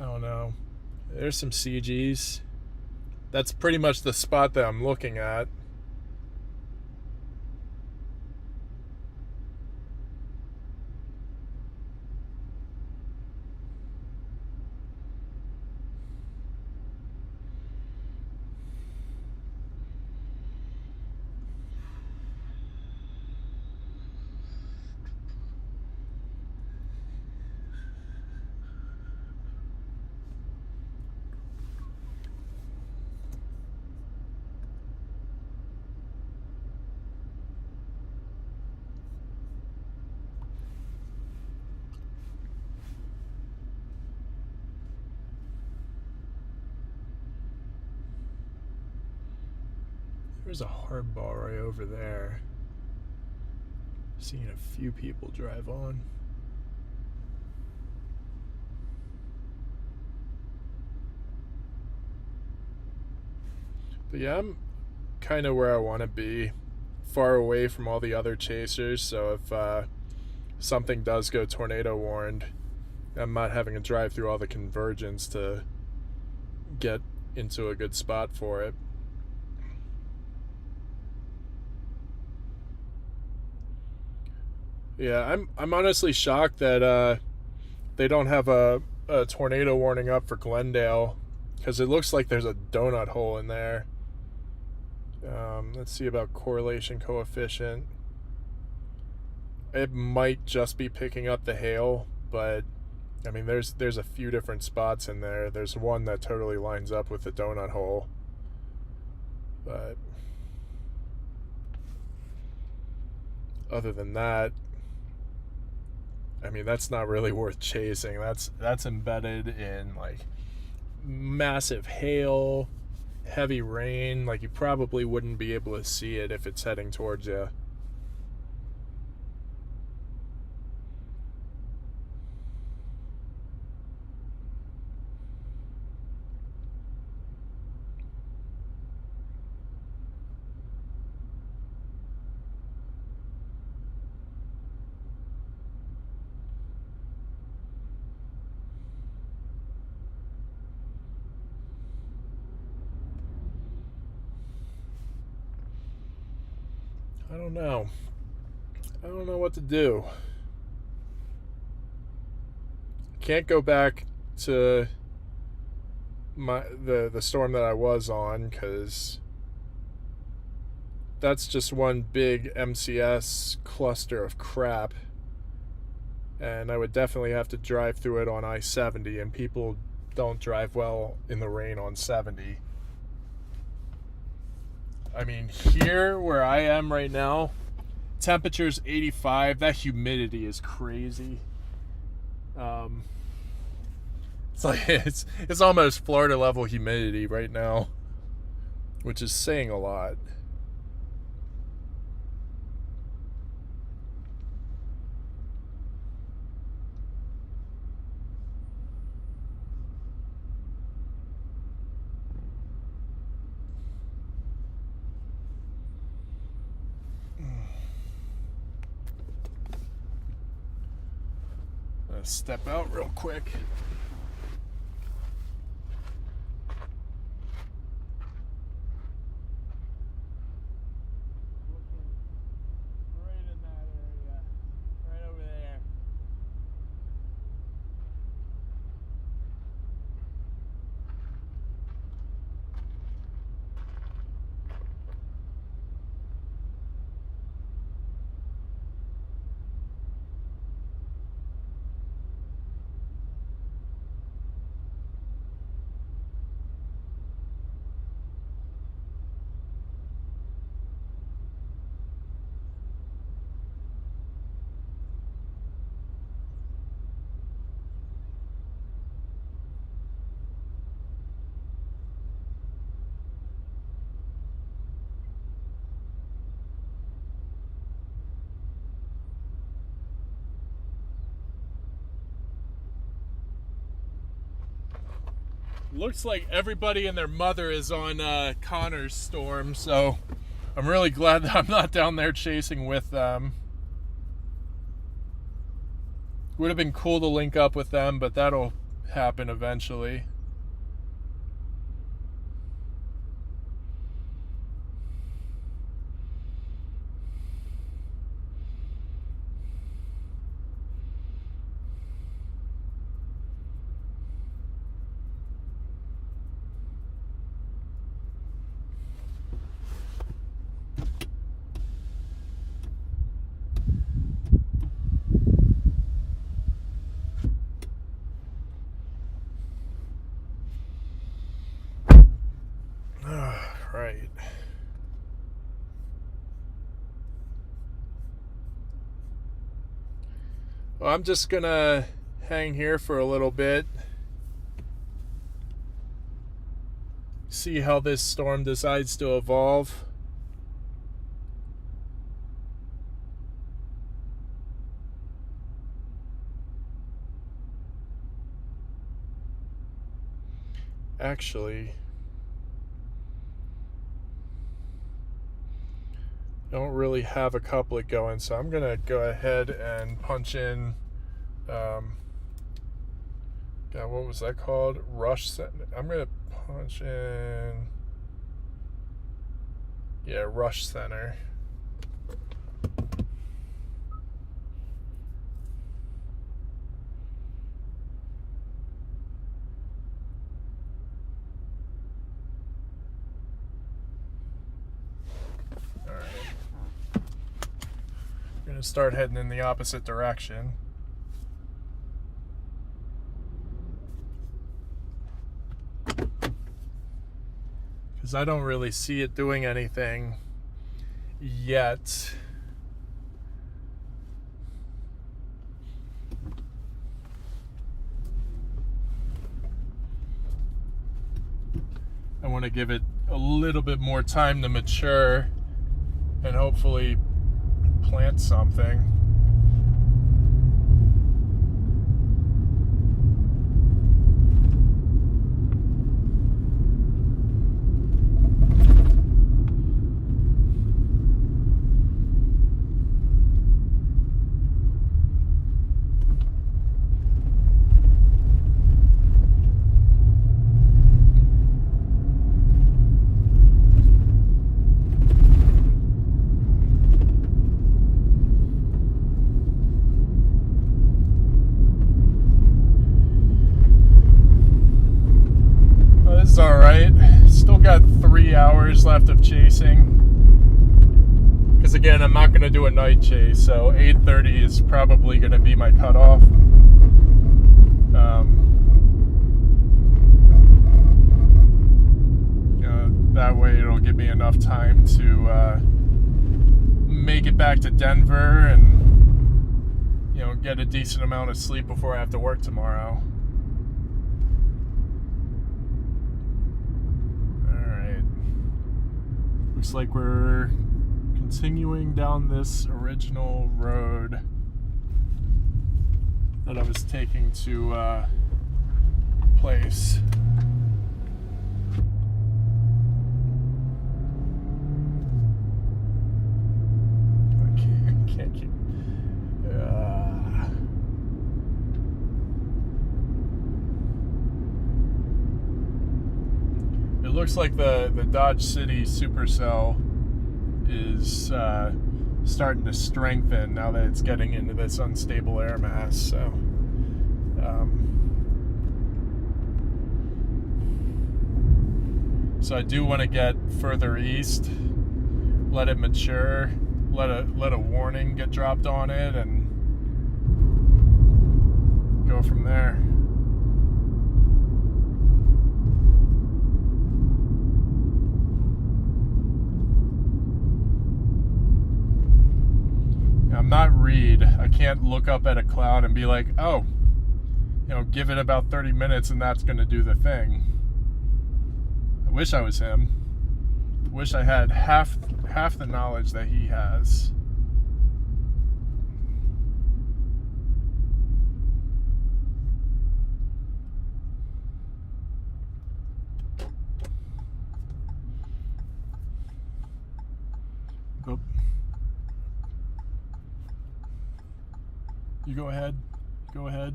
I don't know. There's some CGs. That's pretty much the spot that I'm looking at. There's a hardball right over there. Seeing a few people drive on. But yeah, I'm kind of where I want to be, far away from all the other chasers, so if something does go tornado warned, I'm not having to drive through all the convergence to get into a good spot for it. Yeah, I'm honestly shocked that they don't have a tornado warning up for Glendale, because it looks like there's a donut hole in there. Let's see about correlation coefficient. It might just be picking up the hail, but I mean there's a few different spots in there. There's one that totally lines up with the donut hole. But other than that, I mean, that's not really worth chasing. That's embedded in like massive hail, heavy rain. Like, you probably wouldn't be able to see it if it's heading towards you. I don't know. I don't know what to do. Can't go back to the storm that I was on, because that's just one big MCS cluster of crap. And I would definitely have to drive through it on I-70, and people don't drive well in the rain on 70. I mean, here where I am right now, temperature's 85. That humidity is crazy. It's like it's almost Florida level humidity right now, which is saying a lot. Step out real quick. Right in that area, right over there. Looks like everybody and their mother is on Connor's storm, so I'm really glad that I'm not down there chasing with them. Would have been cool to link up with them, but that'll happen eventually. Right. Well, I'm just gonna hang here for a little bit, see how this storm decides to evolve. Actually, don't really have a couplet going, so I'm gonna go ahead and punch in God, what was that called? Rush Center. I'm gonna punch in, yeah, Rush Center. Gonna start heading in the opposite direction. Because I don't really see it doing anything yet. I want to give it a little bit more time to mature and hopefully plant something. Alright, still got 3 hours left of chasing, because again, I'm not going to do a night chase, so 8:30 is probably going to be my cutoff. That way it'll give me enough time to make it back to Denver and, you know, get a decent amount of sleep before I have to work tomorrow. Looks like we're continuing down this original road that I was taking to place. I can't keep. It looks like the Dodge City supercell is starting to strengthen now that it's getting into this unstable air mass. So, so I do want to get further east, let it mature, let a warning get dropped on it, and go from there. I'm not Reed. I can't look up at a cloud and be like, oh, you know, give it about 30 minutes and that's going to do the thing. I wish I was him. I wish I had half the knowledge that he has. You go ahead. Go ahead.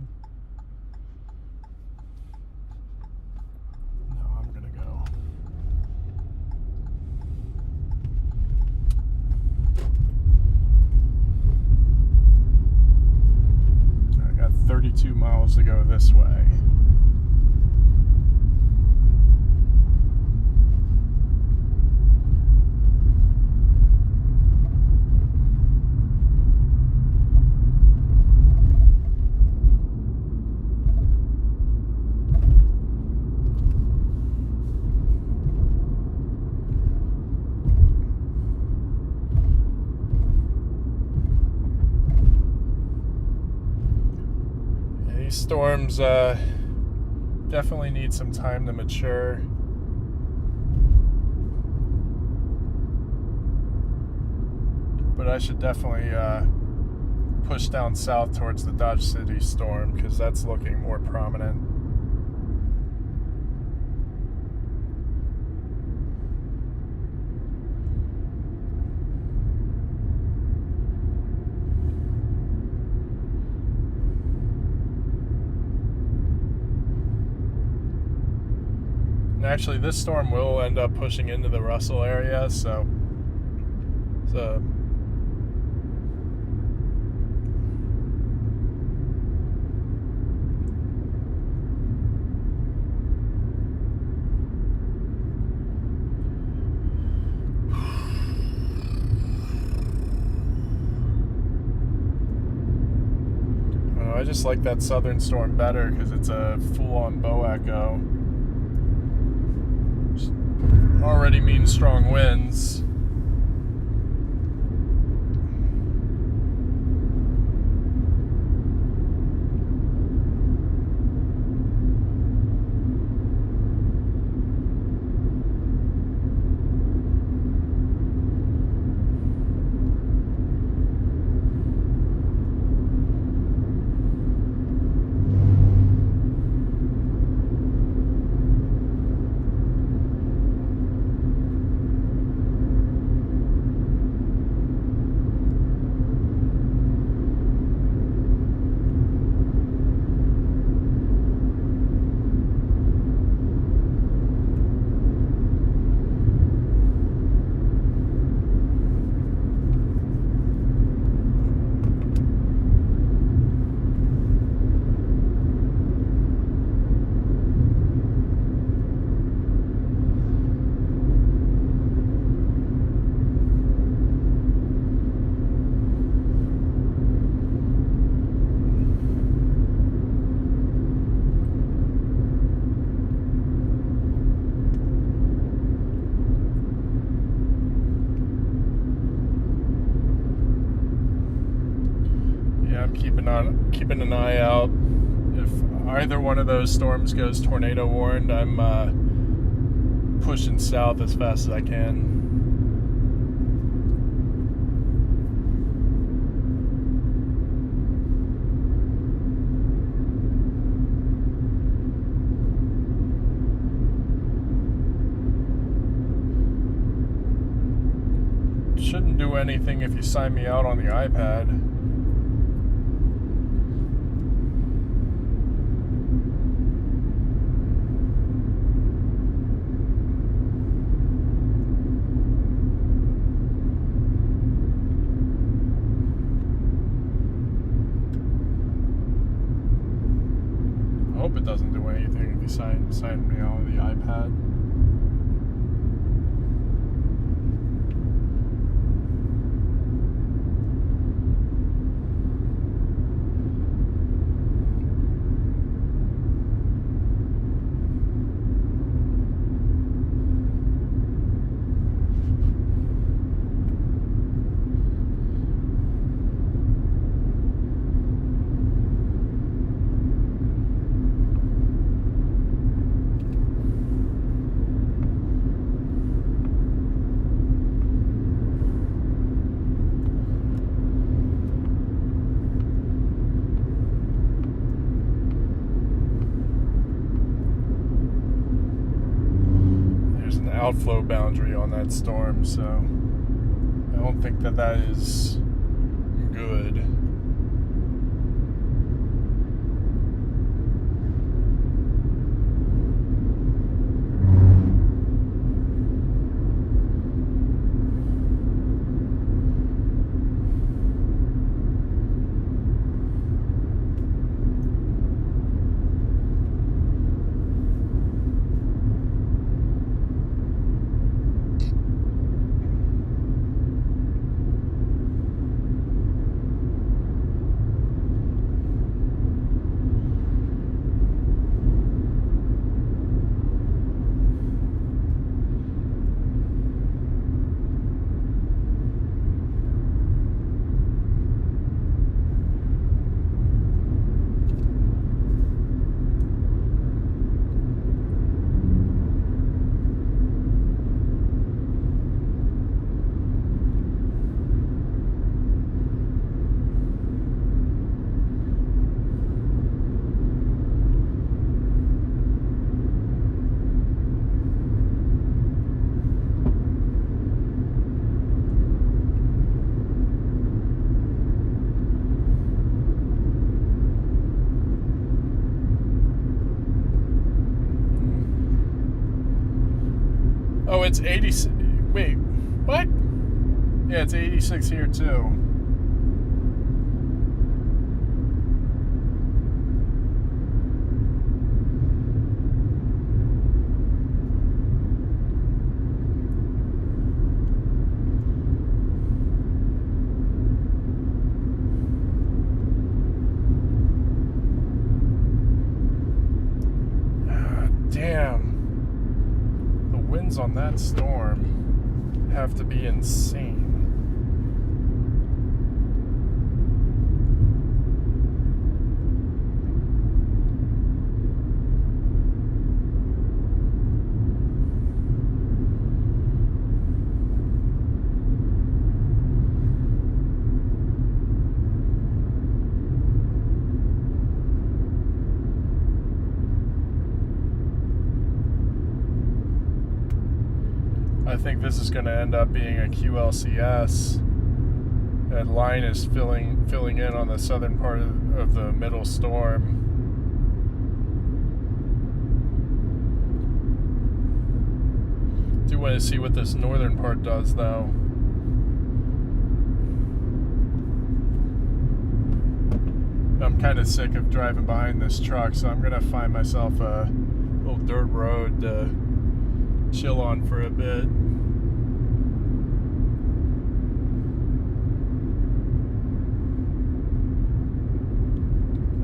No, I'm gonna go. I got 32 miles to go this way. These storms definitely need some time to mature. But I should definitely push down south towards the Dodge City storm because that's looking more prominent. And actually, this storm will end up pushing into the Russell area, so I just like that southern storm better because it's a full-on bow echo. Which already means strong winds. Keeping an eye out. If either one of those storms goes tornado warned, I'm pushing south as fast as I can. Shouldn't do anything if you sign me out on the iPad. I hope it doesn't do anything if you sign me out of the iPad. Outflow boundary on that storm, so I don't think that is good. Oh, it's 86. Wait, what? Yeah, it's 86 here too. Damn. The winds on that storm have to be insane. I think this is going to end up being a QLCS. That line is filling in on the southern part of the middle storm. Do want to see what this northern part does, though. I'm kind of sick of driving behind this truck, so I'm going to find myself a little dirt road to chill on for a bit.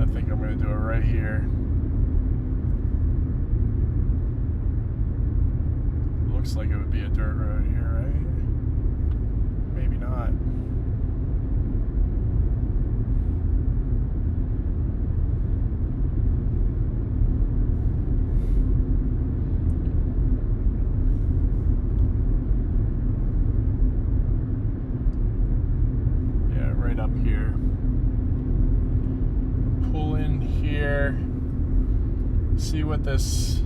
I think I'm going to do it right here. Looks like it would be a dirt road here, right? Maybe not. Yeah, right up here. Pull in here. See what this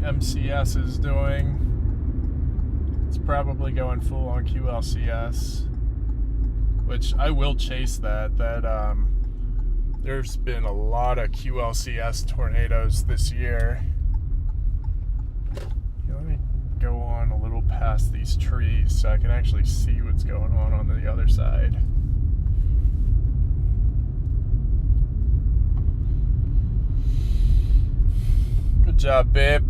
MCS is doing. It's probably going full on QLCS, which I will chase that. There's been a lot of QLCS tornadoes this year. Let me go on a little past these trees so I can actually see what's going on the other side. Good job, babe.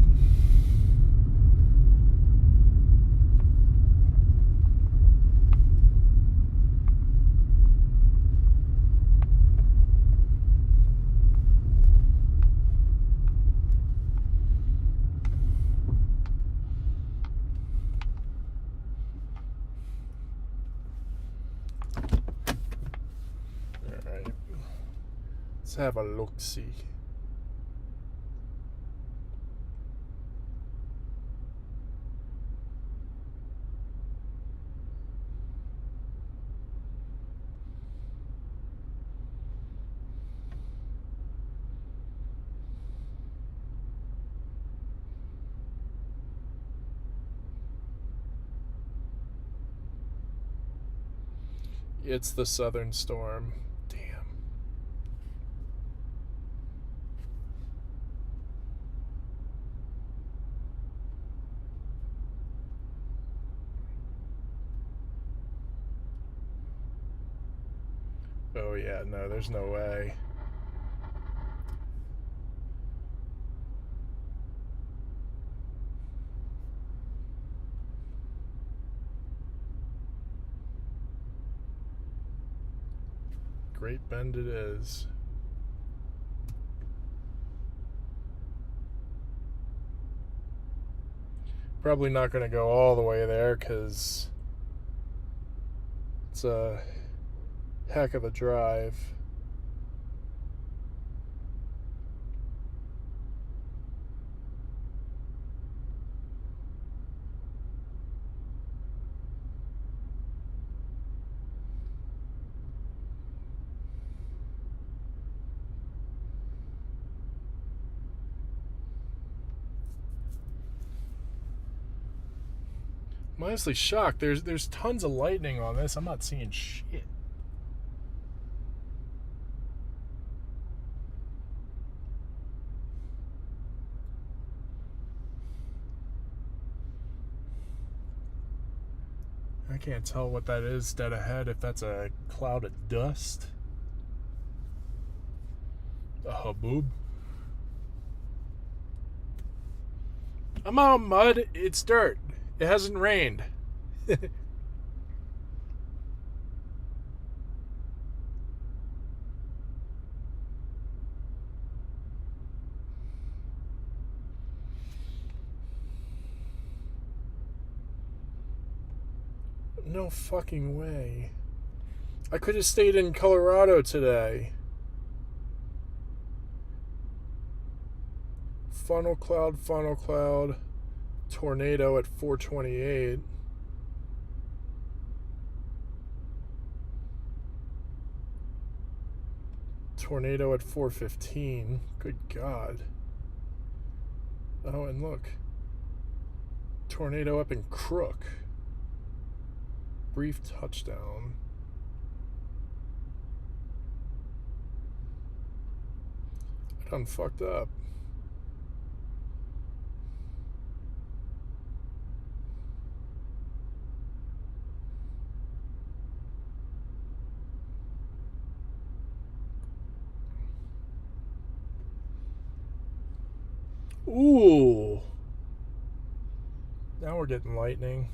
Alright. Let's have a look-see. It's the southern storm. Damn. Oh yeah, no, there's no way. Great Bend it is. Probably not going to go all the way there because it's a heck of a drive. I'm honestly shocked. There's tons of lightning on this. I'm not seeing shit. I can't tell what that is dead ahead, if that's a cloud of dust. A haboob. I'm out mud. It's dirt. It hasn't rained. No fucking way. I could have stayed in Colorado today. Funnel cloud, tornado at 428. Tornado at 415. Good God. Oh, and look. Tornado up in Crook. Brief touchdown. I done fucked up. Ooh. Now we're getting lightning.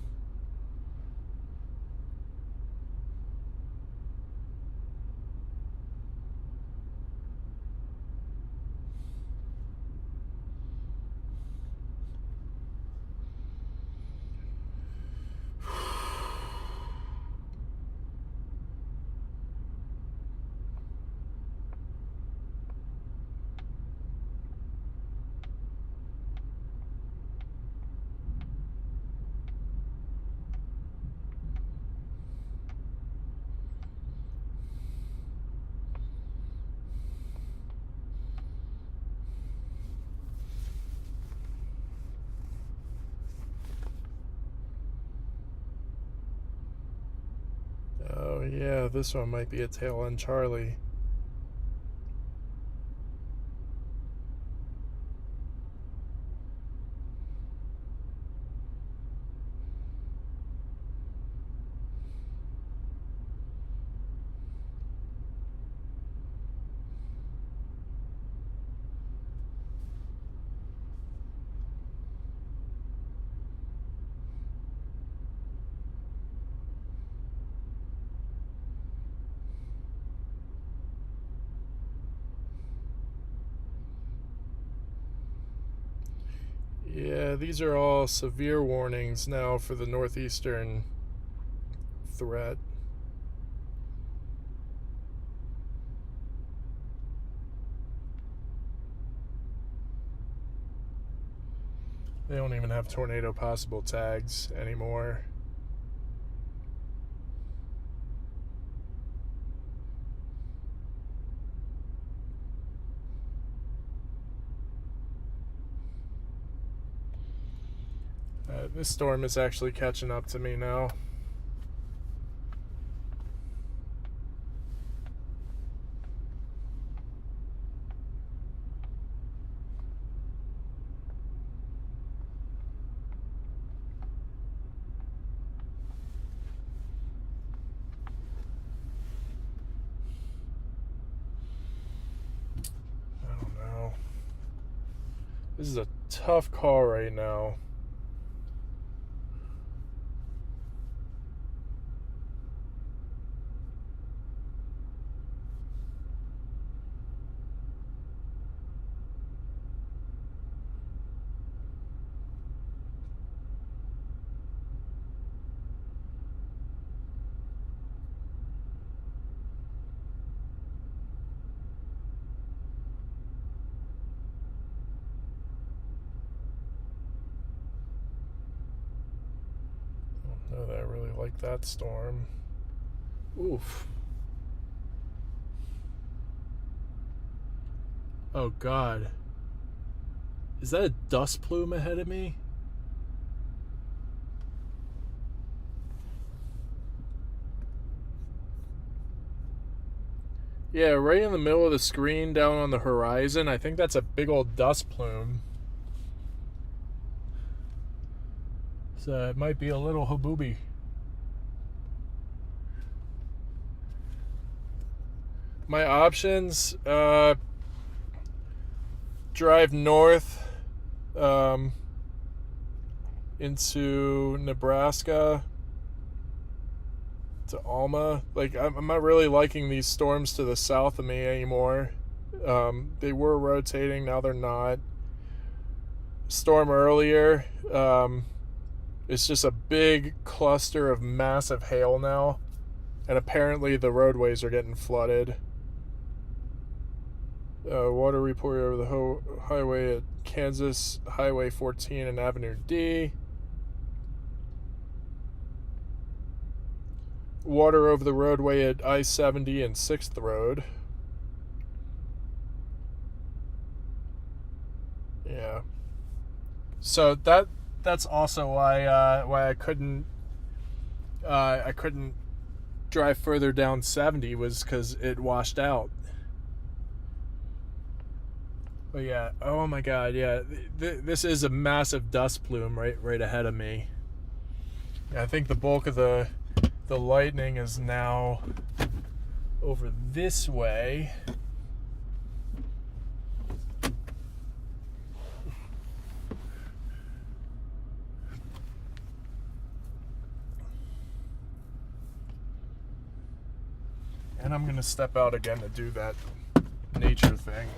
Oh yeah, this one might be a tail end Charlie. Yeah, these are all severe warnings now for the northeastern threat. They don't even have tornado possible tags anymore. This storm is actually catching up to me now. I don't know. This is a tough call right now. I don't know that I really like that storm. Oof. Oh God. Is that a dust plume ahead of me? Yeah, right in the middle of the screen down on the horizon. I think that's a big old dust plume. So it might be a little habooby. My options, drive north into Nebraska to Alma. Like, I'm not really liking these storms to the south of me anymore. They were rotating, now they're not. Storm earlier, it's just a big cluster of massive hail now, and apparently the roadways are getting flooded. Water report over the highway at Kansas Highway 14 and Avenue D. Water over the roadway at I-70 and 6th Road. Yeah. So that's also why I couldn't drive further down 70, was because it washed out. But yeah, oh my god, yeah, this is a massive dust plume right ahead of me. Yeah, I think the bulk of the lightning is now over this way. And I'm gonna step out again to do that nature thing.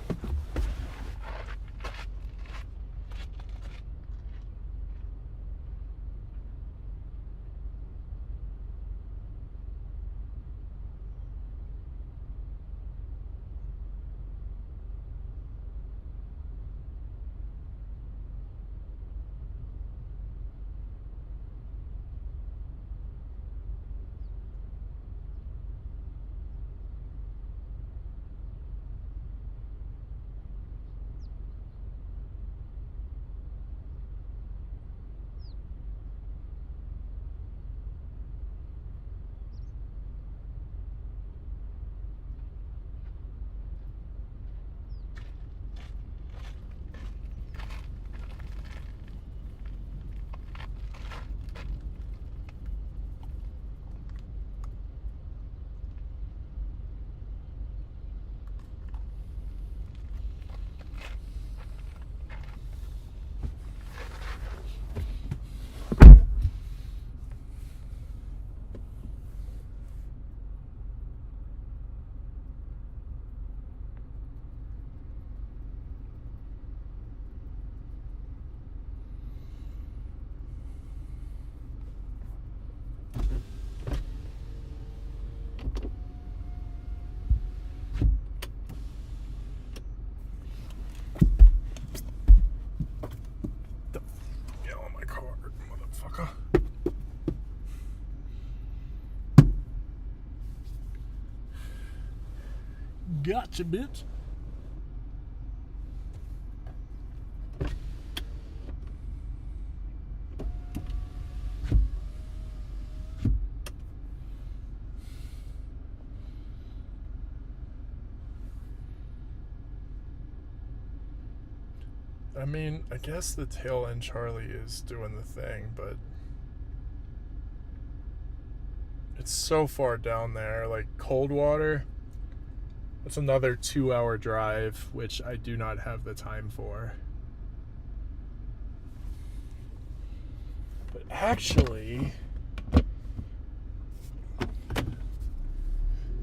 Gotcha, bitch. I mean, I guess the tail end Charlie is doing the thing, but it's so far down there. Like, Coldwater, that's another 2-hour drive, which I do not have the time for. But actually,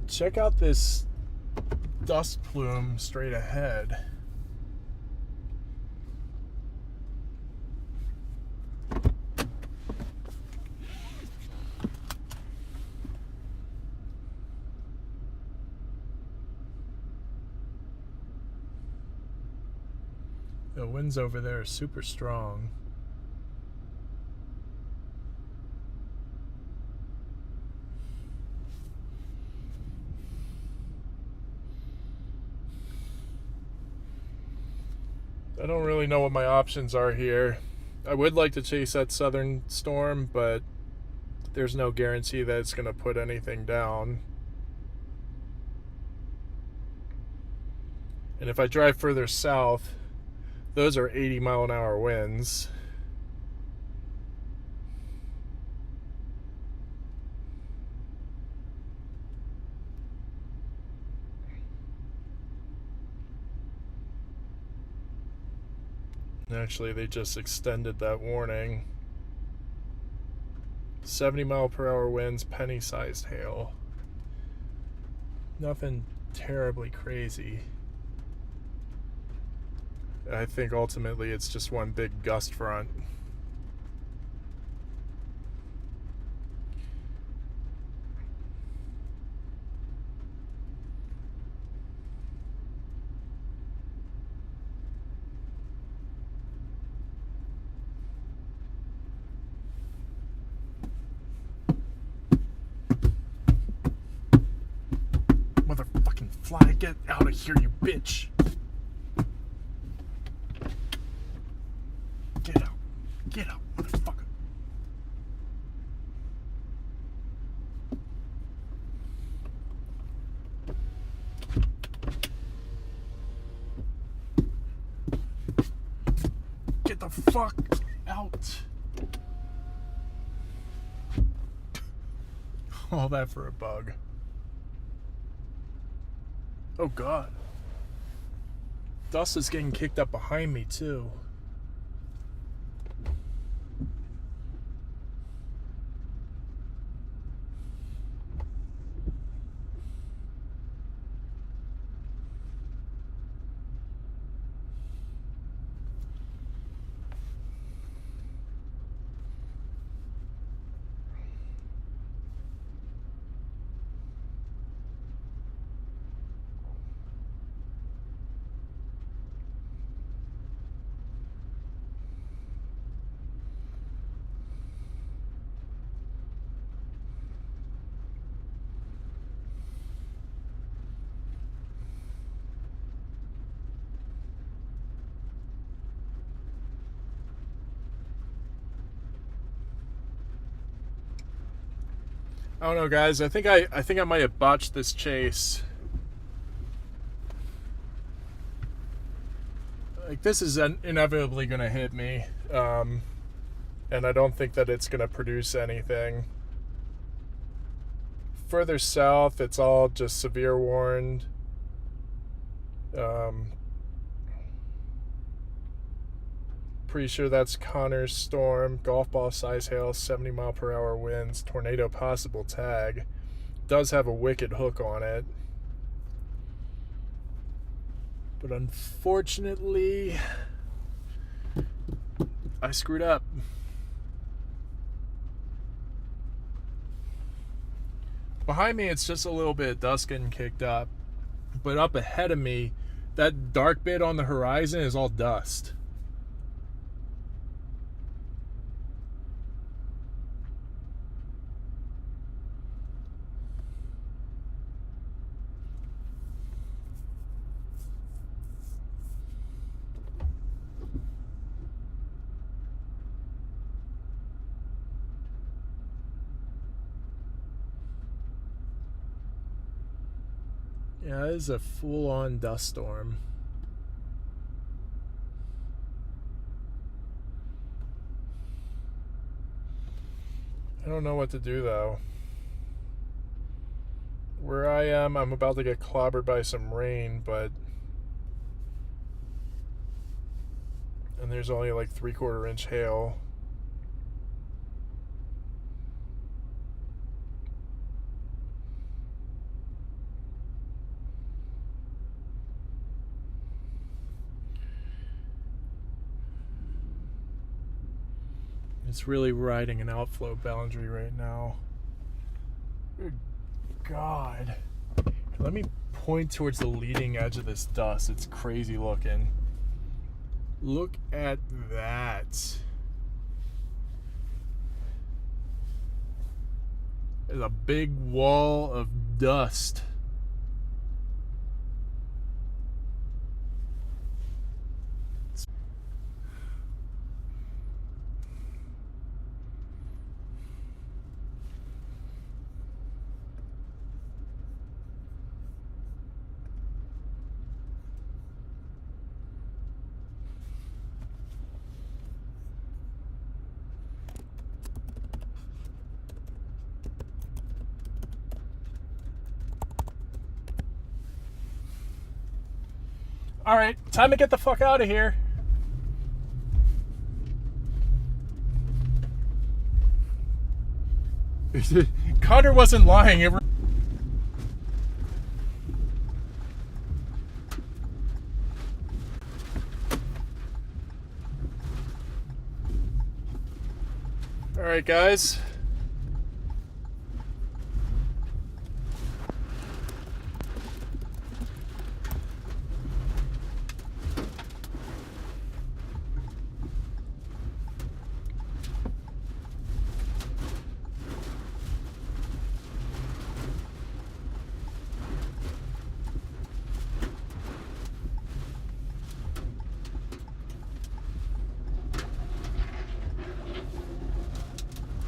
check out this dust plume straight ahead. The winds over there are super strong. I don't really know what my options are here. I would like to chase that southern storm, but there's no guarantee that it's going to put anything down. And if I drive further south, those are 80-mile-an-hour winds. Actually, they just extended that warning. 70-mile-per-hour winds, penny-sized hail. Nothing terribly crazy. I think ultimately it's just one big gust front. Motherfucking fly, get out of here, you bitch! Get out. Get out, motherfucker. Get the fuck out. All that for a bug. Oh god. Dust is getting kicked up behind me too. I don't know, guys. I think I might have botched this chase. Like, this is inevitably going to hit me, and I don't think that it's going to produce anything. Further south, it's all just severe warned. Pretty sure that's Connor's storm, golf ball size hail, 70-mile-per-hour winds, tornado possible tag. Does have a wicked hook on it. But unfortunately, I screwed up. Behind me, it's just a little bit of dust getting kicked up. But up ahead of me, that dark bit on the horizon is all dust. Yeah, it is a full-on dust storm. I don't know what to do, though. Where I am, I'm about to get clobbered by some rain, but... And there's only like 3/4 inch hail. It's really riding an outflow boundary right now. Good God. Let me point towards the leading edge of this dust. It's crazy looking. Look at that. There's a big wall of dust. All right, time to get the fuck out of here. Connor wasn't lying. All right, guys.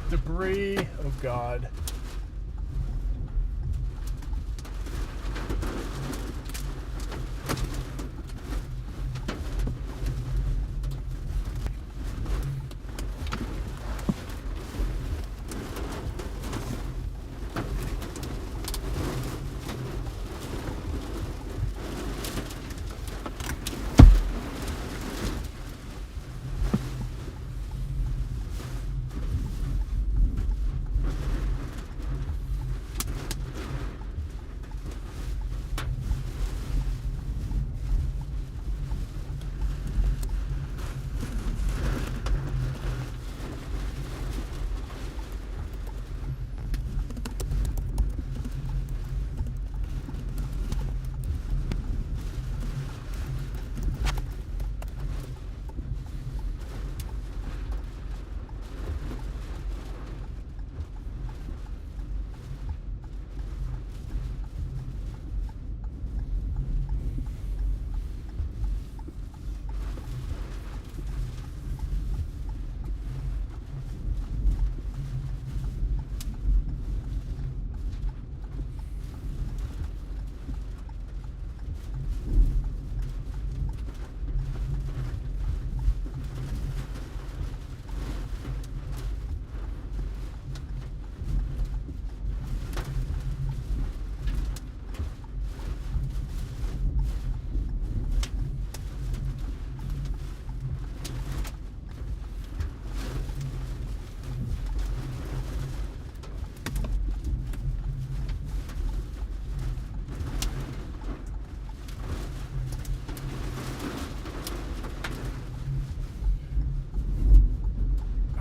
Debris, oh God.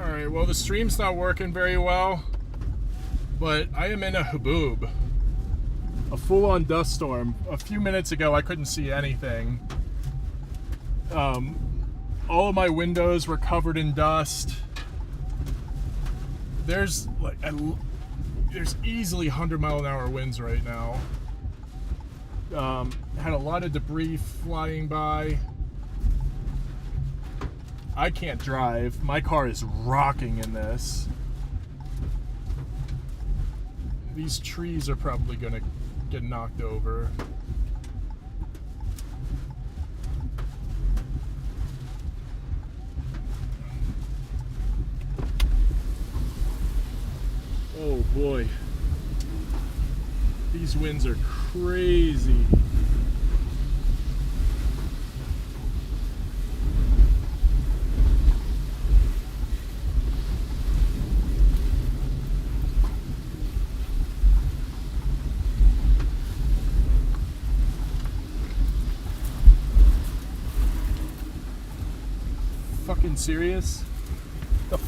Alright, well, the stream's not working very well, but I am in a haboob. A full-on dust storm. A few minutes ago, I couldn't see anything. All of my windows were covered in dust. There's easily 100-mile-an-hour winds right now. Had a lot of debris flying by. I can't drive. My car is rocking in this. These trees are probably gonna get knocked over. Oh boy. These winds are crazy. Fucking serious? The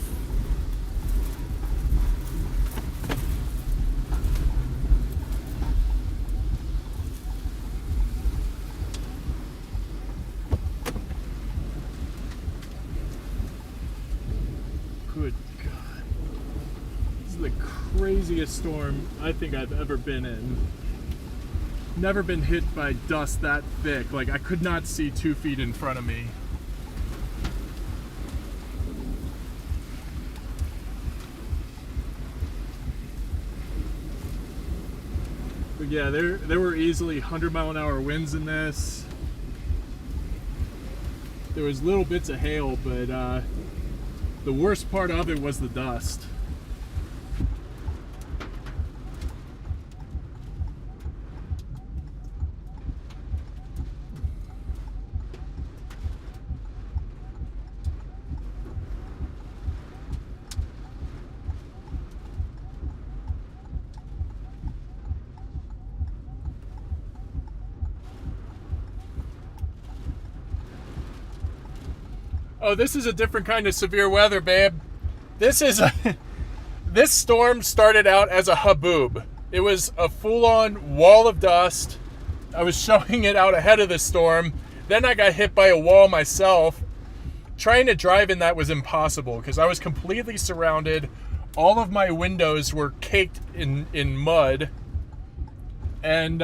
Good God. This is the craziest storm I think I've ever been in. Never been hit by dust that thick. Like, I could not see 2 feet in front of me. But yeah, there were easily 100-mile-an-hour winds in this. There was little bits of hail, but the worst part of it was the dust. Oh, this is a different kind of severe weather, babe. This is a... This storm started out as a haboob. It was a full-on wall of dust. I was showing it out ahead of the storm. Then I got hit by a wall myself. Trying to drive in that was impossible because I was completely surrounded. All of my windows were caked in mud. And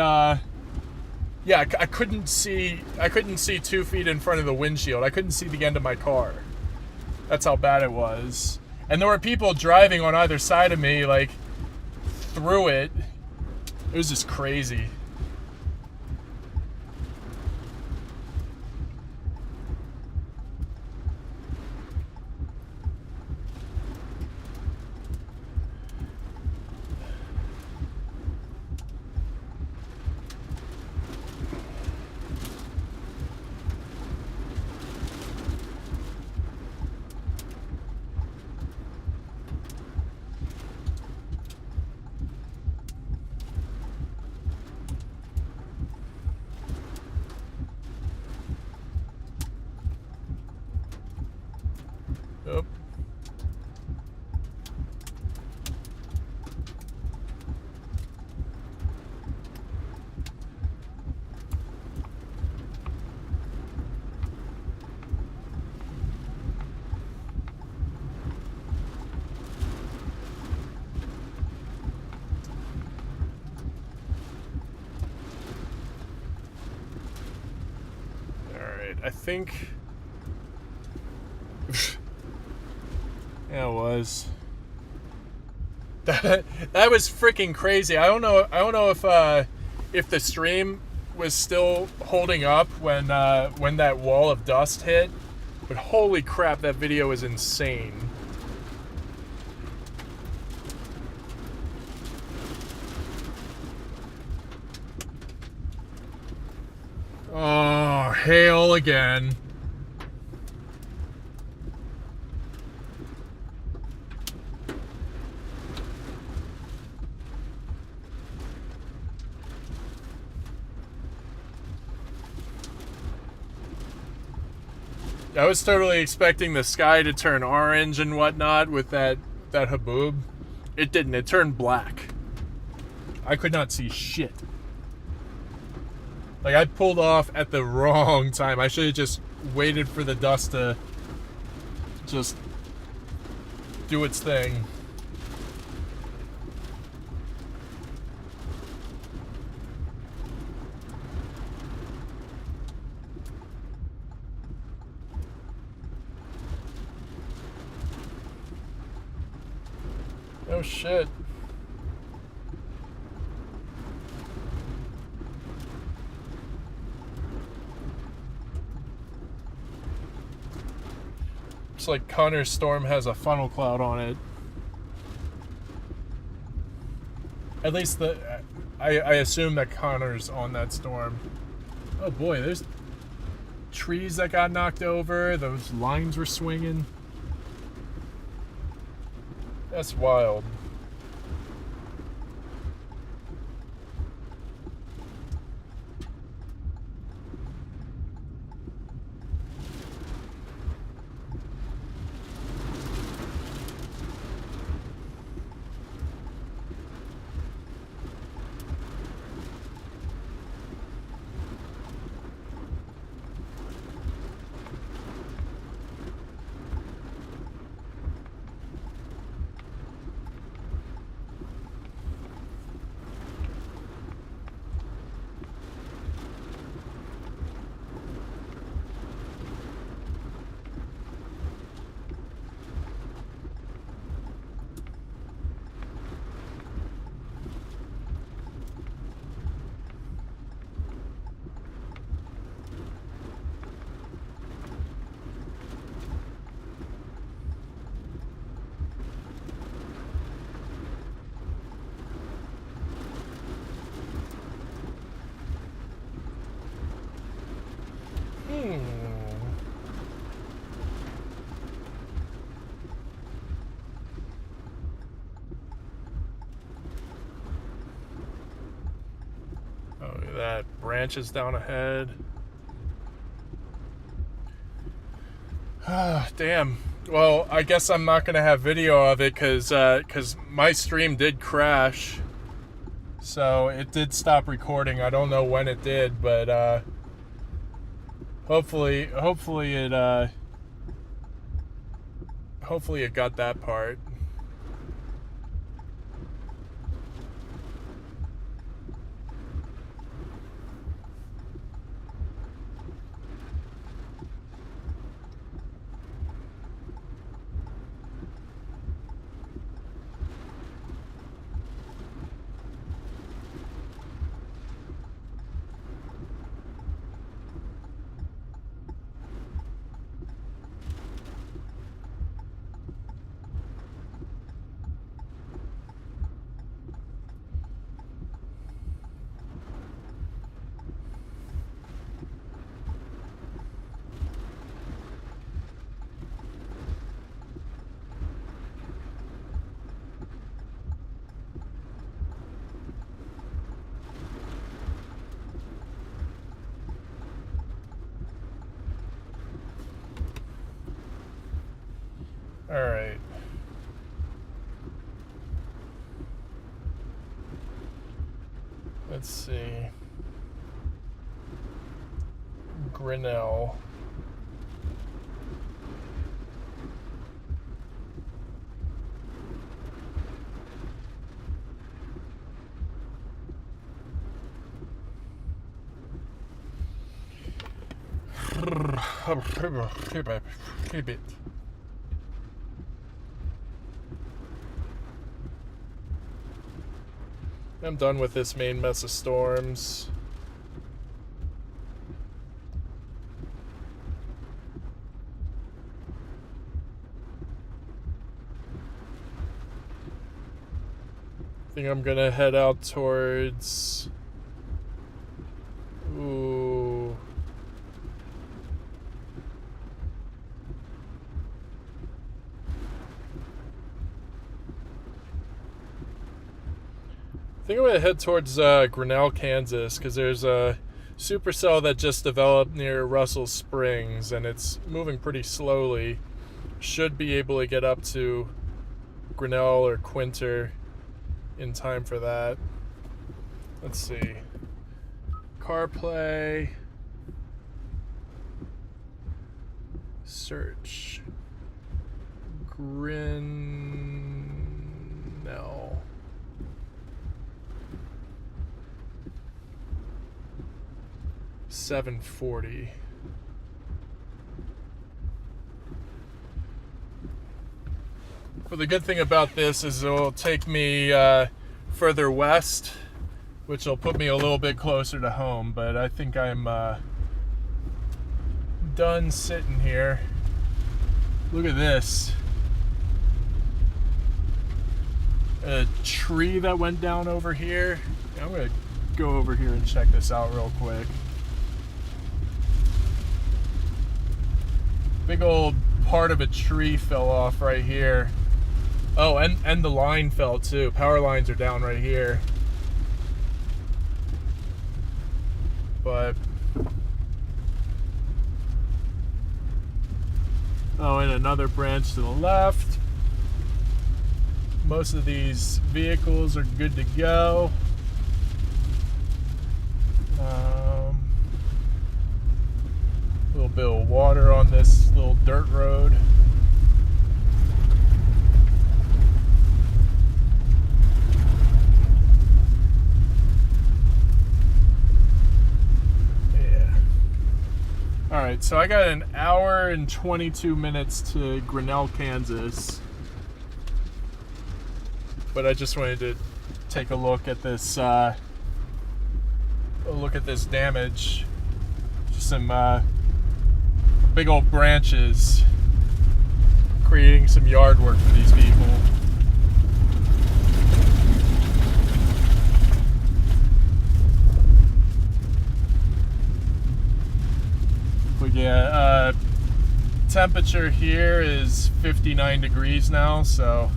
yeah, I couldn't see 2 feet in front of the windshield. I couldn't see the end of my car. That's how bad it was. And there were people driving on either side of me, like, through it. It was just crazy. Yep. All right, I think... Yeah, it was. That was freaking crazy. I don't know if the stream was still holding up when that wall of dust hit, but holy crap, that video is insane. Oh, hail again. I was totally expecting the sky to turn orange and whatnot with that haboob. It didn't. It turned black. I could not see shit. Like, I pulled off at the wrong time. I should have just waited for the dust to just do its thing. Oh shit. Looks like Connor's storm has a funnel cloud on it. At least I assume that Connor's on that storm. Oh boy, there's trees that got knocked over. Those lines were swinging. That's wild. Oh, look at that. Branches down ahead. Damn. Well, I guess I'm not gonna have video of it because my stream did crash. So it did stop recording. I don't know when it did, but hopefully it got that part. All right. Let's see. Grinnell. I'm done with this main mess of storms. I think I'm gonna head out towards... Ooh. I think I'm going to head towards Grinnell, Kansas, because there's a supercell that just developed near Russell Springs, and it's moving pretty slowly. Should be able to get up to Grinnell or Quinter in time for that. Let's see. CarPlay. Search. Grinnell. $7.40. Well, the good thing about this is it will take me further west, which will put me a little bit closer to home, but I think I'm done sitting here. Look at this. A tree that went down over here. I'm going to go over here and check this out real quick. Big old part of a tree fell off right here. Oh, and the line fell too. Power lines are down right here. But oh, and another branch to the left. Most of these vehicles are good to go. A little bit of water on this little dirt road. Yeah. Alright, so I got an hour and 22 minutes to Grinnell, Kansas. But I just wanted to take a look at this damage. Just some big old branches creating some yard work for these people. But yeah, temperature here is 59 degrees now, so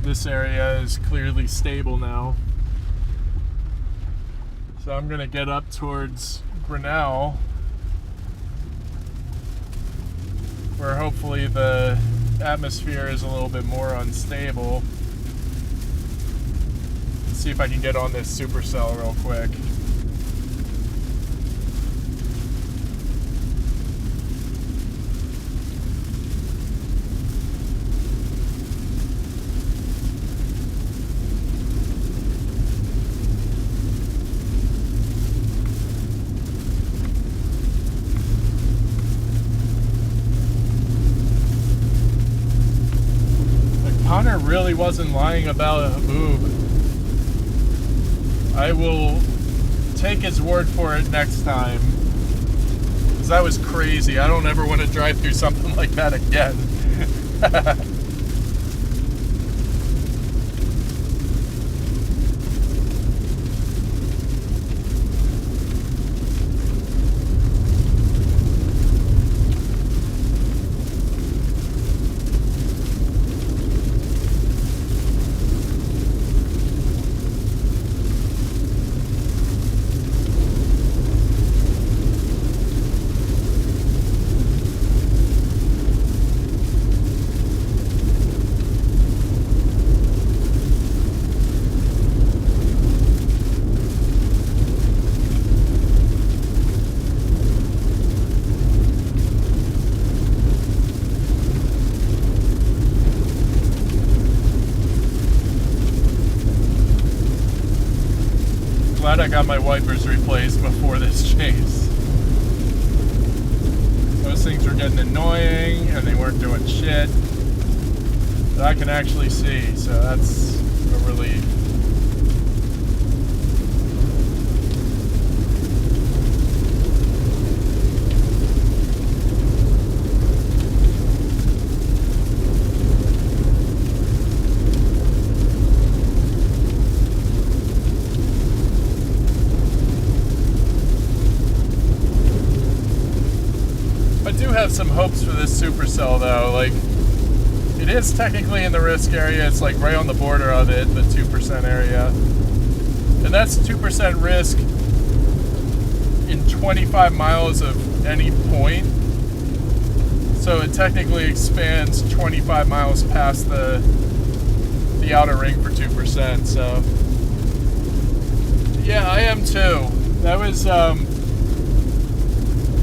this area is clearly stable now. So I'm gonna get up towards Grinnell, where hopefully the atmosphere is a little bit more unstable. Let's see if I can get on this supercell real quick. Connor really wasn't lying about Haboob. I will take his word for it next time. Because that was crazy. I don't ever want to drive through something like that again. Glad I got my wipers replaced before this chase. Those things were getting annoying and they weren't doing shit. But I can actually see, so that's a relief. I do have some hopes for this supercell though. Like, it is technically in the risk area. It's like right on the border of it, the 2% area. And that's 2% risk in 25 miles of any point. So it technically expands 25 miles past the outer ring for 2%. So yeah, I am too.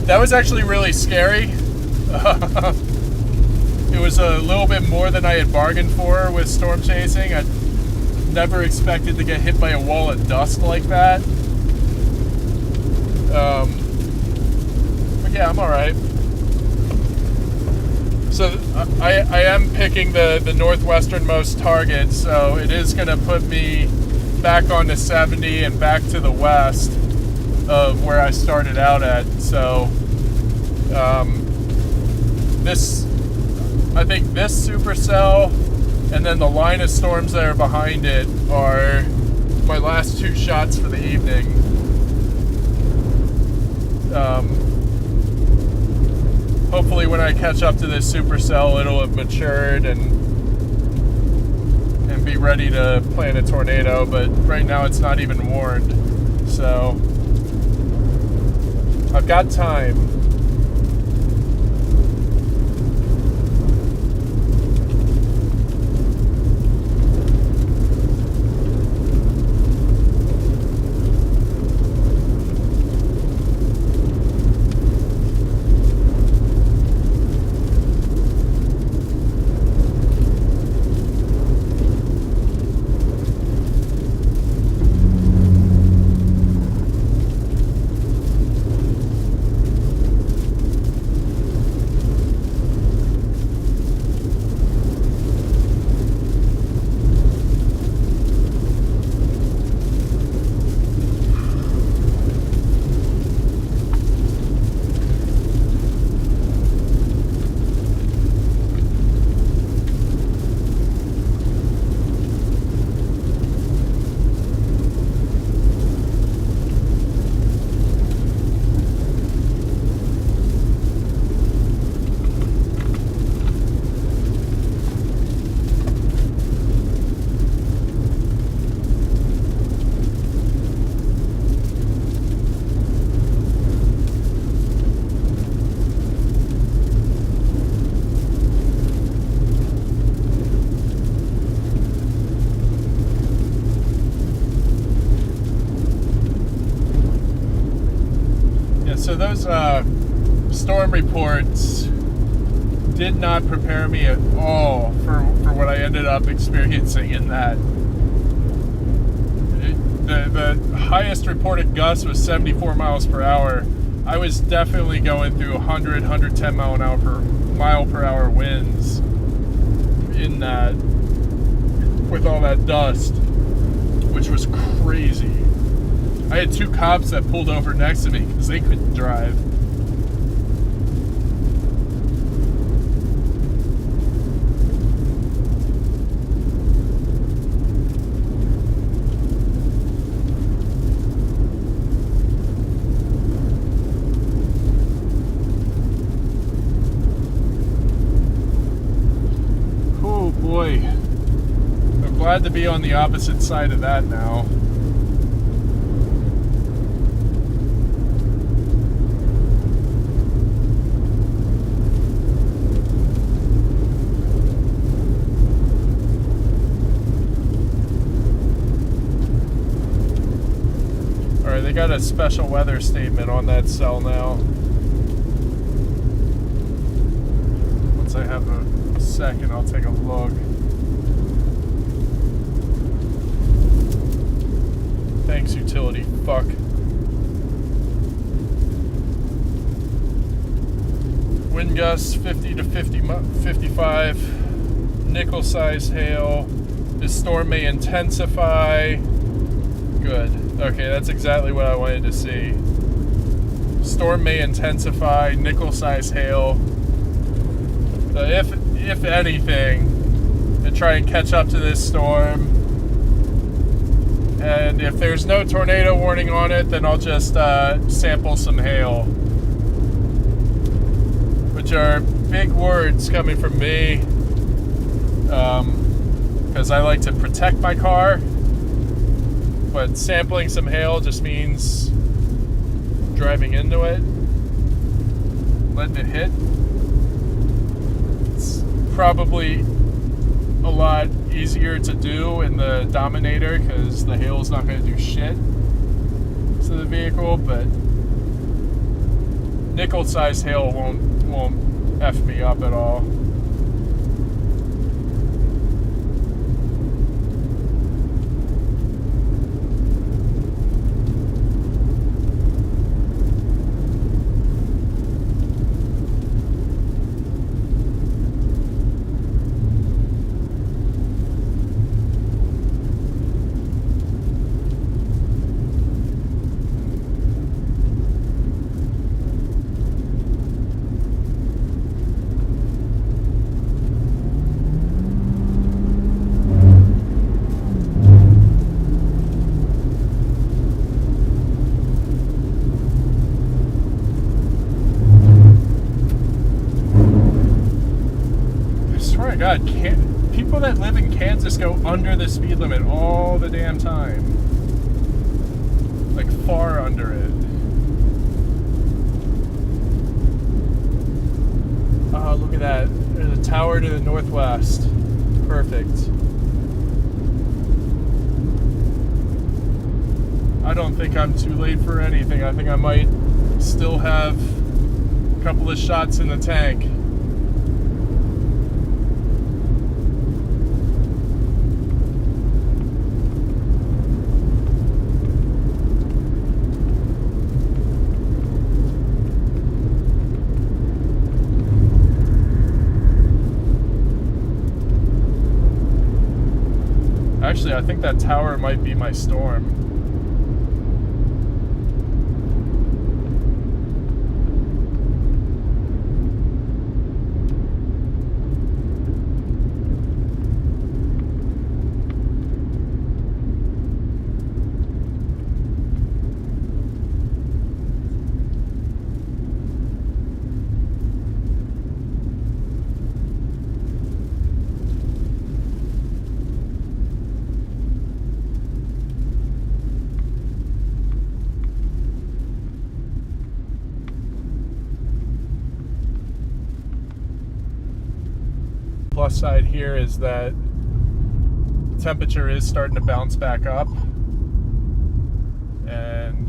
That was actually really scary. It was a little bit more than I had bargained for with storm chasing. I never expected to get hit by a wall of dust like that. But yeah, I'm alright. So I am picking the northwesternmost target, so it is going to put me back onto 70 and back to the west of where I started out at. So I think this supercell and then the line of storms that are behind it are my last two shots for the evening. Hopefully when I catch up to this supercell, it'll have matured and be ready to plan a tornado, but right now it's not even warned. So I've got time. those storm reports did not prepare me at all for what I ended up experiencing in that. The highest reported gust was 74 miles per hour. I was definitely going through 100, 110 mile per hour winds in that, with all that dust, which was crazy. I had two cops that pulled over next to me because they couldn't drive. Oh boy. I'm glad to be on the opposite side of that now. They got a special weather statement on that cell now. Once I have a second, I'll take a look. Thanks, utility fuck. Wind gusts 50 to 55. Nickel-sized hail. This storm may intensify. Good. Okay, that's exactly what I wanted to see. Storm may intensify, nickel-sized hail. So if anything, to try and catch up to this storm. And if there's no tornado warning on it, then I'll just sample some hail. Which are big words coming from me. Because I like to protect my car. But sampling some hail just means driving into it, letting it hit. It's probably a lot easier to do in the Dominator because the hail is not going to do shit to the vehicle, but nickel-sized hail won't F me up at all. God, people that live in Kansas go under the speed limit all the damn time. Like, far under it. Oh, look at that. There's a tower to the northwest. Perfect. I don't think I'm too late for anything. I think I might still have a couple of shots in the tank. Actually, I think that tower might be my storm. Plus side here is that temperature is starting to bounce back up, and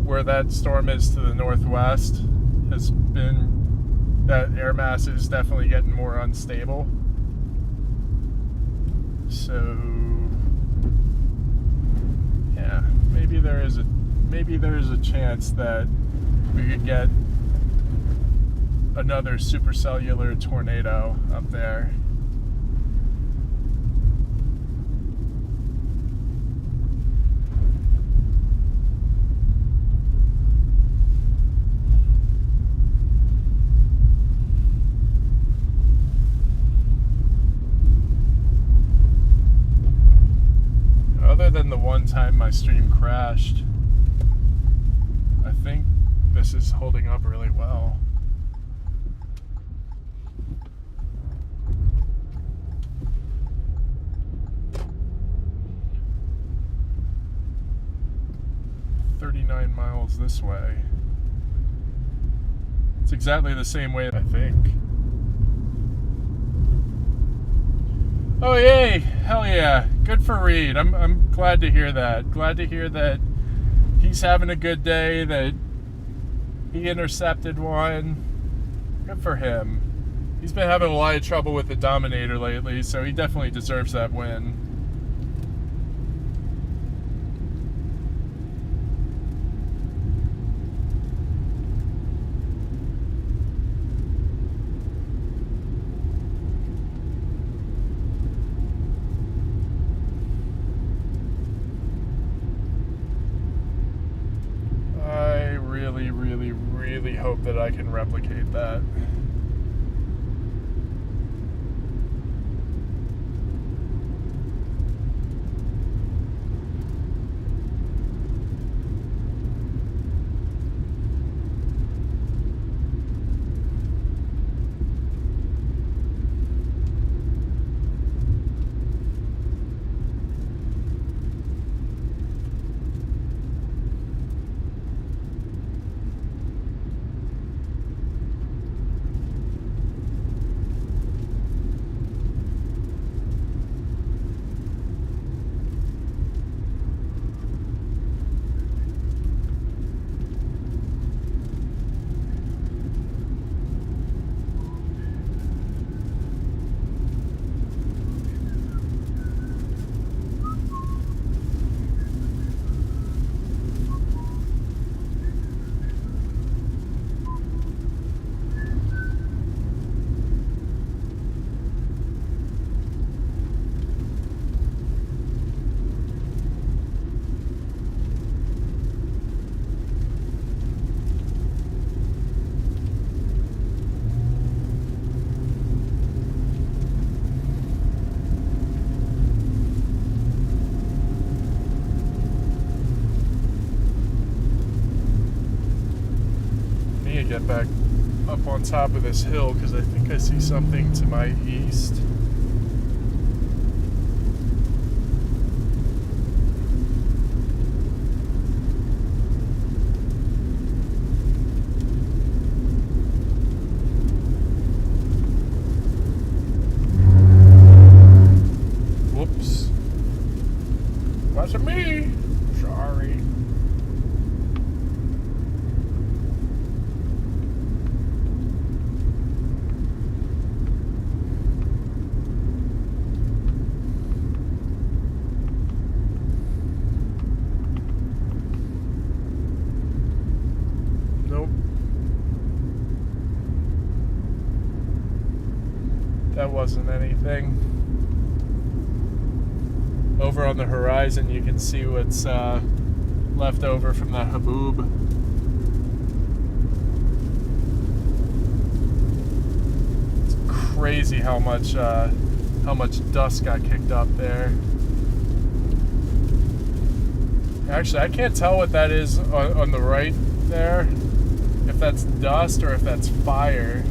where that storm is to the northwest has been, that air mass is definitely getting more unstable. So yeah, maybe there is a chance that we could get another supercellular tornado up there. Other than the one time my stream crashed, I think this is holding up really well. "39 miles this way." It's exactly the same way, I think. Oh yay! Hell yeah! Good for Reed. I'm glad to hear that. Glad to hear that he's having a good day, that he intercepted one. Good for him. He's been having a lot of trouble with the Dominator lately, so he definitely deserves that win. Really hope that I can replicate that. Get back up on top of this hill because I think I see something to my east. Whoops. Wasn't me. Sorry. That wasn't anything. Over on the horizon, you can see what's left over from that haboob. It's crazy how much dust got kicked up there. Actually, I can't tell what that is on the right there. If that's dust or if that's fire.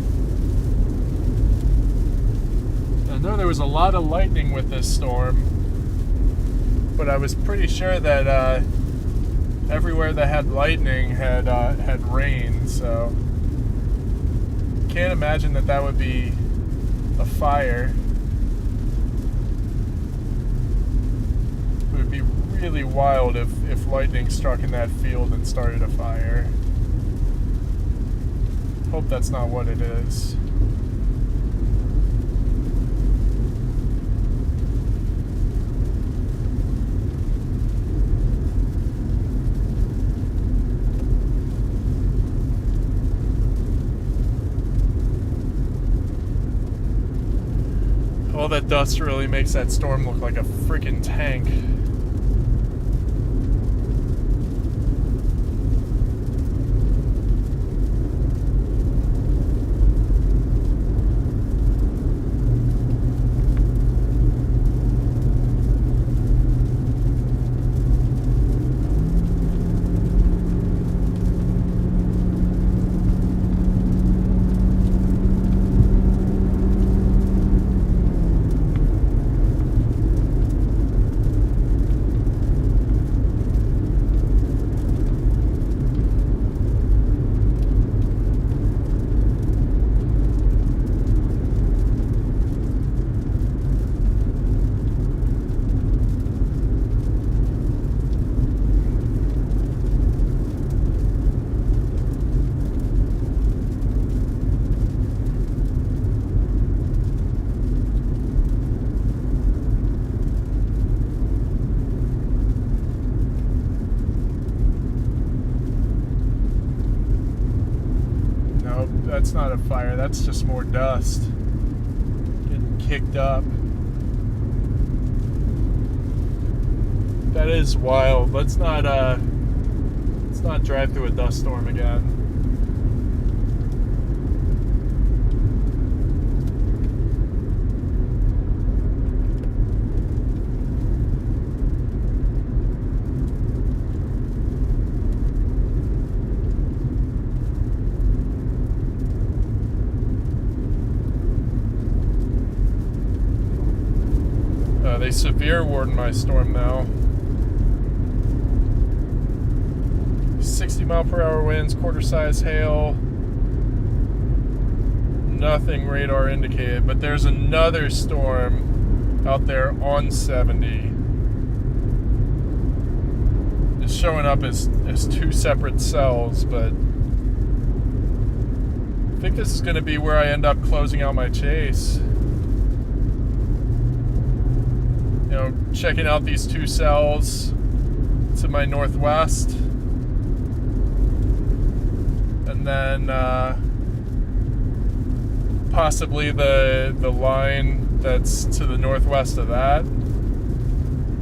I know there was a lot of lightning with this storm, but I was pretty sure that everywhere that had lightning had rain, so can't imagine that would be a fire. It would be really wild if lightning struck in that field and started a fire. Hope that's not what it is. All that dust really makes that storm look like a freaking tank. That's not a fire, that's just more dust getting kicked up. That is wild. Let's not drive through a dust storm again. They severe warned my storm now. 60-mile-per-hour winds, quarter-size hail. Nothing radar indicated, but there's another storm out there on 70. It's showing up as two separate cells, but I think this is going to be where I end up closing out my chase. You know, checking out these two cells to my northwest, and then possibly the line that's to the northwest of that,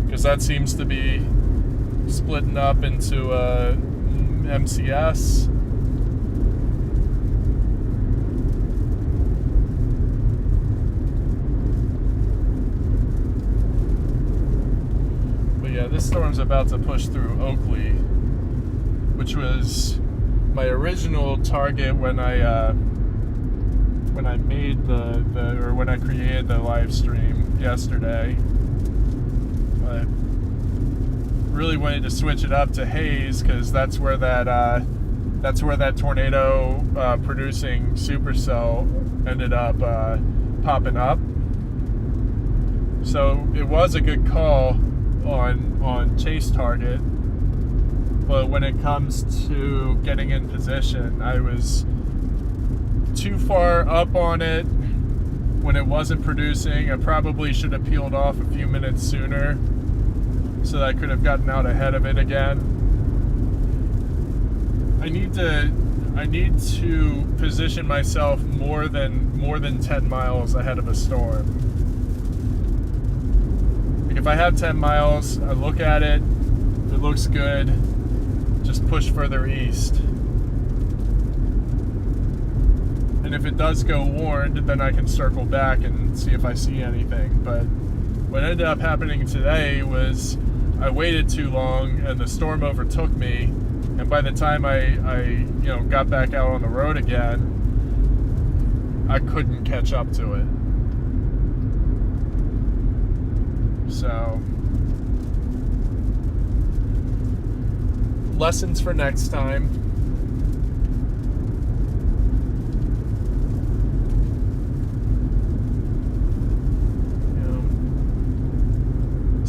because that seems to be splitting up into MCS. Yeah, this storm's about to push through Oakley, which was my original target when I made when I created the live stream yesterday. I really wanted to switch it up to Hayes because that's where that tornado producing supercell ended up popping up. So it was a good call on chase target, but when it comes to getting in position, I was too far up on it when it wasn't producing. I probably should have peeled off a few minutes sooner so that I could have gotten out ahead of it again. I need to position myself more than 10 miles ahead of a storm. If I have 10 miles, I look at it, if it looks good, just push further east. And if it does go warned, then I can circle back and see if I see anything. But what ended up happening today was I waited too long and the storm overtook me, and by the time I got back out on the road again, I couldn't catch up to it. So, lessons for next time.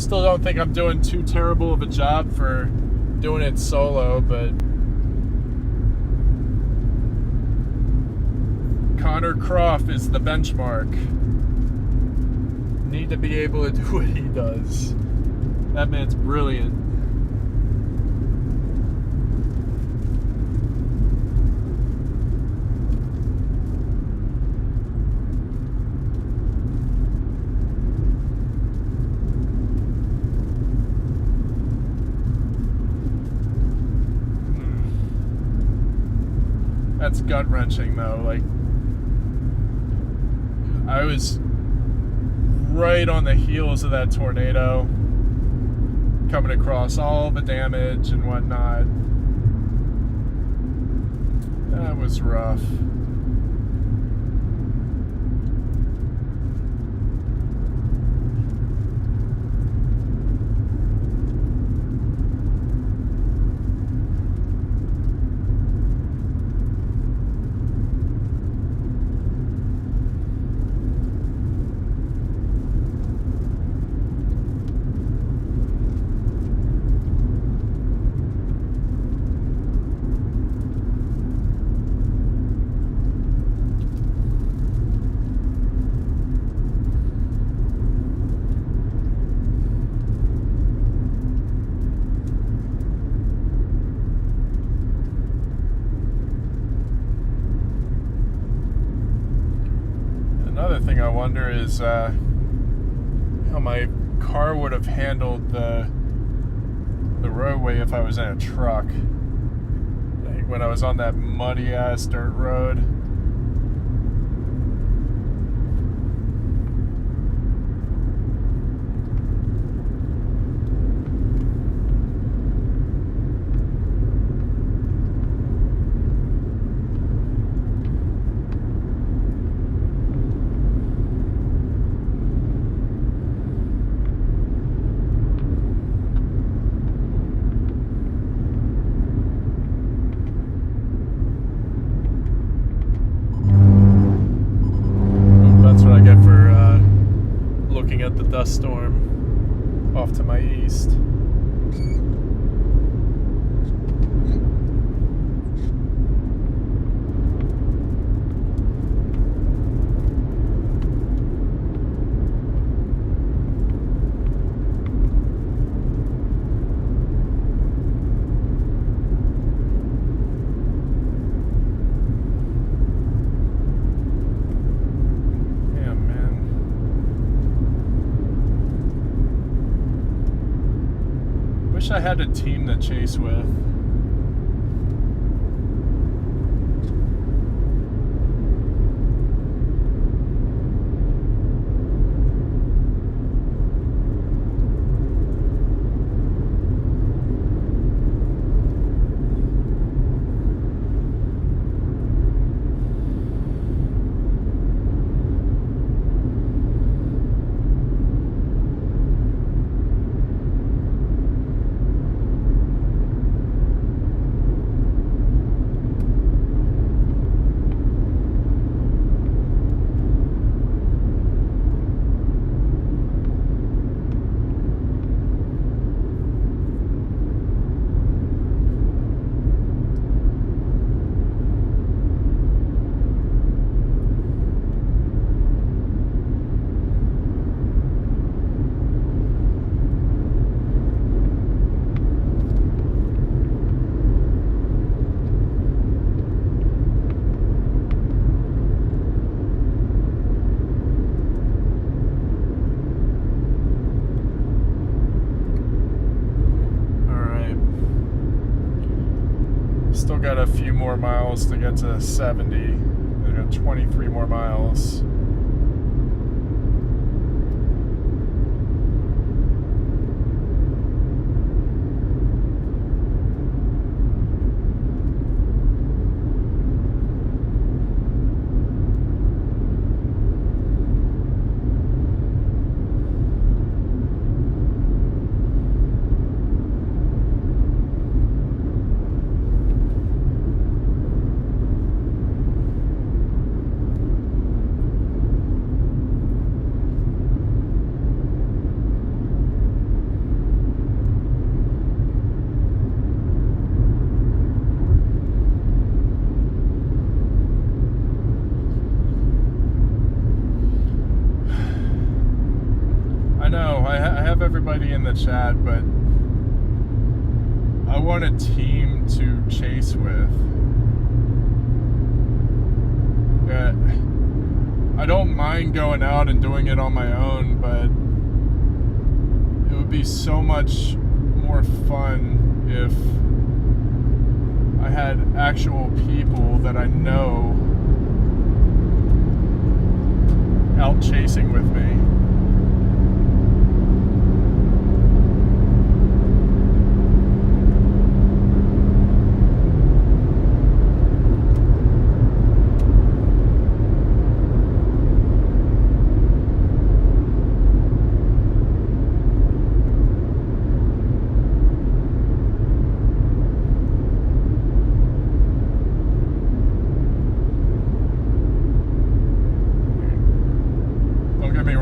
Still don't think I'm doing too terrible of a job for doing it solo, but Connor Croft is the benchmark. Need to be able to do what he does. That man's brilliant. That's gut-wrenching though. Like, I was right on the heels of that tornado, coming across all the damage and whatnot. That was rough. Another thing I wonder is how my car would have handled the roadway if I was in a truck. Like when I was on that muddy ass dirt road. At the dust storm off to my east. Wish I had a team to chase with. Still got a few more miles to get to 70. I got 23 more miles. have everybody in the chat, but I want a team to chase with. I don't mind going out and doing it on my own, but it would be so much more fun if I had actual people that I know out chasing with me.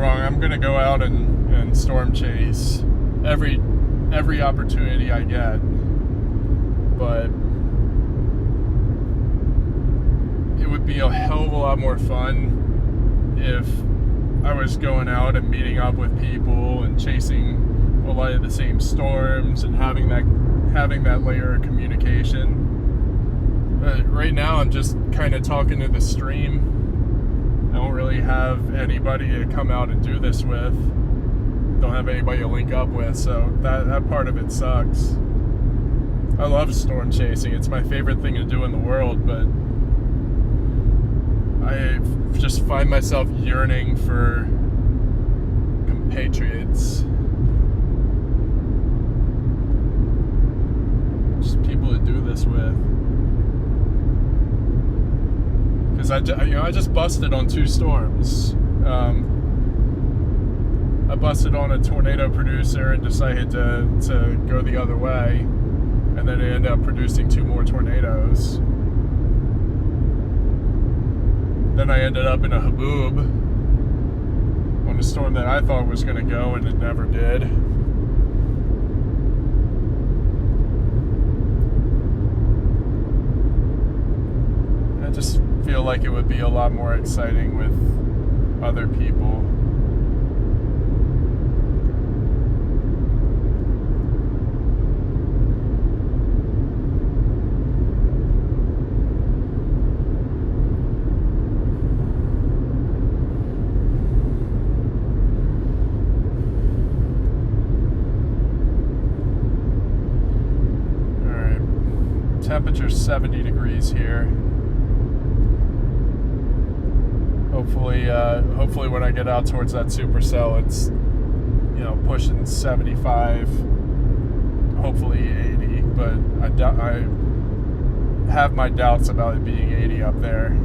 I'm gonna go out and storm chase every opportunity I get, but it would be a hell of a lot more fun if I was going out and meeting up with people and chasing a lot of the same storms and having that layer of communication. But right now I'm just kind of talking to the stream. I don't really have anybody to come out and do this with. Don't have anybody to link up with, so that part of it sucks. I love storm chasing. It's my favorite thing to do in the world, but I just find myself yearning for compatriots. Just people to do this with. Because I just busted on 2 storms. I busted on a tornado producer and decided to go the other way, and then it ended up producing 2 more tornadoes. Then I ended up in a haboob on a storm that I thought was going to go, and it never did. I just feel like it would be a lot more exciting with other people. All right, temperature's 70 degrees here. Hopefully when I get out towards that supercell, it's, pushing 75, hopefully 80, but I have my doubts about it being 80 up there.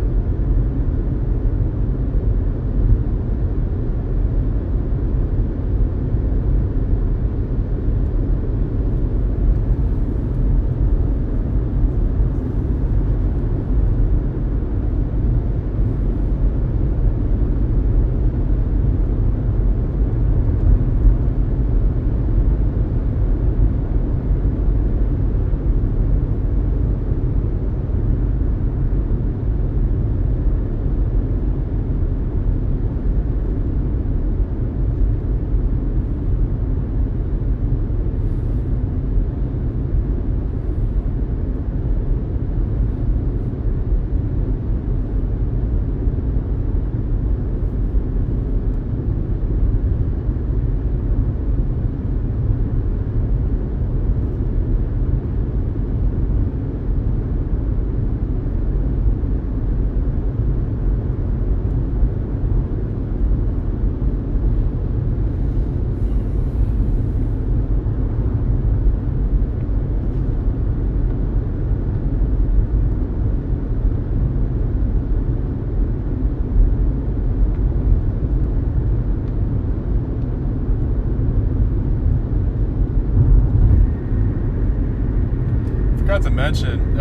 Forgot to mention,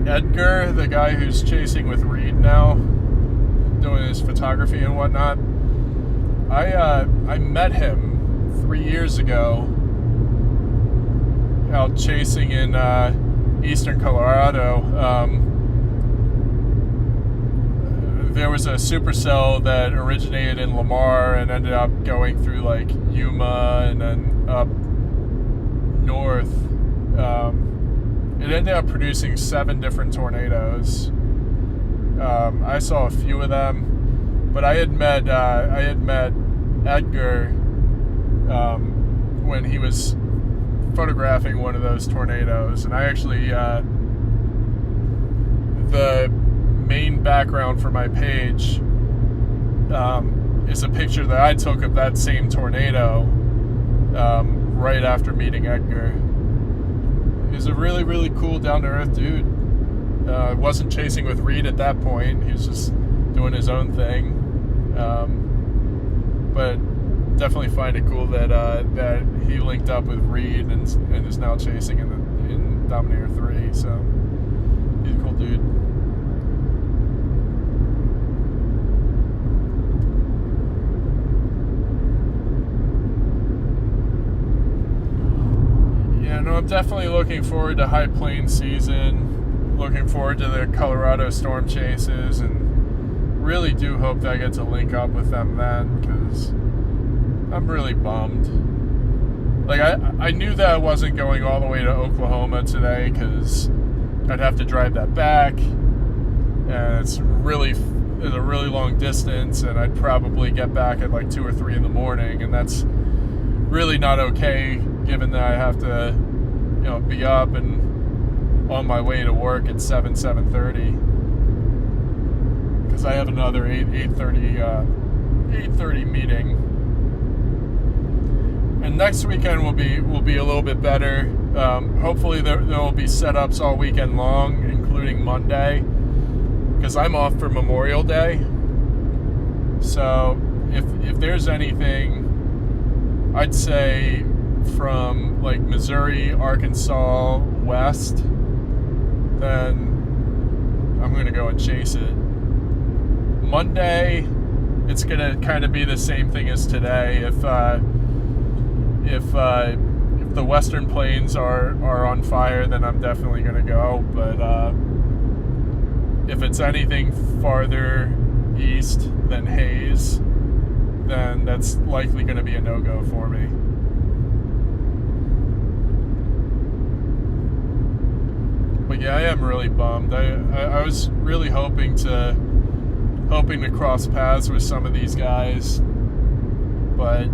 Edgar, the guy who's chasing with Reed now, doing his photography and whatnot, I met him 3 years ago out chasing in eastern Colorado. there was a supercell that originated in Lamar and ended up going through like Yuma and then up north. It ended up producing 7 different tornadoes. I saw a few of them, but I had met Edgar when he was photographing one of those tornadoes, and I actually the main background for my page is a picture that I took of that same tornado right after meeting Edgar. He's a really, really cool, down-to-earth dude. Wasn't chasing with Reed at that point. He was just doing his own thing. But definitely find it cool that he linked up with Reed and is now chasing in Dominator 3. So he's a cool dude. Yeah, no, I'm definitely looking forward to High Plains season. Looking forward to the Colorado storm chases, and really do hope that I get to link up with them then, because I'm really bummed. Like, I knew that I wasn't going all the way to Oklahoma today, because I'd have to drive that back, and it's a really long distance, and I'd probably get back at like 2 or 3 in the morning, and that's really not okay, given that I have to, be up and on my way to work at 7:30, because I have another 8:30 meeting. And next weekend will be a little bit better. Hopefully there will be setups all weekend long, including Monday, because I'm off for Memorial Day. So if there's anything, I'd say from like Missouri, Arkansas west, then I'm going to go and chase it. Monday, it's going to kind of be the same thing as today. If the Western Plains are on fire, then I'm definitely going to go. But if it's anything farther east than Hayes, then that's likely going to be a no-go for me. But yeah, I am really bummed. I was really hoping to cross paths with some of these guys, but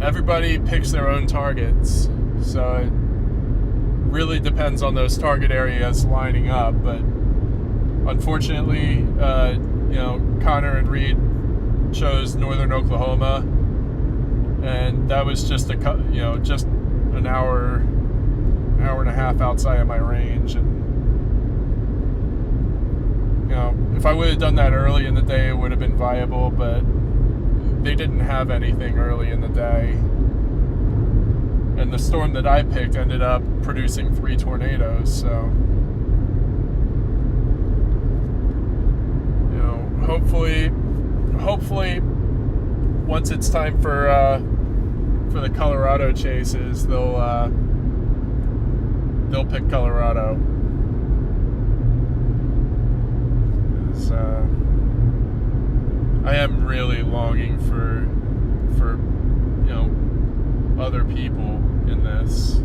everybody picks their own targets, so it really depends on those target areas lining up. But unfortunately, Connor and Reed chose northern Oklahoma, and that was just just an hour and a half outside of my range. And if I would have done that early in the day, it would have been viable, but they didn't have anything early in the day, and the storm that I picked ended up producing 3 tornadoes. So hopefully once it's time for the Colorado chases, they'll pick Colorado. I am really longing for other people in this.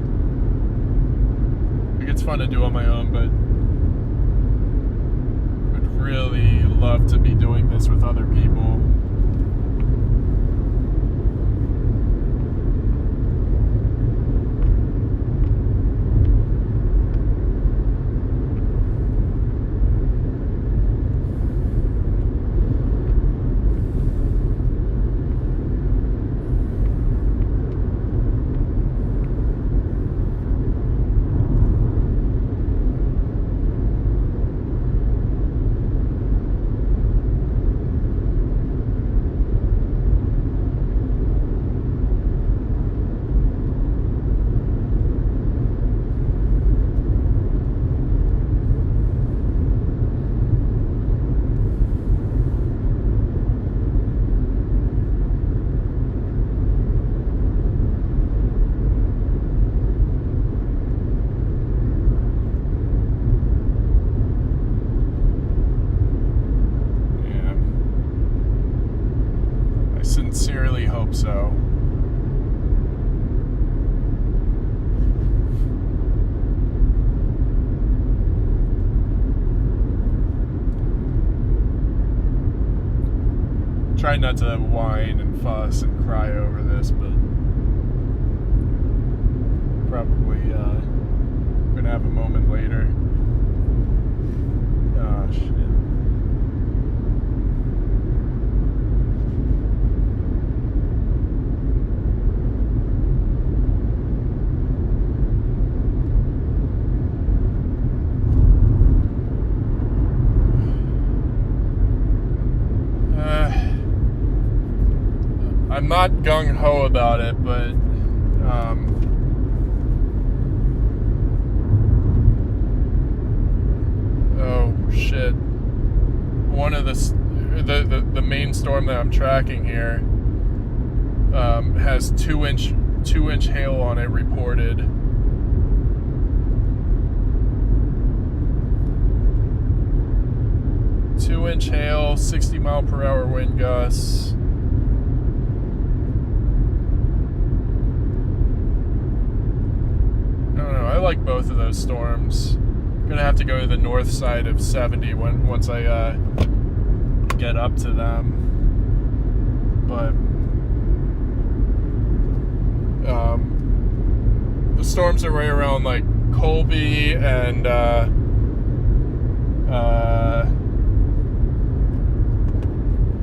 Like, it's fun to do on my own, but I'd really love to be doing this with other people. so. Try not to whine and fuss and cry over this, but probably gonna have a moment later. Oh shit. I'm not gung-ho about it, but oh shit. One of the main storm that I'm tracking here has 2-inch hail on it reported. Two-inch hail, 60-mile-per-hour wind gusts. I like both of those storms. Gonna have to go to the north side of 70 once I get up to them. But the storms are right around like Colby and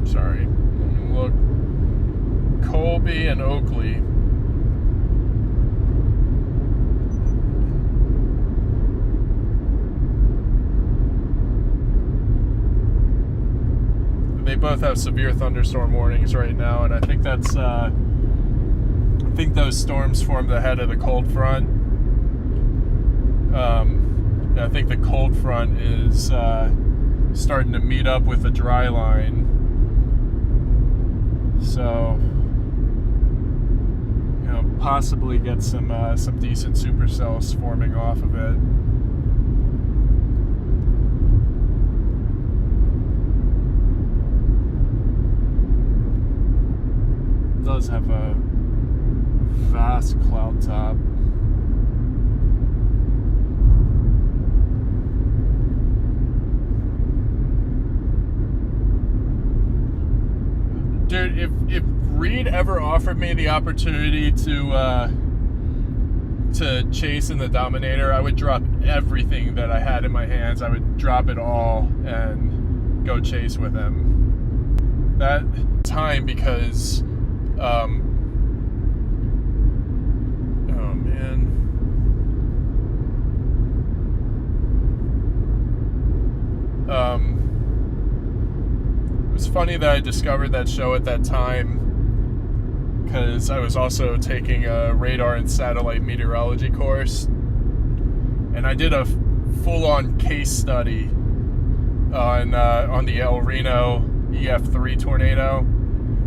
sorry, let me look. Colby and Oakley. They both have severe thunderstorm warnings right now, and I think that's I think those storms formed ahead of the cold front. I think the cold front is starting to meet up with the dry line, so possibly get some decent supercells forming off of it. Does have a vast cloud top. Dude, if Reed ever offered me the opportunity to chase in the Dominator, I would drop everythto that I had in my hands. I would drop it all and go chase with him. That time, because oh man. It was funny that I discovered that show at that time, because I was also taking a radar and satellite meteorology course, and I did a full-on case study on the El Reno EF3 tornado,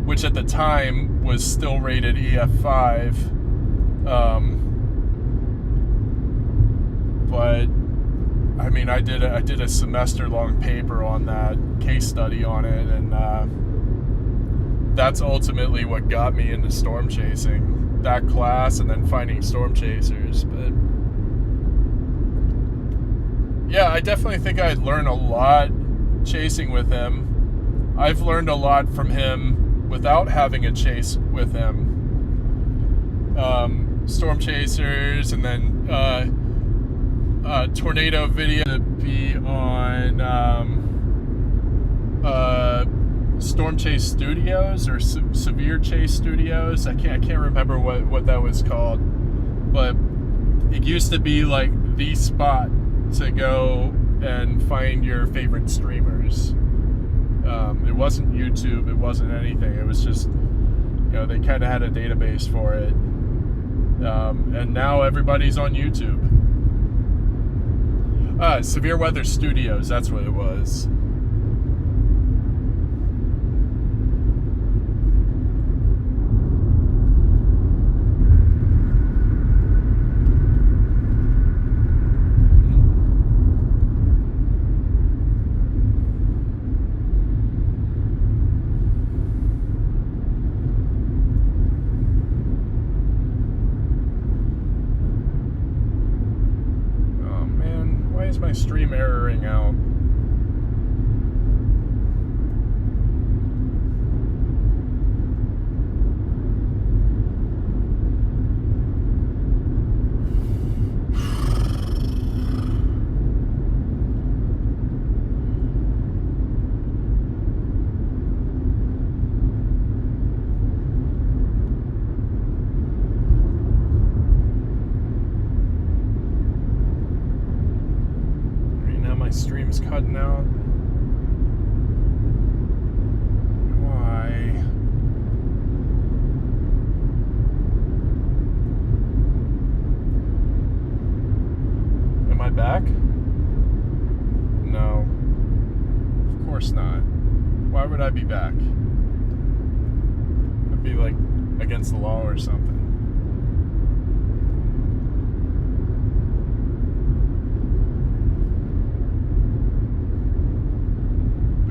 which at the time was still rated EF5. But I mean, I did a semester-long paper on that, case study on it, and that's ultimately what got me into storm chasing. That class, and then finding storm chasers. But yeah, I definitely think I'd learn a lot chasing with him. I've learned a lot from him without having a chase with him. Storm chasers, and then tornado video to be on Storm Chase Studios or Severe Chase Studios. I can't remember what that was called, but it used to be like the spot to go and find your favorite streamers. It wasn't YouTube, it wasn't anything. It was just, they kind of had a database for it. And now everybody's on YouTube. Severe Weather Studios, that's what it was. my stream erroring out? Stream's cutting out. Why? Am I back? No. Of course not. Why would I be back? I'd be like against the law or something.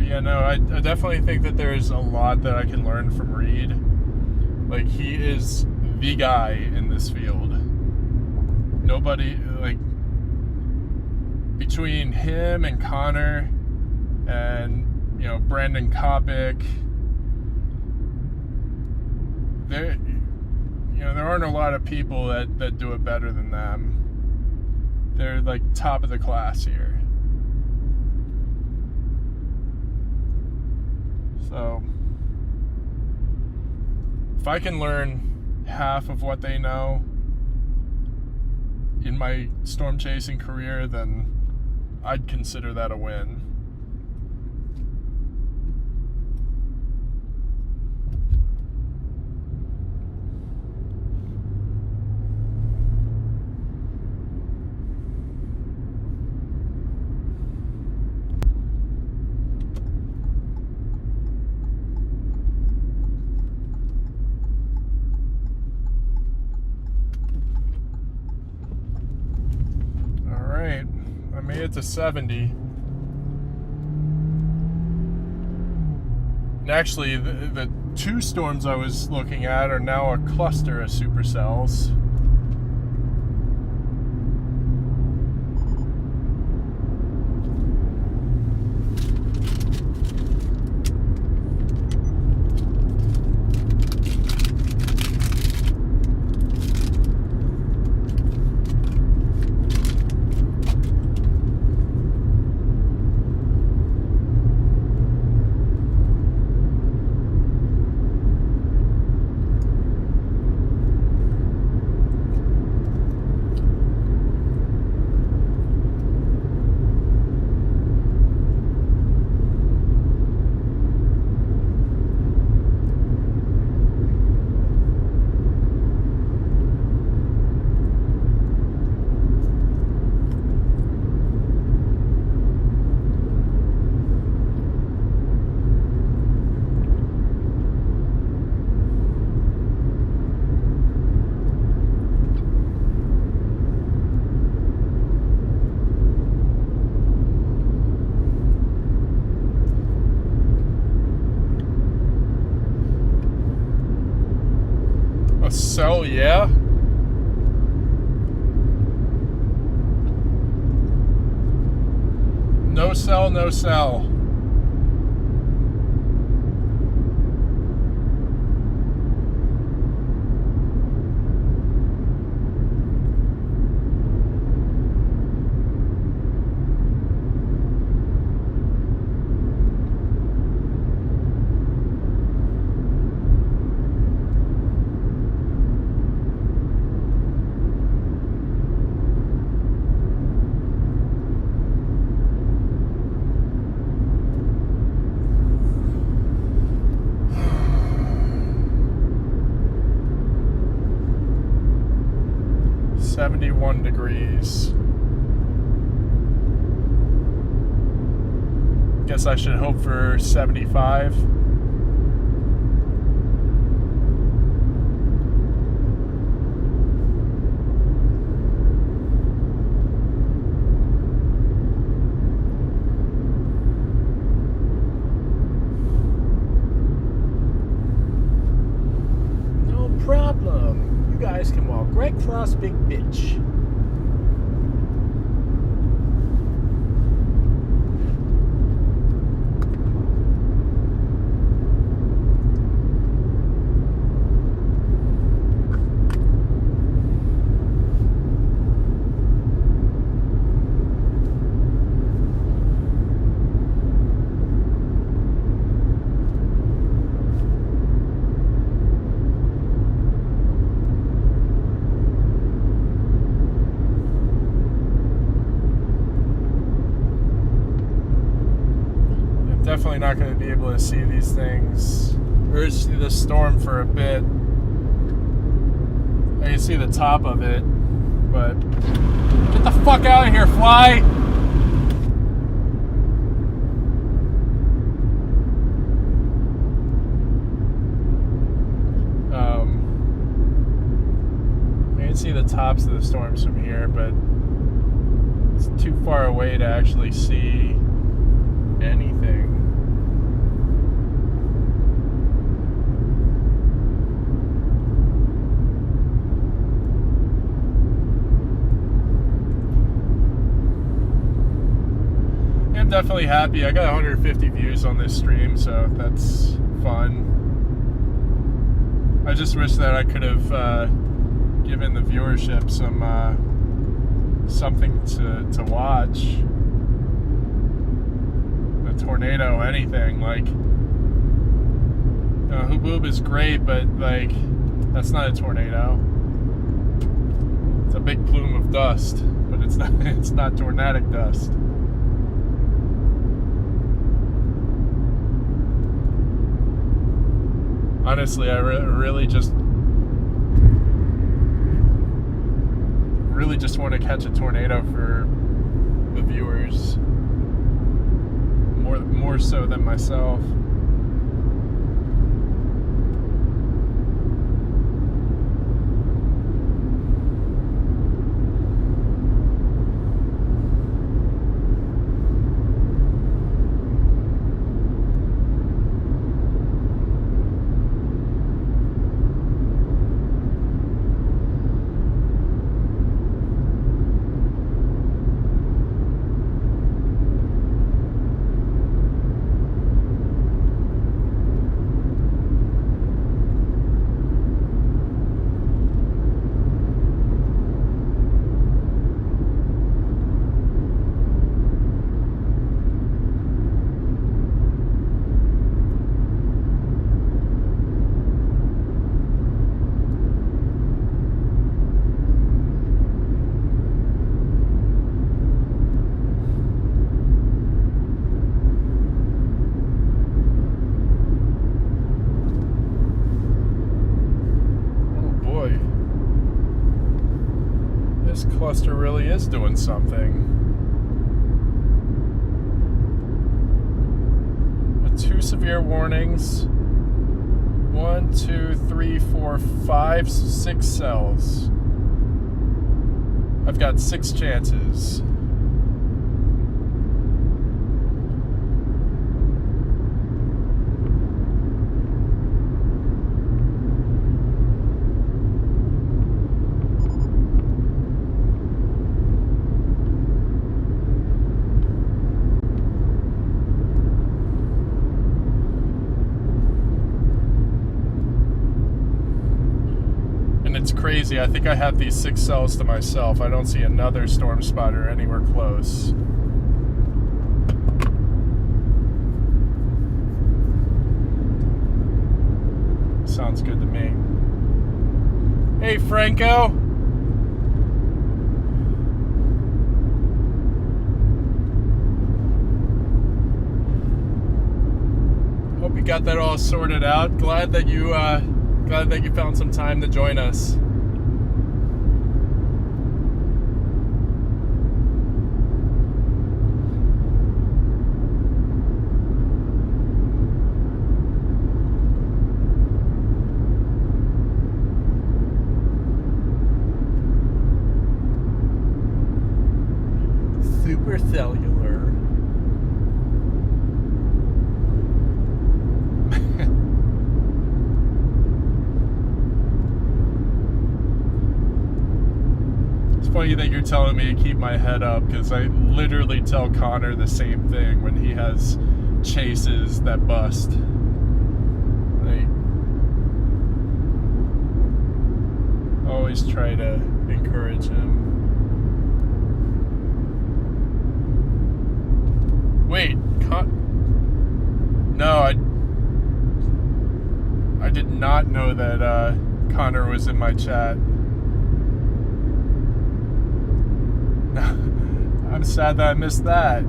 Yeah, no, I definitely think that there's a lot that I can learn from Reed. Like, he is the guy in this field. Nobody, like, between him and Connor and, you know, Brandon Kopic, there aren't a lot of people that do it better than them. They're, like, top of the class here. So, if I can learn half of what they know in my storm chasing career, then I'd consider that a win. I made it to 70. And actually, the two storms I was looking at are now a cluster of supercells. Cell, yeah. No cell, no cell. Degrees. Guess I should hope for 75. No problem. You guys can walk right across Big Bitch. Definitely not going to be able to see these things, or see the storm for a bit. I can see the top of it, but get the fuck out of here, fly! I can see the tops of the storms from here, but it's too far away to actually see anything. I'm definitely happy. I got 150 views on this stream, so that's fun. I just wish that I could have given the viewership some something to watch. A tornado, anything. Like, Huboob is great, but like, that's not a tornado. It's a big plume of dust, but it's not tornadic dust. Honestly, I really just want to catch a tornado for the viewers, more so than myself. Cluster really is doing something. With 2 severe warnings, 1, 2, 3, 4, 5, 6 cells. I've got 6 chances. It's crazy. I think I have these 6 cells to myself. I don't see another storm spotter anywhere close. Sounds good to me. Hey, Franco. Hope you got that all sorted out. Glad that you found some time to join us. Super cellular. Funny that you're telling me to keep my head up, because I literally tell Connor the same thing when he has chases that bust. I always try to encourage him. Wait, no, I did not know that Connor was in my chat. I'm sad that I missed that.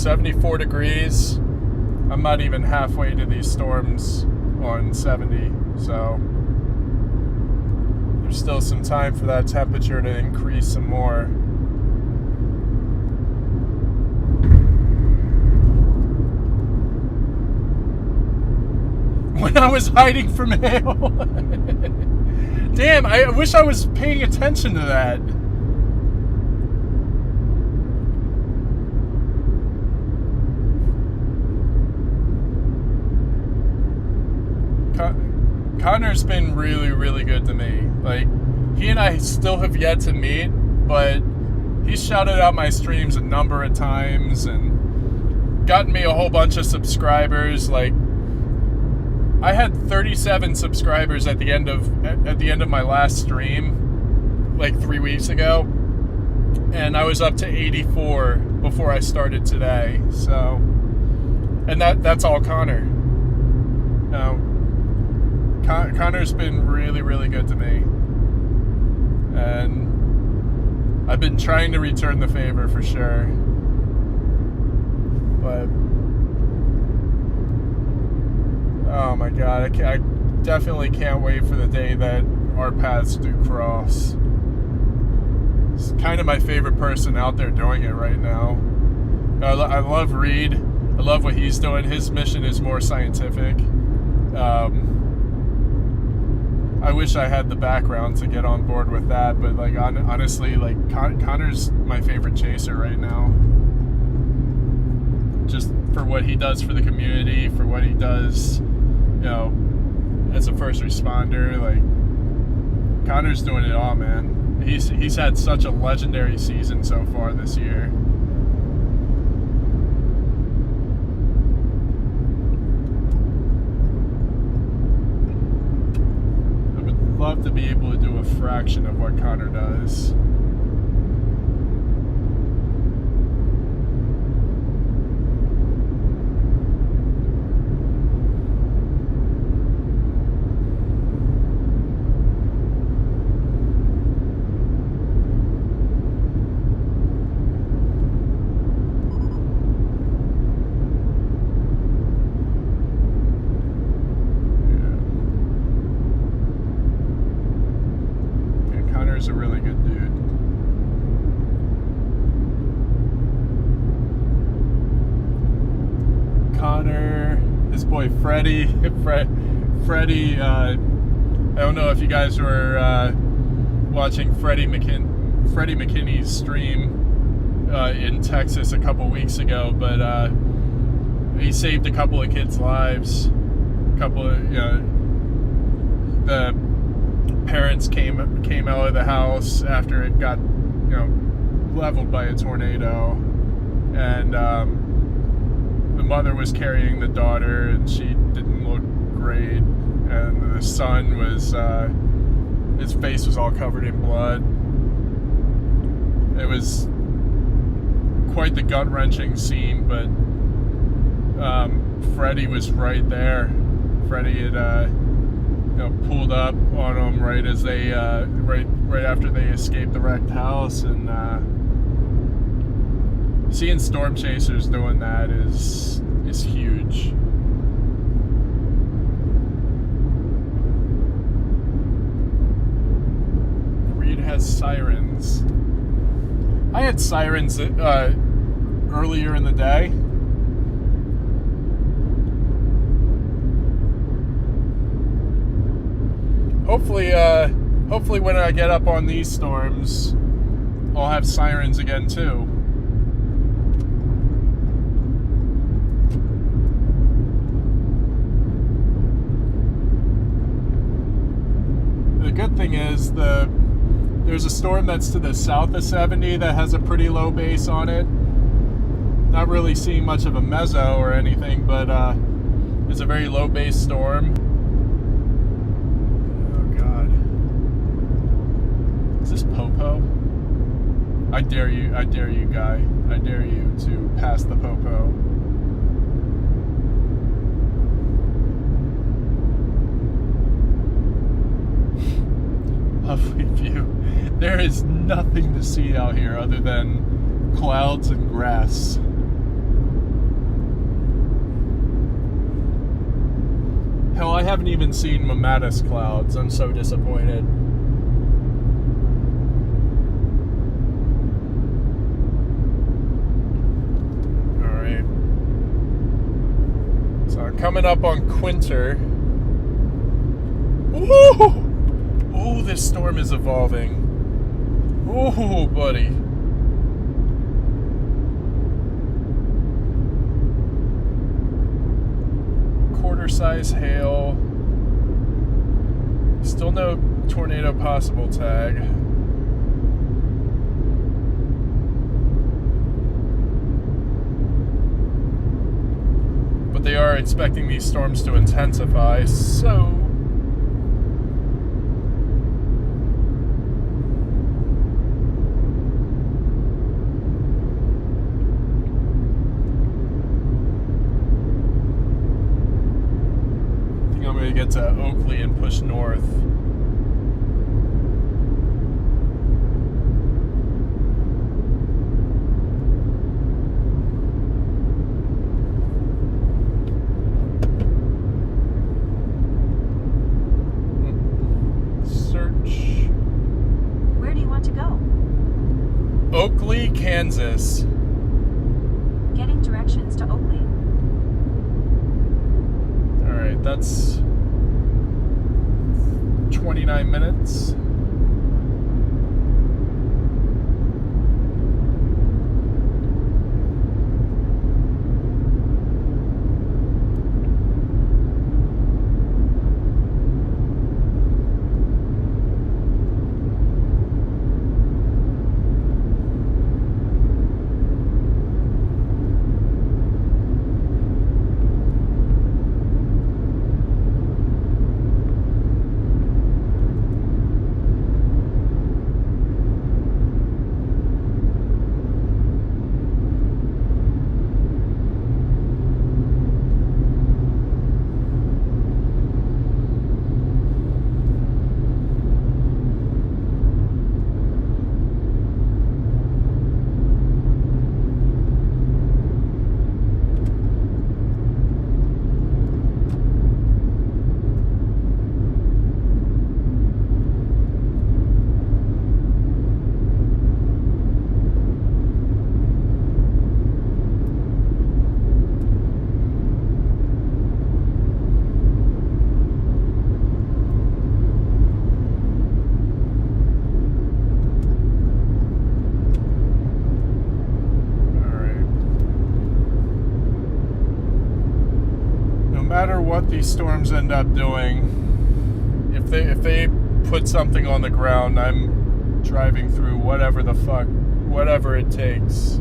74 degrees. I'm not even halfway to these storms on 70, so there's still some time for that temperature to increase some more. When I was hiding from hail. Damn, I wish I was paying attention to that. Connor's been really, really good to me. Like, he and I still have yet to meet, but he's shouted out my streams a number of times and gotten me a whole bunch of subscribers. Like, I had 37 subscribers at the end of my last stream, like 3 weeks ago, and I was up to 84 before I started today. So, and that's all Connor. Connor's been really, really good to me, and I've been trying to return the favor for sure. But oh my god, I definitely can't wait for the day that our paths do cross. It's kind of my favorite person out there doing it right now. I love Reed. I love what he's doing. His mission is more scientific. I wish I had the background to get on board with that, but like honestly, like Connor's my favorite chaser right now. Just for what he does for the community, for what he does, as a first responder. Like, Connor's doing it all, man. He's had such a legendary season so far this year. Love to be able to do a fraction of what Connor does. A really good dude. Connor, his boy Freddie. Freddie, I don't know if you guys were watching Freddie McKinney's stream in Texas a couple weeks ago, but he saved a couple of kids' lives. A couple of, the parents came out of the house after it got, leveled by a tornado, and the mother was carrying the daughter, and she didn't look great, and the son was, his face was all covered in blood. It was quite the gut-wrenching scene, but Freddie was right there. Freddie had pulled up on them right as they right after they escaped the wrecked house, and seeing storm chasers doing that is huge. Reed has sirens. I had sirens earlier in the day. Hopefully when I get up on these storms, I'll have sirens again too. The good thing is there's a storm that's to the south of 70 that has a pretty low base on it. Not really seeing much of a mezzo or anything, but it's a very low base storm. Is this Popo? I dare you, guy. I dare you to pass the Popo. Lovely view. There is nothing to see out here other than clouds and grass. haven't even seen Mammatus clouds. I'm so disappointed. Alright. So coming up on Quinter. Ooh! Oh, this storm is evolving. Oh, buddy. Quarter-size hail. Still no tornado possible tag. But they are expecting these storms to intensify, so to get to Oakley and push north. Search. Where do you want to go? Oakley, Kansas. Getting directions to Oakley. Alright, that's 29 minutes. What these storms end up doing, if they put something on the ground, I'm driving through whatever it takes.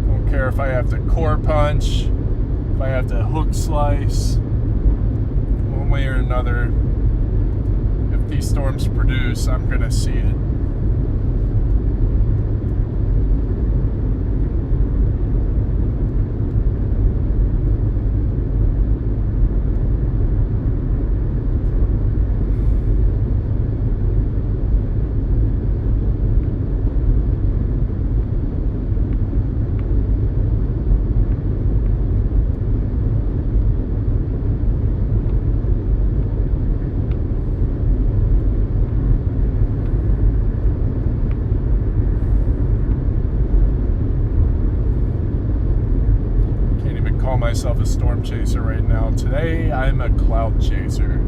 Don't care if I have to core punch, if I have to hook slice, one way or another. If these storms produce, I'm gonna see it. Myself a storm chaser right now. Today I'm a cloud chaser.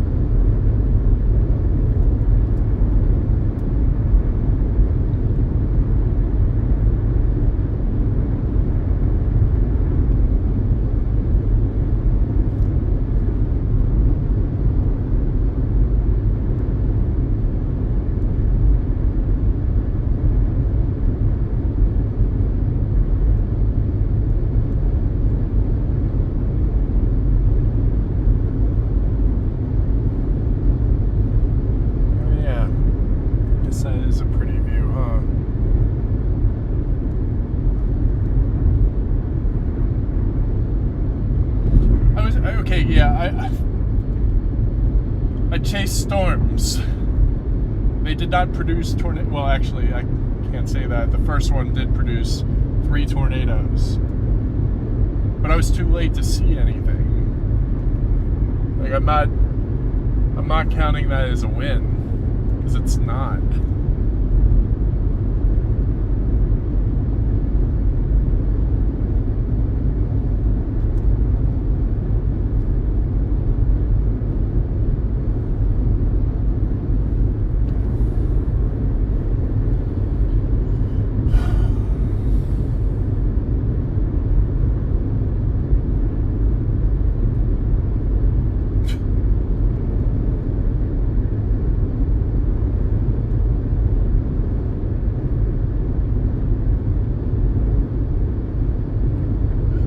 Okay, yeah, I chase storms. They did not produce tornado. Well, actually, I can't say that. The first one did produce 3 tornadoes. But I was too late to see anything. Like, I'm not counting that as a win, because it's not.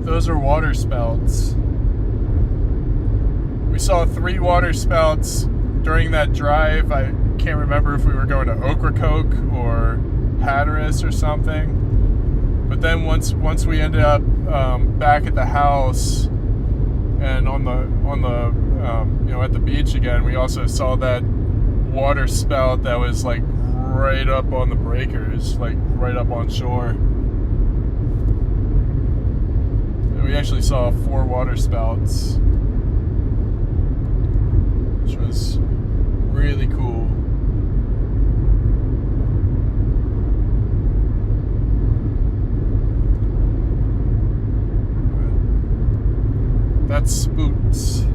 Those are water spouts. We saw 3 water spouts during that drive. I can't remember if we were going to Ocracoke or Hatteras or something. But then once we ended up back at the house and on the at the beach again, we also saw that water spout that was like right up on the breakers, like right up on shore. We actually saw 4 water spouts, which was really cool. That's spoots.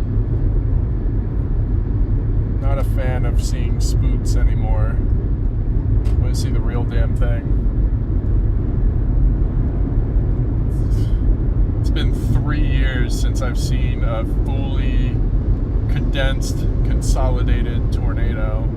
Not a fan of seeing spoots anymore. I want to see the real damn thing. It's been 3 years since I've seen a fully condensed, consolidated tornado.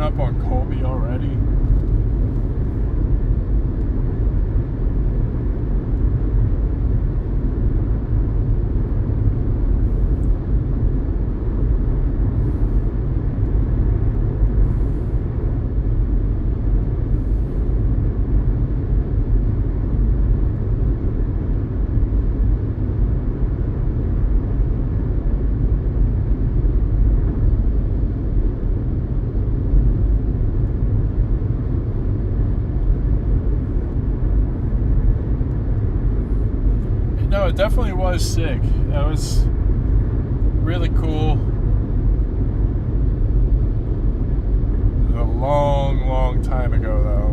Up on Colby already. No, it definitely was sick. That was really cool. A long, long time ago, though.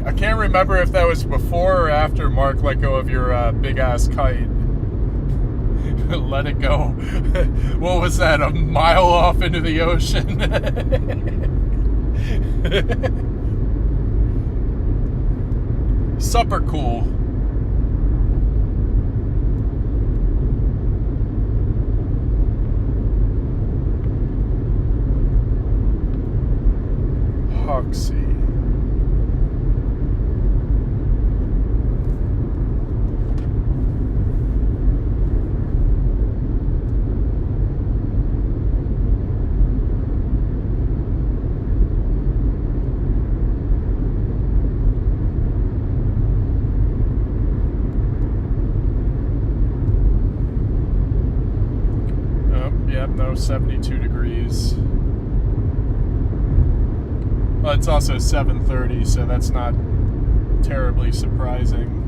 I can't remember if that was before or after Mark let go of your big-ass kite. Let it go. What was that, a mile off into the ocean? Super cool. Hoxie. Yep, no, 72 degrees. Well, it's also 7:30, so that's not terribly surprising.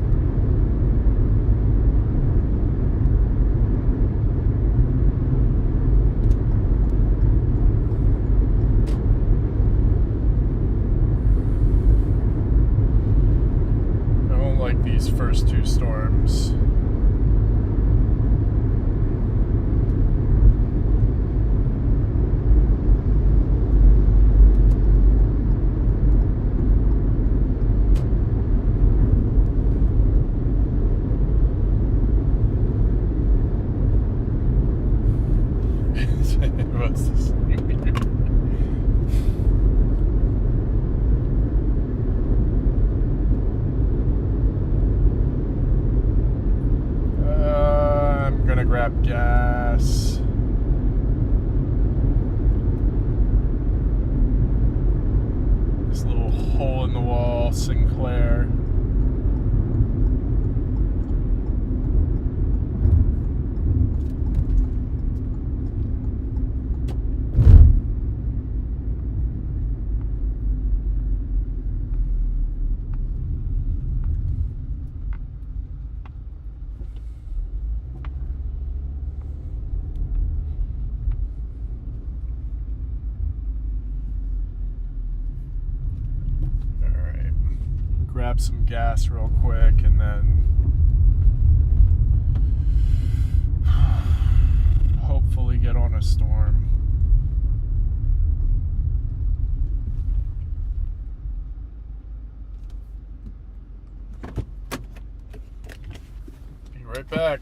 I don't like these first 2 storms. grab gas. This little hole in the wall Sinclair. Grab some gas real quick and then hopefully get on a storm. Be right back.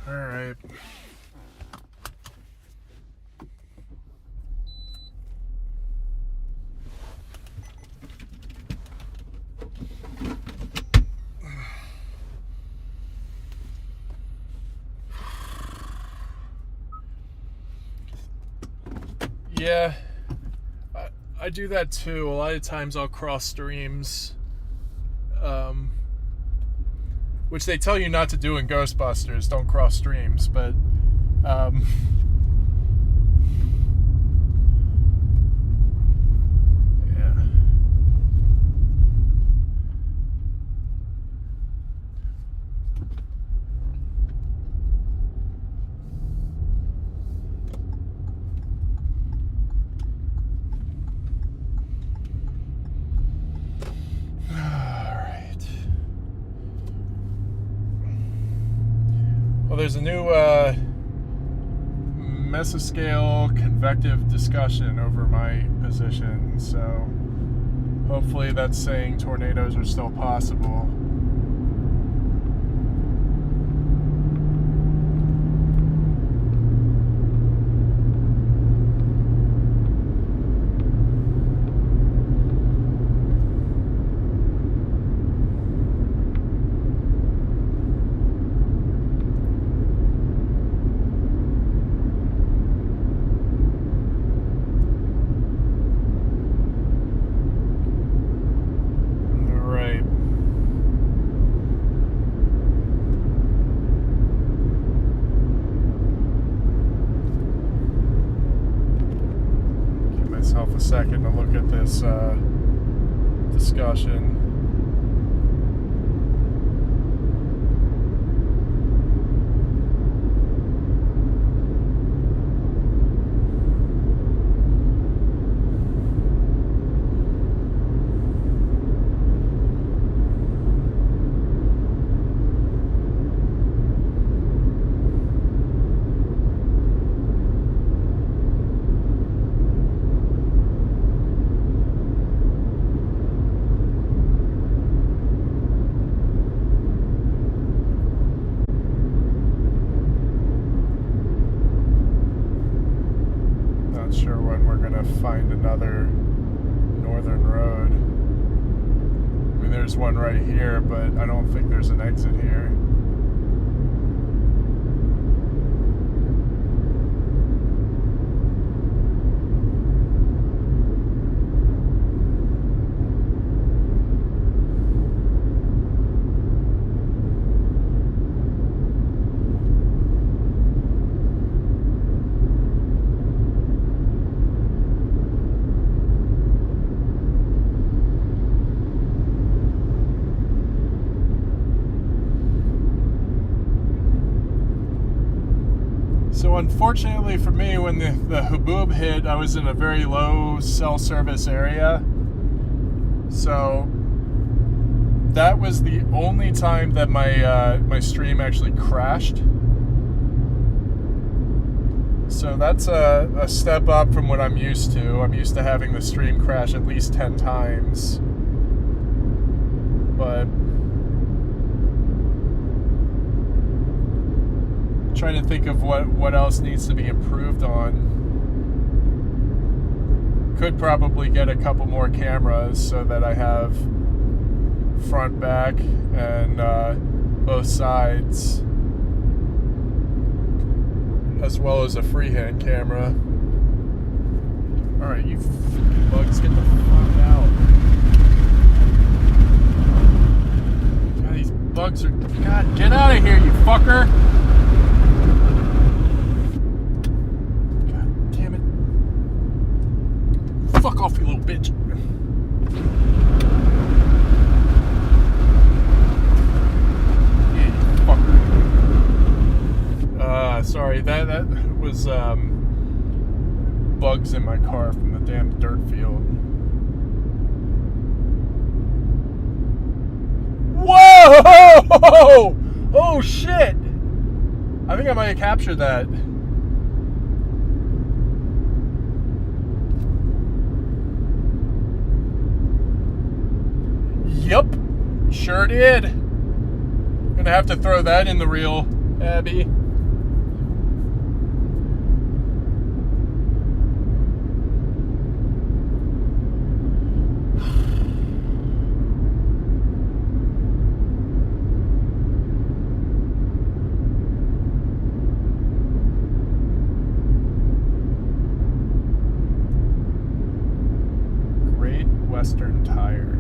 All right. Yeah, I do that too. A lot of times I'll cross streams, which they tell you not to do in Ghostbusters. Don't cross streams, but yeah. Well, there's a new mesoscale convective discussion over my position, so hopefully that's saying tornadoes are still possible. A second to look at this discussion. find another northern road. I mean, there's one right here, but I don't think there's an exit here. So unfortunately for me, when the haboob hit, I was in a very low cell service area. So that was the only time that my stream actually crashed. So that's a step up from what I'm used to. I'm used to having the stream crash at least 10 times. But trying to think of what else needs to be improved on. Could probably get a couple more cameras so that I have front, back, and both sides, as well as a freehand camera. Alright, you bugs, get the fuck out. God, these bugs are... God, get out of here, you fucker! Fuck off, you little bitch. Yeah, you fucker. Sorry, that was bugs in my car from the damn dirt field. Whoa! Oh shit! I think I might have captured that. Yep, sure did. Gonna have to throw that in the reel, Abby. Great Western Tire.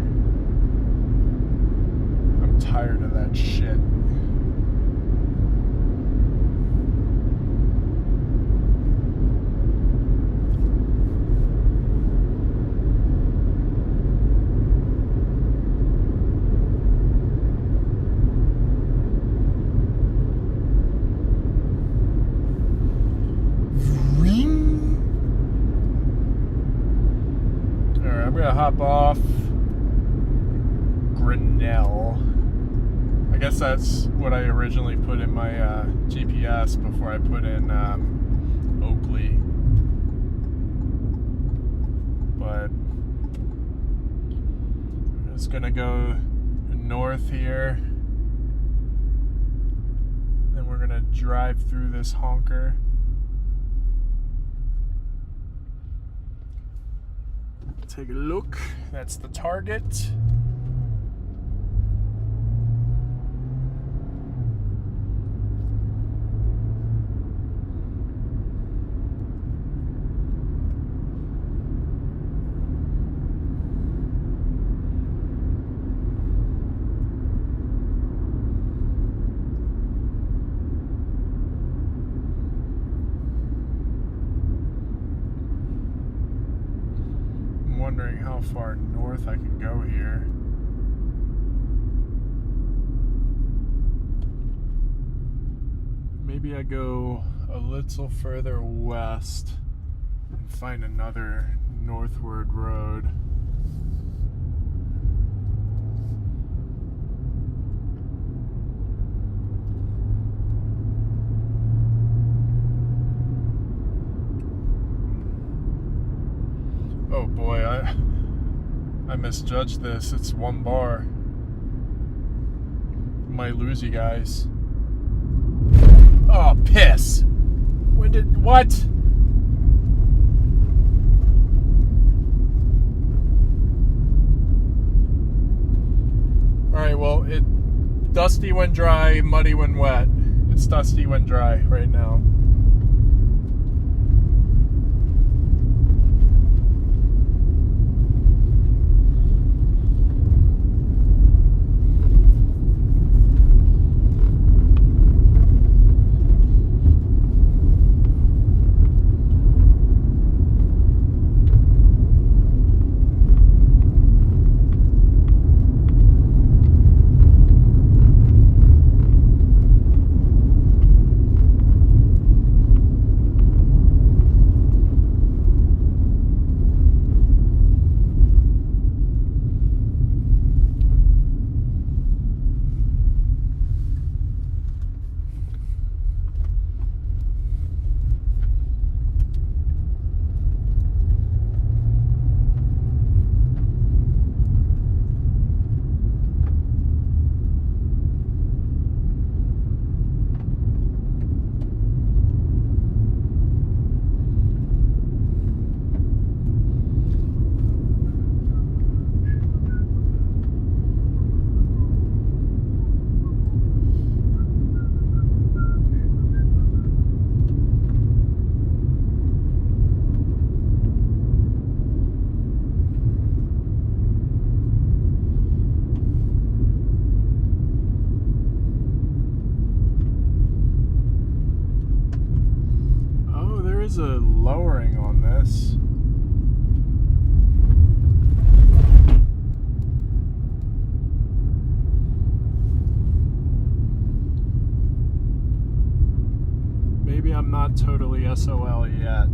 Tired of that shit. Alright, I'm gonna hop off Grinnell. I guess that's what I originally put in my GPS before I put in Oakley. But I'm just gonna go north here. Then we're gonna drive through this honker. Take a look. That's the target. Wondering how far north I can go here. Maybe I go a little further west and find another northward road. Oh boy, I misjudged this. It's one bar. Might lose you guys. Oh, piss! When did... what? well, dusty when dry, muddy when wet. It's dusty when dry right now. Is a lowering on this. Maybe I'm not totally SOL yet.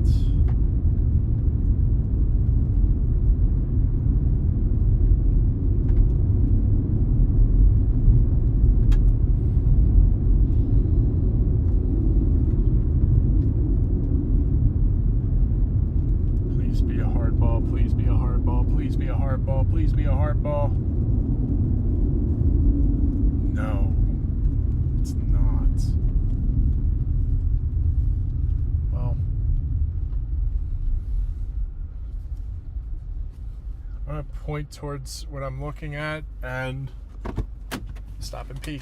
Please be a hard ball, please be a hard ball, please be a hard ball, please be a hard ball. No, it's not. Well, I'm gonna point towards what I'm looking at and stop and pee.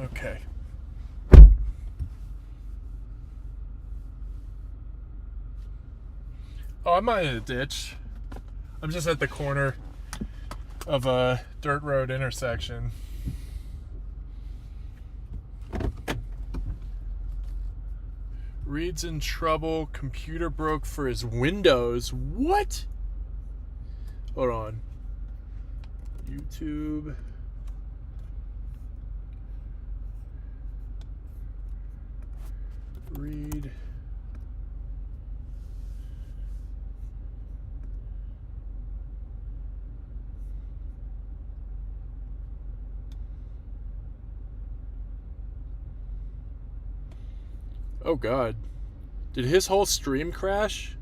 Okay. Oh, I'm not in a ditch. I'm just at the corner of a dirt road intersection. Reed's in trouble. Computer broke for his Windows. What? Hold on. YouTube. Reed. Oh God. Did his whole stream crash?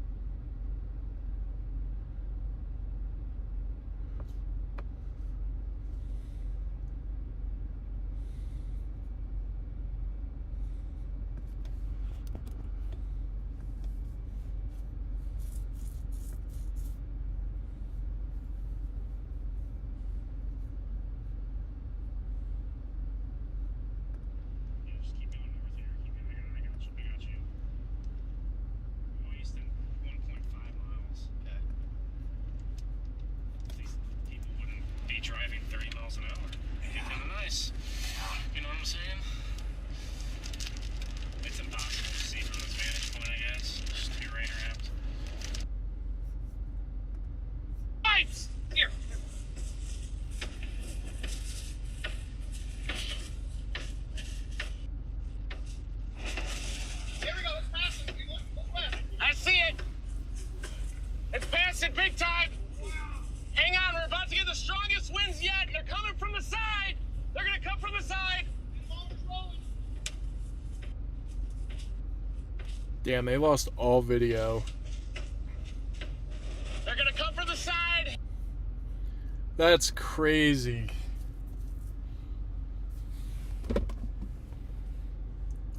Driving 30 miles an hour. Yeah. Kind of nice. You know what I'm saying? It's impossible to see from this vantage point, I guess. Just to be rain wrapped. Here. Here we go. It's passing. Look west. I see it. It's passing big time. Hang on. We're about to get the strongest winds yet. They're coming from the side. They're going to come from the side. Damn, they lost all video. They're going to come from the side. That's crazy.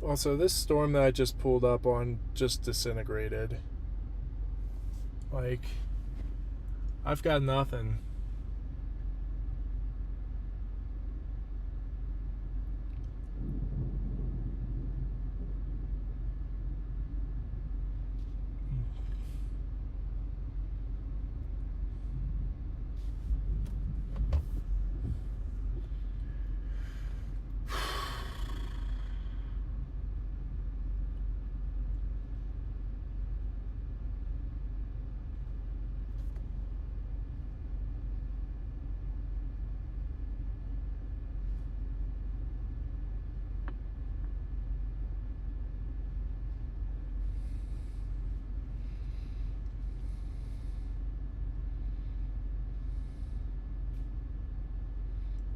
Also, this storm that I just pulled up on just disintegrated. Like, I've got nothing.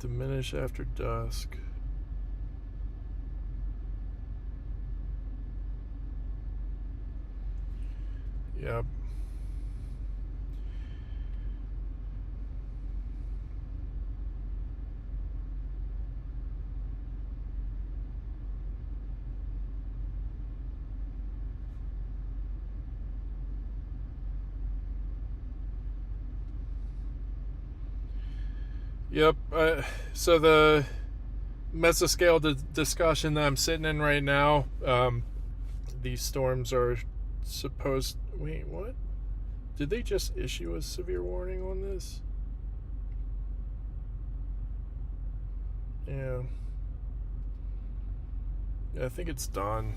Diminish after dusk. Yep. Yep. So the mesoscale discussion that I'm sitting in right now, these storms are supposed... Wait, what? Did they just issue a severe warning on this? Yeah. Yeah, I think it's done.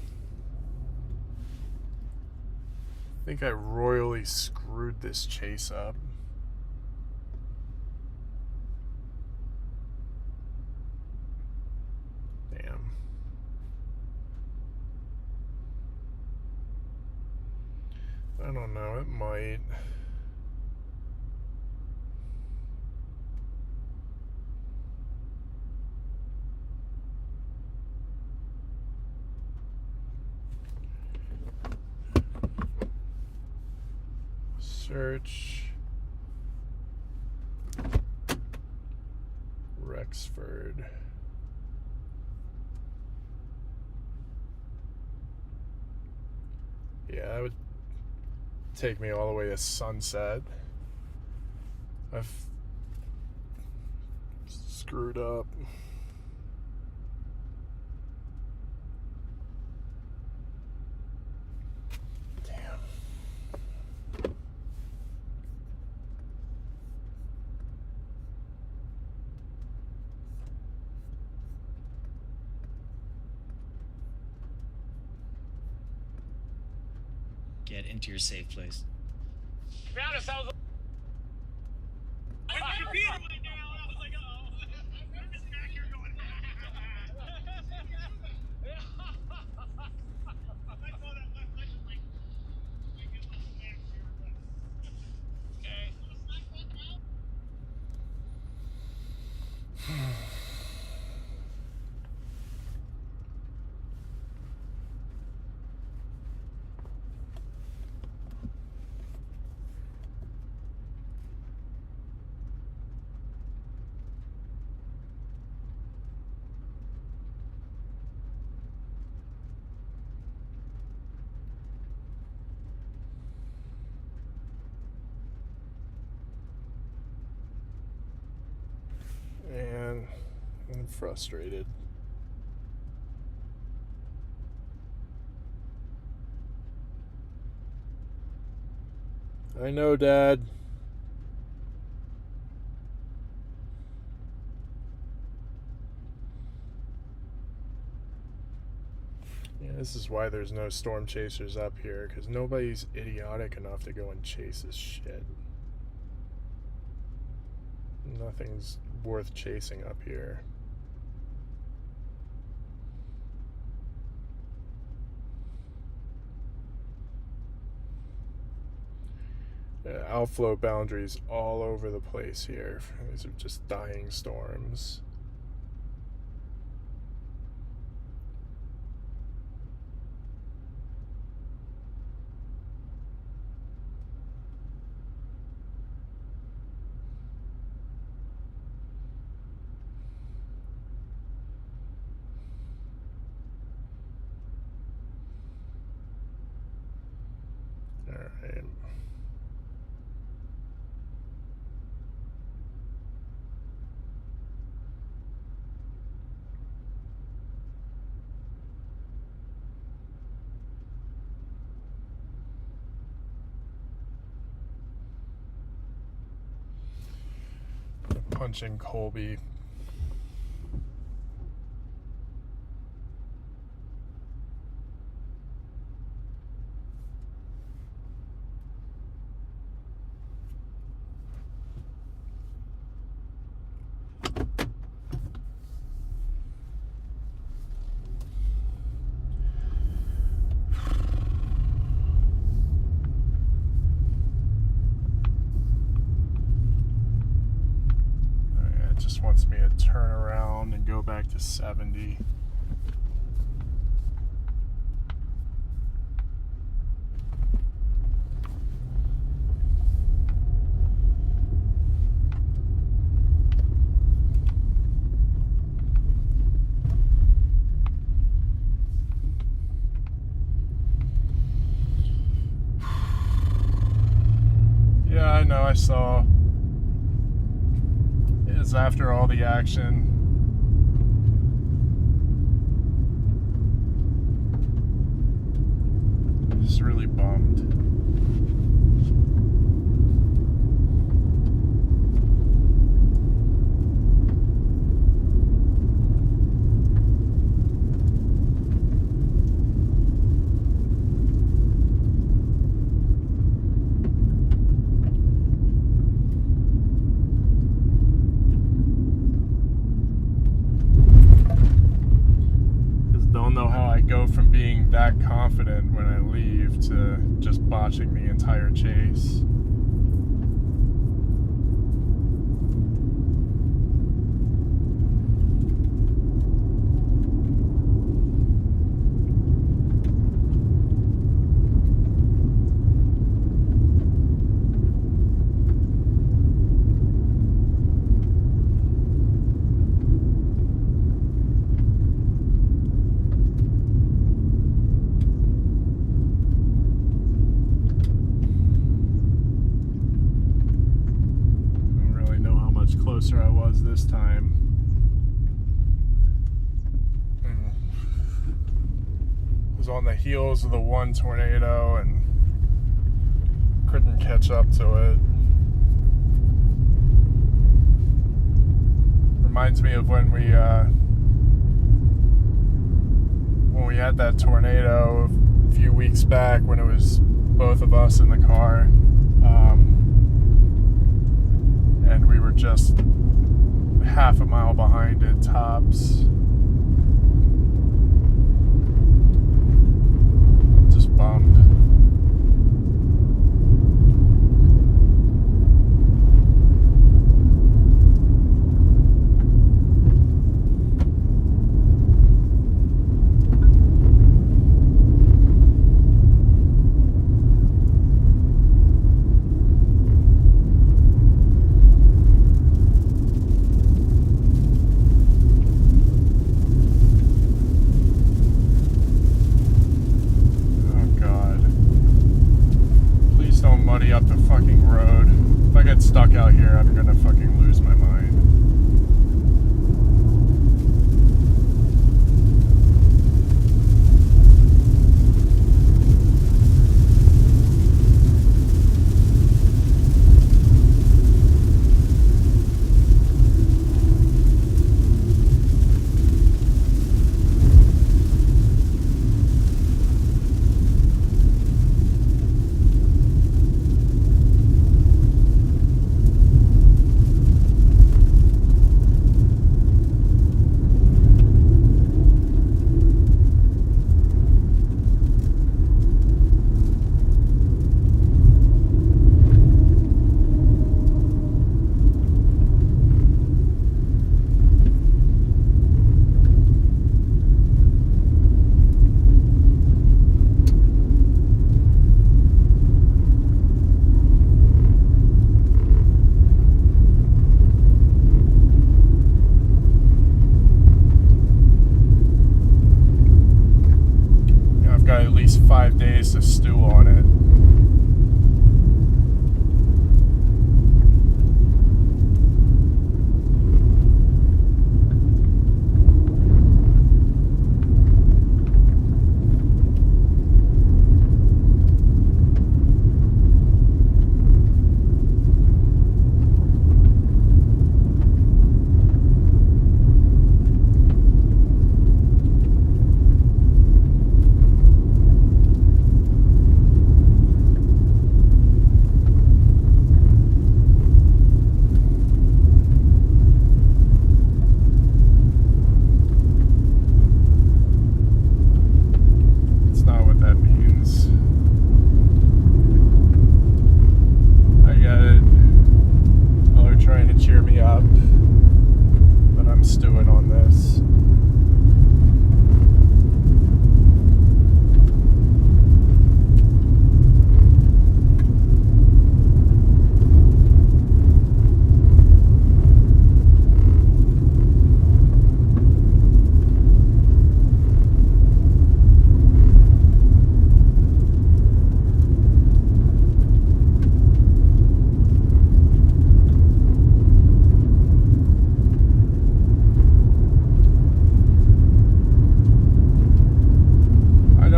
I think I royally screwed this chase up. Damn. I don't know, it might. Search Rexford. Yeah, that would take me all the way to Sunset. I've screwed up. Damn. Get into your safe place. To be honest, I was... My computer went down. I was like, uh-oh. I'm just back here going... I saw that last night. I was like... Okay. And I'm frustrated. I know, Dad. Yeah, this is why there's no storm chasers up here, because nobody's idiotic enough to go and chase this shit. Nothing's worth chasing up here. Outflow boundaries all over the place here. These are just dying storms. All right. Punching Colby. Wants me to turn around and go back to 70. Yeah, I know, I saw. After all the action. Just really bummed. Go from being that confident when I leave to just botching the entire chase. Closer I was this time. I was on the heels of the one tornado and couldn't catch up to it. Reminds me of when we had that tornado a few weeks back when it was both of us in the car. And we were just half a mile behind it, tops. Just bummed. Up the fucking road. If I get stuck out here, I'm gonna fucking lose my mind. least 5 days to stew on it.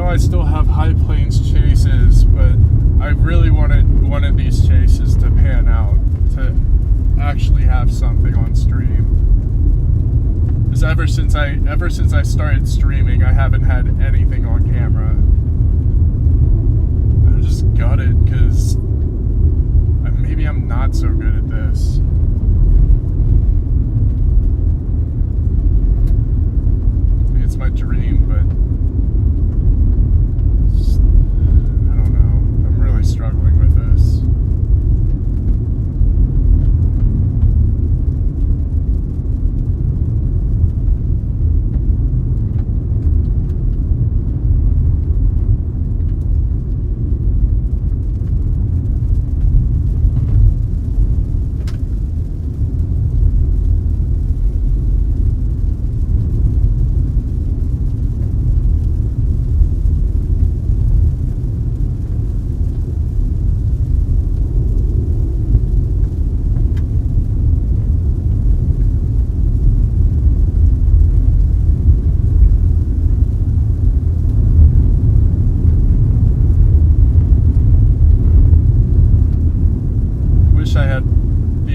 I still have high plains chases, but I really wanted one of these chases to pan out, to actually have something on stream. Because ever since I started streaming, I haven't had anything on camera. I'm just gutted because maybe I'm not so good at this. I mean, it's my dream, but struggling with this.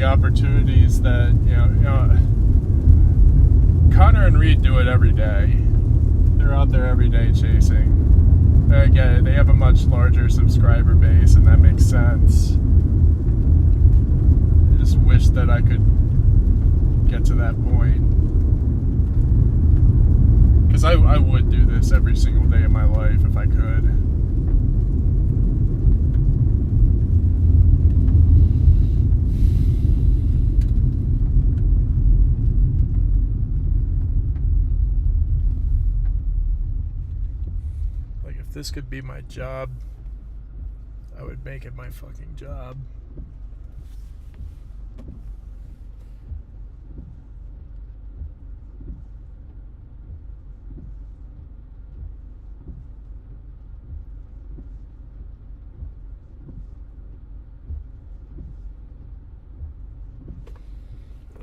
Opportunities that you know Connor and Reed do it every day. They're out there every day chasing. Again, they have a much larger subscriber base, and that makes sense. I just wish that I could get to that point, because I would do this every single day of my life if I could. If this could be my job, I would make it my fucking job.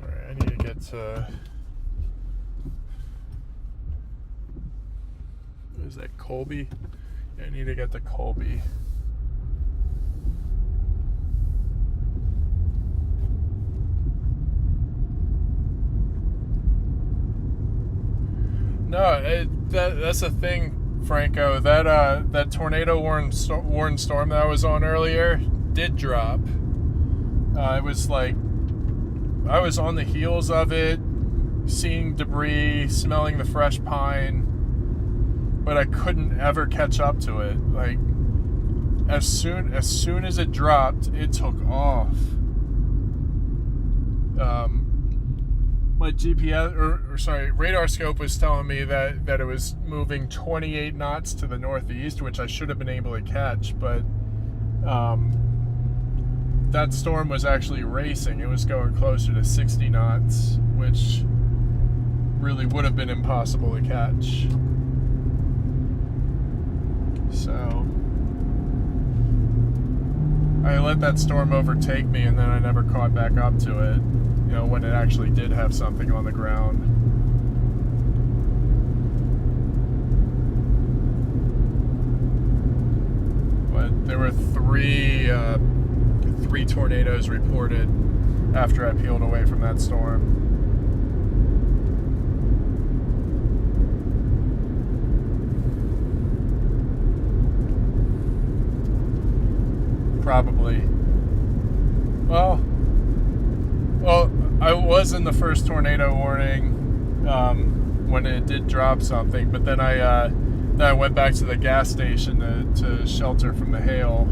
Alright, I need to get to... What is that, Colby? I need to get to Colby. No, that's the thing, Franco. That tornado warned storm that I was on earlier did drop. It was like I was on the heels of it, seeing debris, smelling the fresh pine. But I couldn't ever catch up to it. Like, as soon as it dropped, it took off. My GPS, radar scope was telling me that it was moving 28 knots to the northeast, which I should have been able to catch, but that storm was actually racing. It was going closer to 60 knots, which really would have been impossible to catch. So I let that storm overtake me, and then I never caught back up to it, you know, when it actually did have something on the ground. But there were three tornadoes reported after I peeled away from that storm. Probably. Well, I was in the first tornado warning when it did drop something, but then I went back to the gas station to shelter from the hail.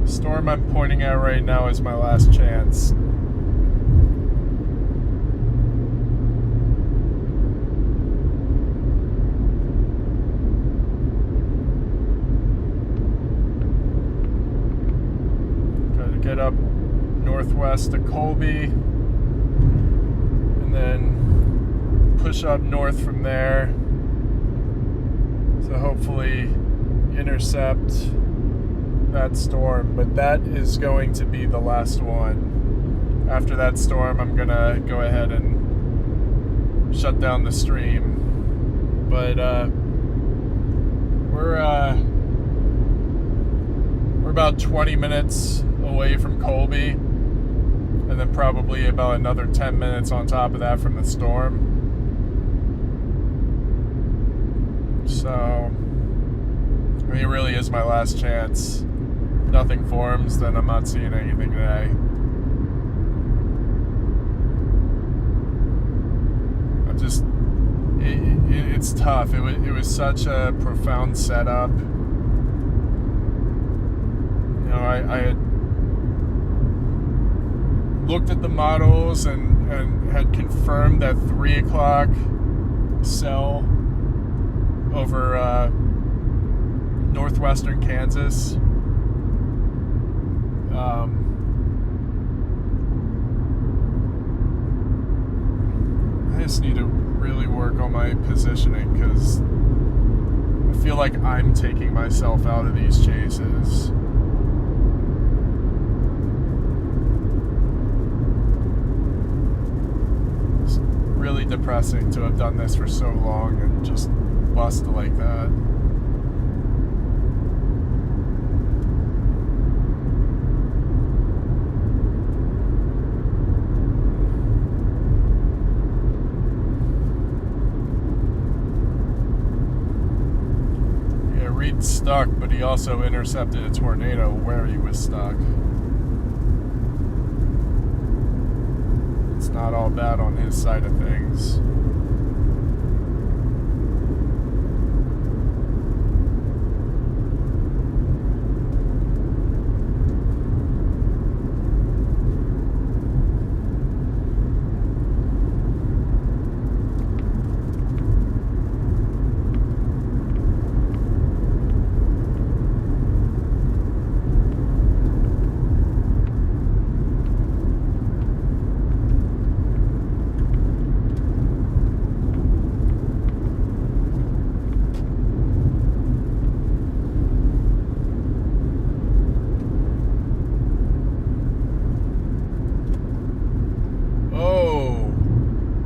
Storm I'm pointing at right now is my last chance. Gotta get up northwest to Colby and then push up north from there to hopefully intercept that storm, but that is going to be the last one. After that storm, I'm gonna go ahead and shut down the stream. But we're about 20 minutes away from Colby, and then probably about another 10 minutes on top of that from the storm. So I mean, it really is my last chance. Nothing forms, then I'm not seeing anything today. I'm just, it's tough. It was such a profound setup. You know, I had looked at the models and had confirmed that 3 o'clock cell over northwestern Kansas. I just need to really work on my positioning because I feel like I'm taking myself out of these chases. It's really depressing to have done this for so long and just bust like that. got stuck, but he also intercepted a tornado where he was stuck. It's not all bad on his side of things.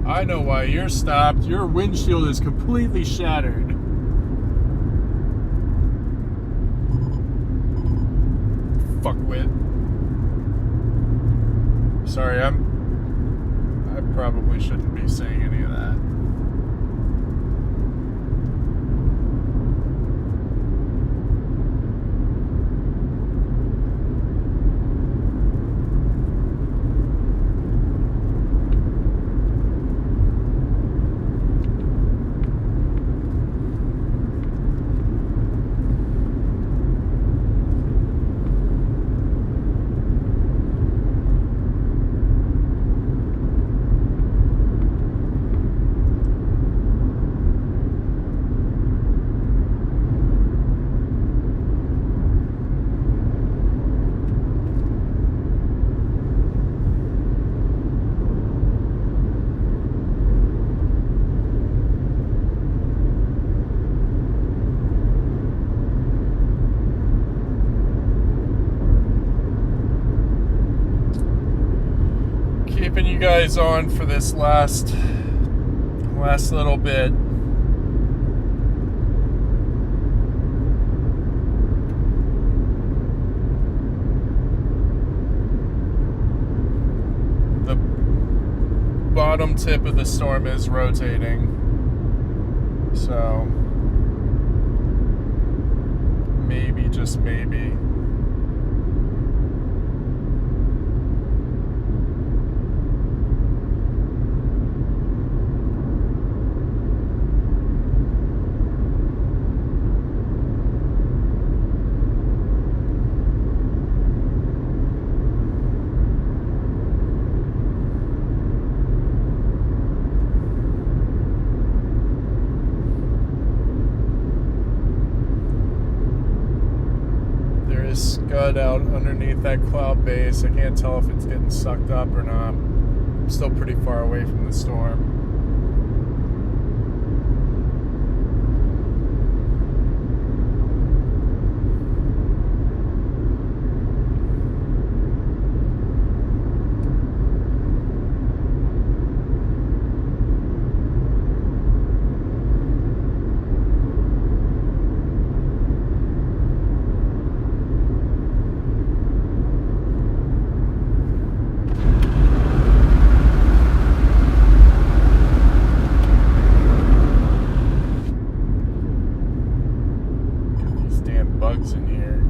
I know why you're stopped. Your windshield is completely shattered. Fuckwit. Sorry, I probably shouldn't be saying any of that. Keeping you guys on for this last little bit. The bottom tip of the storm is rotating, so maybe, just maybe, scud out underneath that cloud base. I can't tell if it's getting sucked up or not. I'm still pretty far away from the storm. Bugs in here.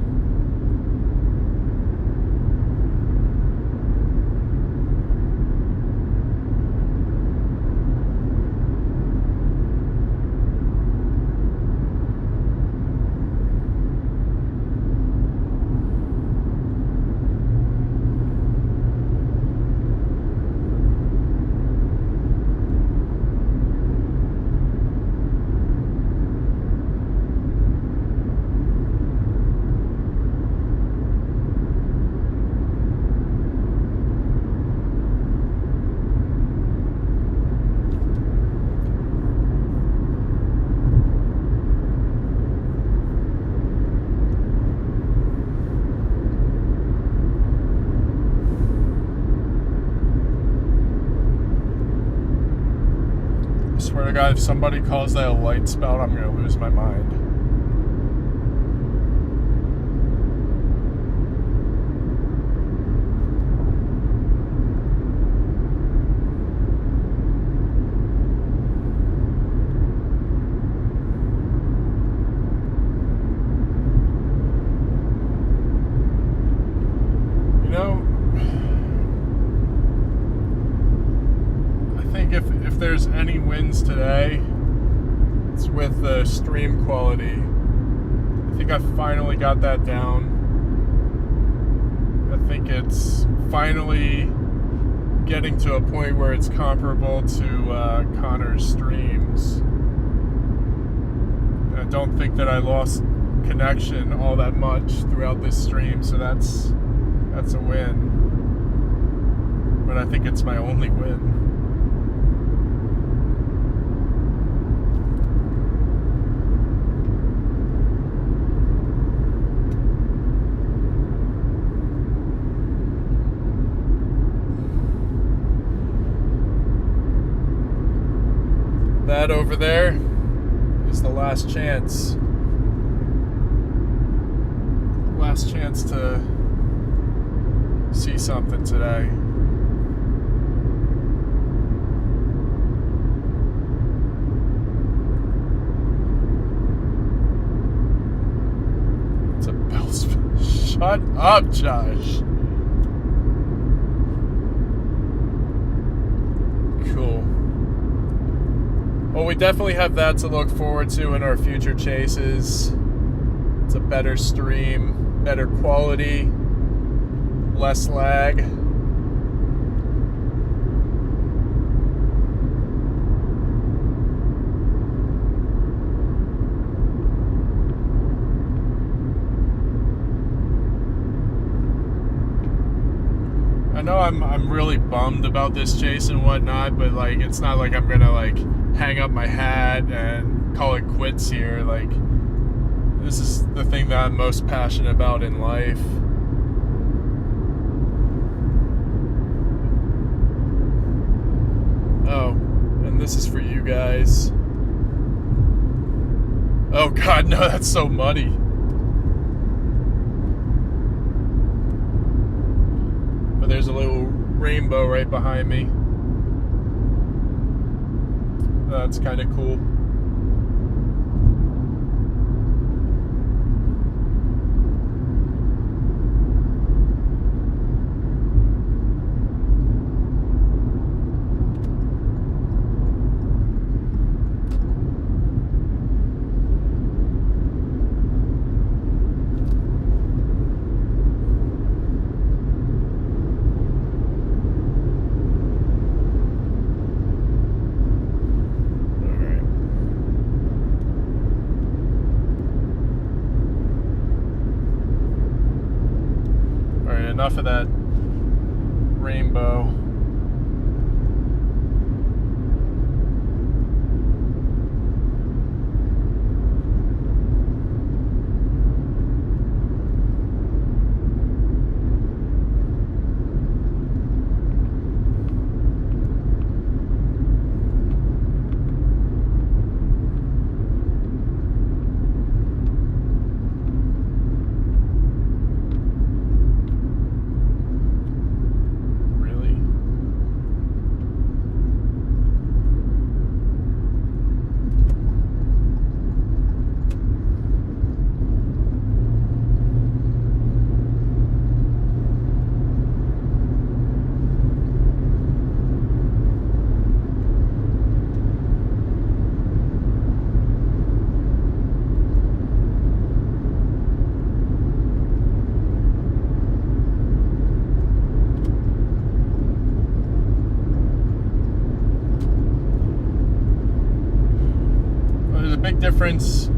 I swear to God, if somebody calls that a light spout, I'm gonna lose my mind. think if there's any wins today, it's with the stream quality. I think I finally got that down. I think it's finally getting to a point where it's comparable to Connor's streams. I don't think that I lost connection all that much throughout this stream, so that's a win. But I think it's my only win. That over there is the last chance. Last chance to see something today. It's a bell. Shut up, Josh. Cool. Well, we definitely have that to look forward to in our future chases. It's a better stream, better quality, less lag. I know I'm really bummed about this chase and whatnot, but like it's not like I'm gonna like hang up my hat and call it quits here. Like, this is the thing that I'm most passionate about in life. Oh, and this is for you guys. Oh God, no, that's so muddy. But there's a little rainbow right behind me. That's kind of cool. Enough of that rainbow. Big difference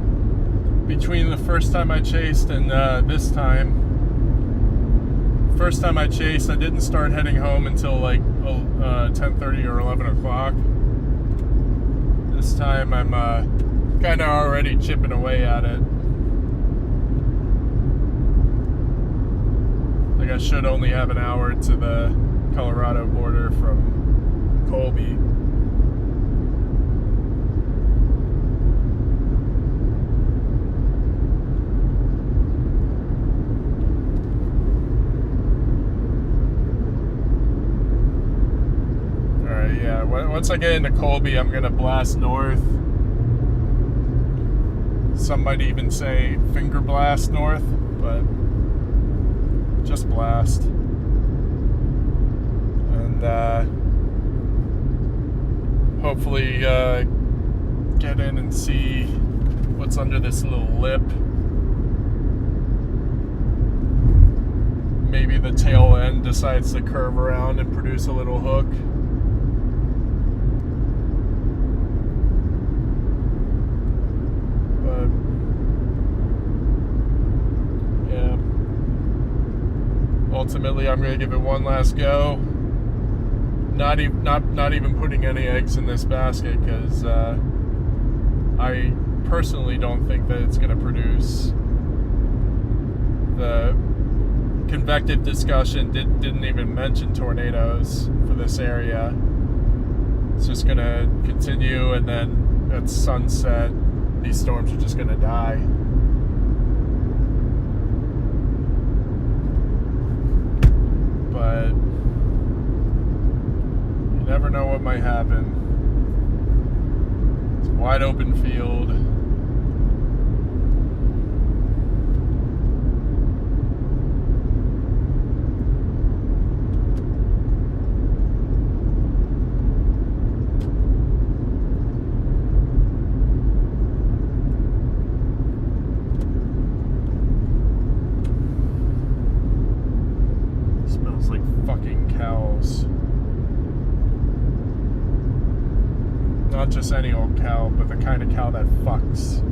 between the first time I chased and this time. First time I chased, I didn't start heading home until like 10:30 or 11 o'clock. This time I'm kind of already chipping away at it. Like I should only have an hour to the Colorado border from Colby. Yeah, once I get into Colby, I'm gonna blast north. Some might even say finger blast north, but just blast. And hopefully get in and see what's under this little lip. Maybe the tail end decides to curve around and produce a little hook. But yeah, ultimately I'm going to give it one last go. Not even putting any eggs in this basket, because I personally don't think that it's going to produce. The convective discussion didn't even mention tornadoes for this area. It's just going to continue, and then at sunset, these storms are just going to die. But you never know what might happen. It's a wide open field. Smells like fucking cows. Not just any old cow, but the kind of cow that fucks.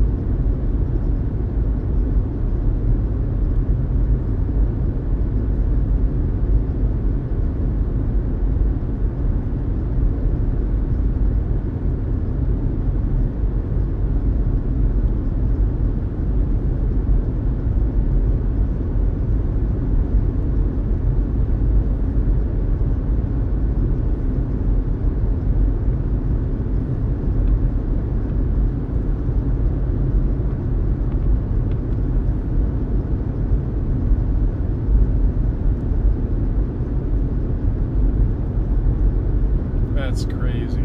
That's crazy.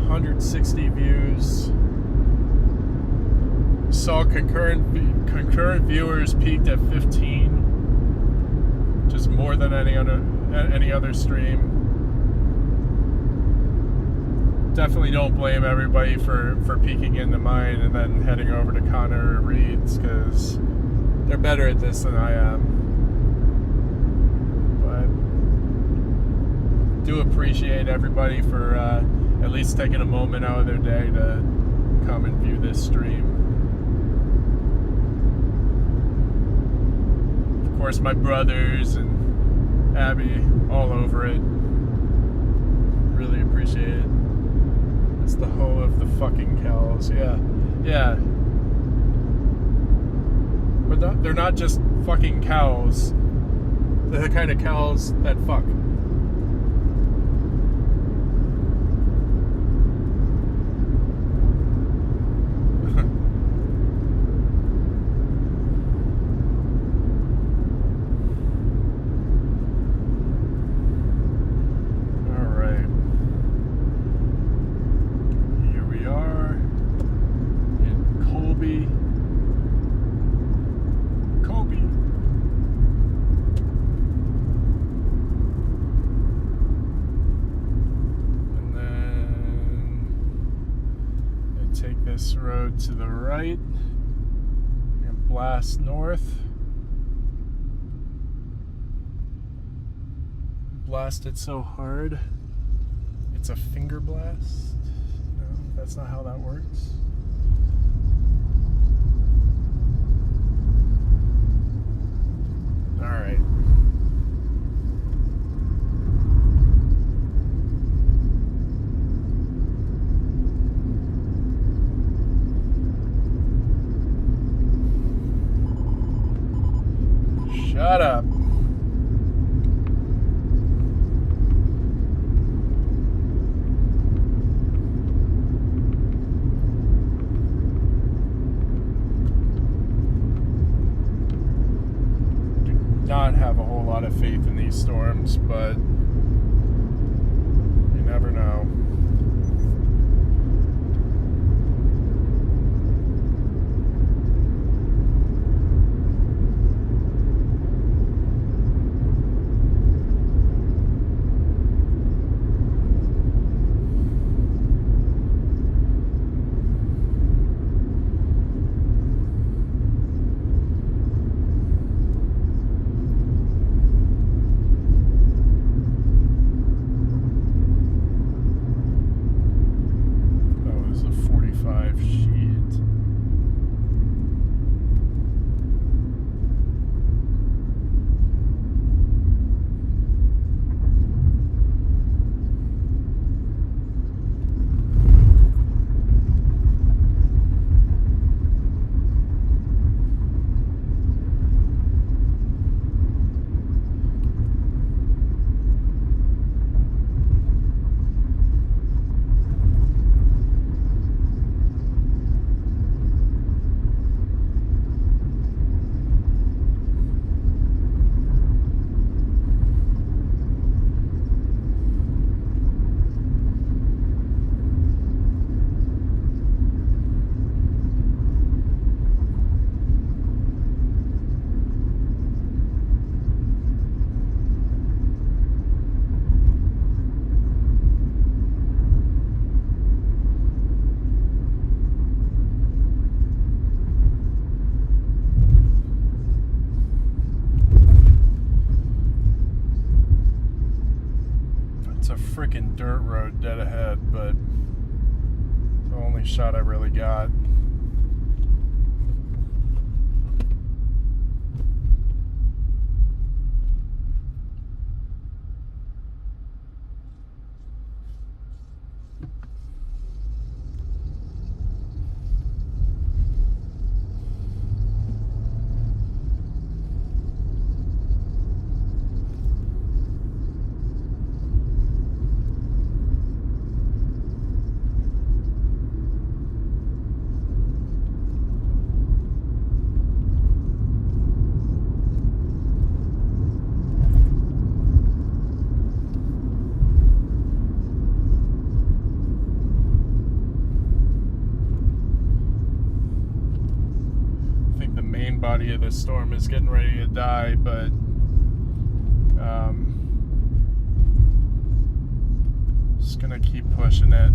160 views. Saw concurrent viewers peaked at 15, just more than any other stream. Definitely don't blame everybody for peeking into mine and then heading over to Connor or Reed's, because they're better at this than I am. Do appreciate everybody for at least taking a moment out of their day to come and view this stream. Of course, my brothers and Abby all over it. Really appreciate it. It's the home of the fucking cows. Yeah. But they're not just fucking cows. They're the kind of cows that fuck. This road to the right and blast north. Blast it so hard it's a finger blast. No, that's not how that works. All right. Shut up. Do not have a whole lot of faith in these storms, but you never know. It's a freaking dirt road dead ahead, but the only shot I really got. Body of this storm is getting ready to die, but just gonna keep pushing it.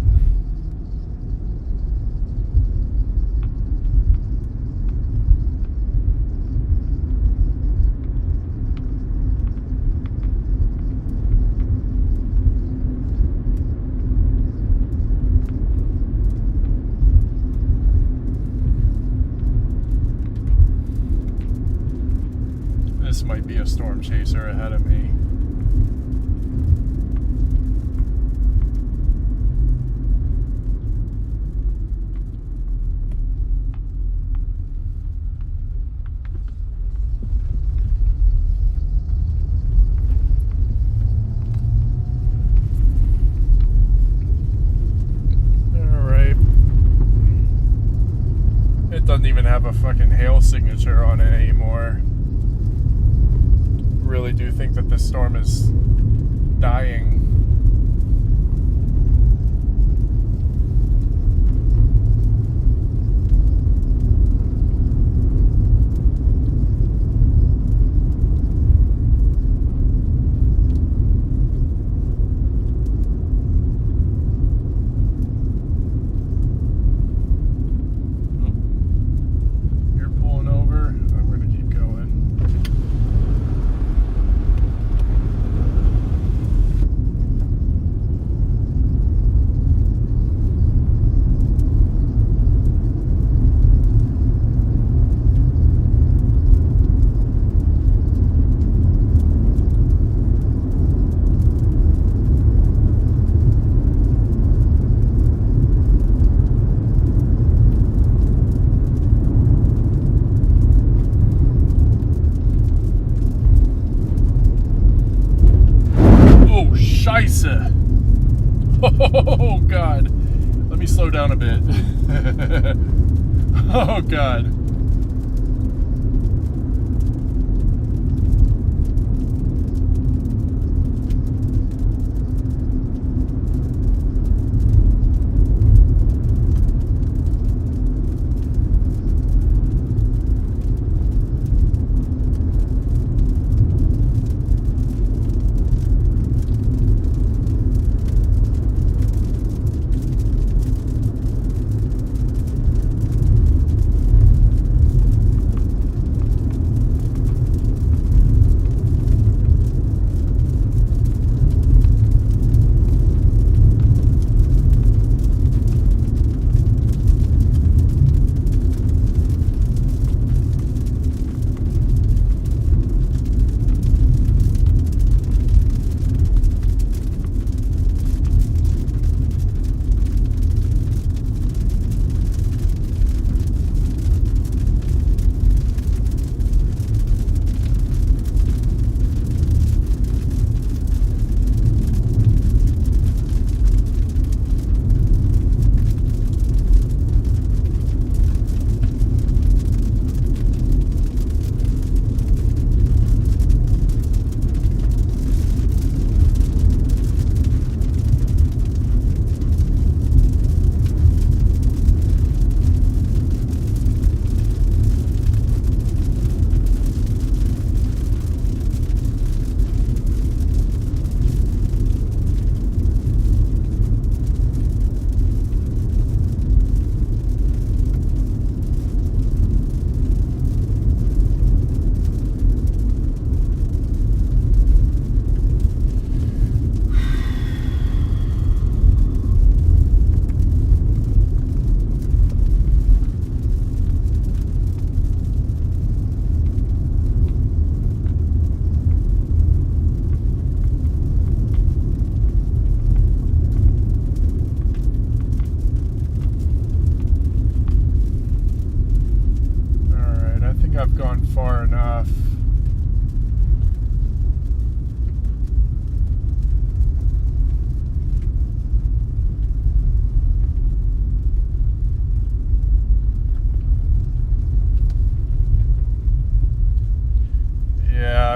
This might be a storm chaser ahead of me. Alright. It doesn't even have a fucking hail signature on it anymore. Really do think that this storm is dying. You're pulling over. I'm going to keep going. Scheisse. Oh, God. Let me slow down a bit. Oh, God.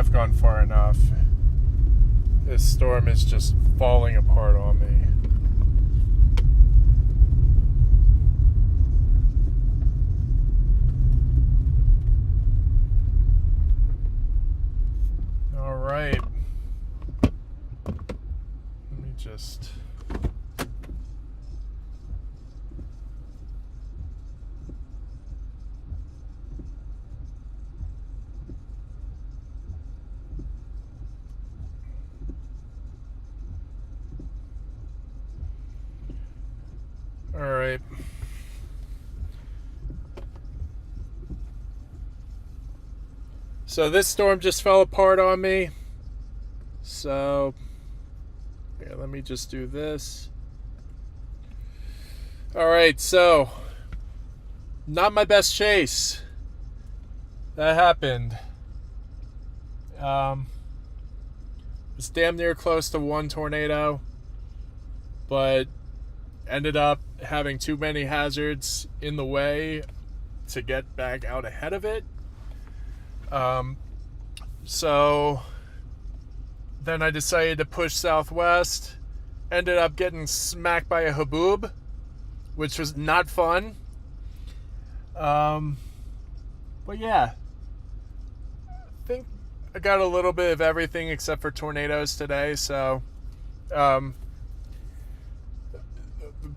I've gone far enough. This storm is just falling apart on me. All right. Let me just... All right. So this storm just fell apart on me. So, here, let me just do this. All right, so not my best chase. That happened. Was damn near close to one tornado, but ended up having too many hazards in the way to get back out ahead of it. So then I decided to push southwest. Ended up getting smacked by a haboob, which was not fun. But yeah, I think I got a little bit of everything except for tornadoes today. So the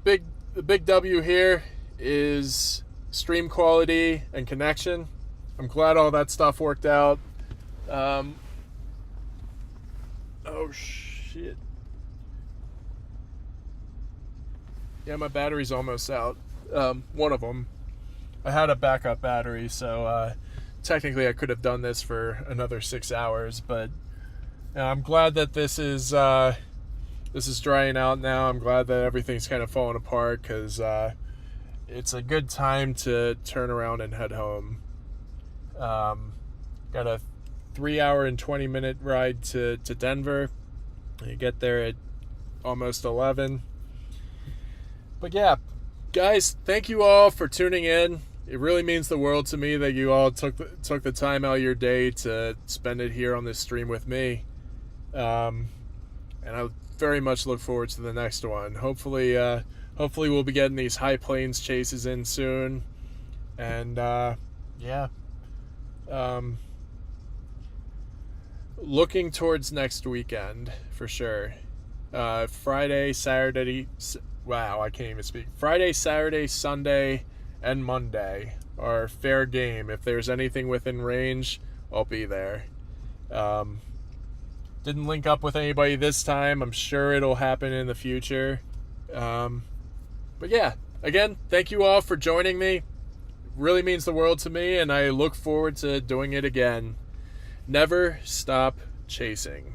big W here is stream quality and connection. I'm glad all that stuff worked out. Oh shit. Yeah, my battery's almost out. One of them. I had a backup battery, so technically I could have done this for another 6 hours, but I'm glad that this is drying out now. I'm glad that everything's kind of falling apart, because it's a good time to turn around and head home. Got a 3-hour and 20-minute ride to Denver. You get there at almost 11. But yeah, guys, thank you all for tuning in. It really means the world to me that you all took the time out of your day to spend it here on this stream with me. And I very much look forward to the next one. Hopefully we'll be getting these high plains chases in soon. And yeah. Looking towards next weekend for sure. Friday, Saturday, wow, I can't even speak. Friday, Saturday, Sunday, and Monday are fair game. If there's anything within range, I'll be there. Didn't link up with anybody this time. I'm sure it'll happen in the future. But yeah, again, thank you all for joining me. It really means the world to me, and I look forward to doing it again. Never stop chasing.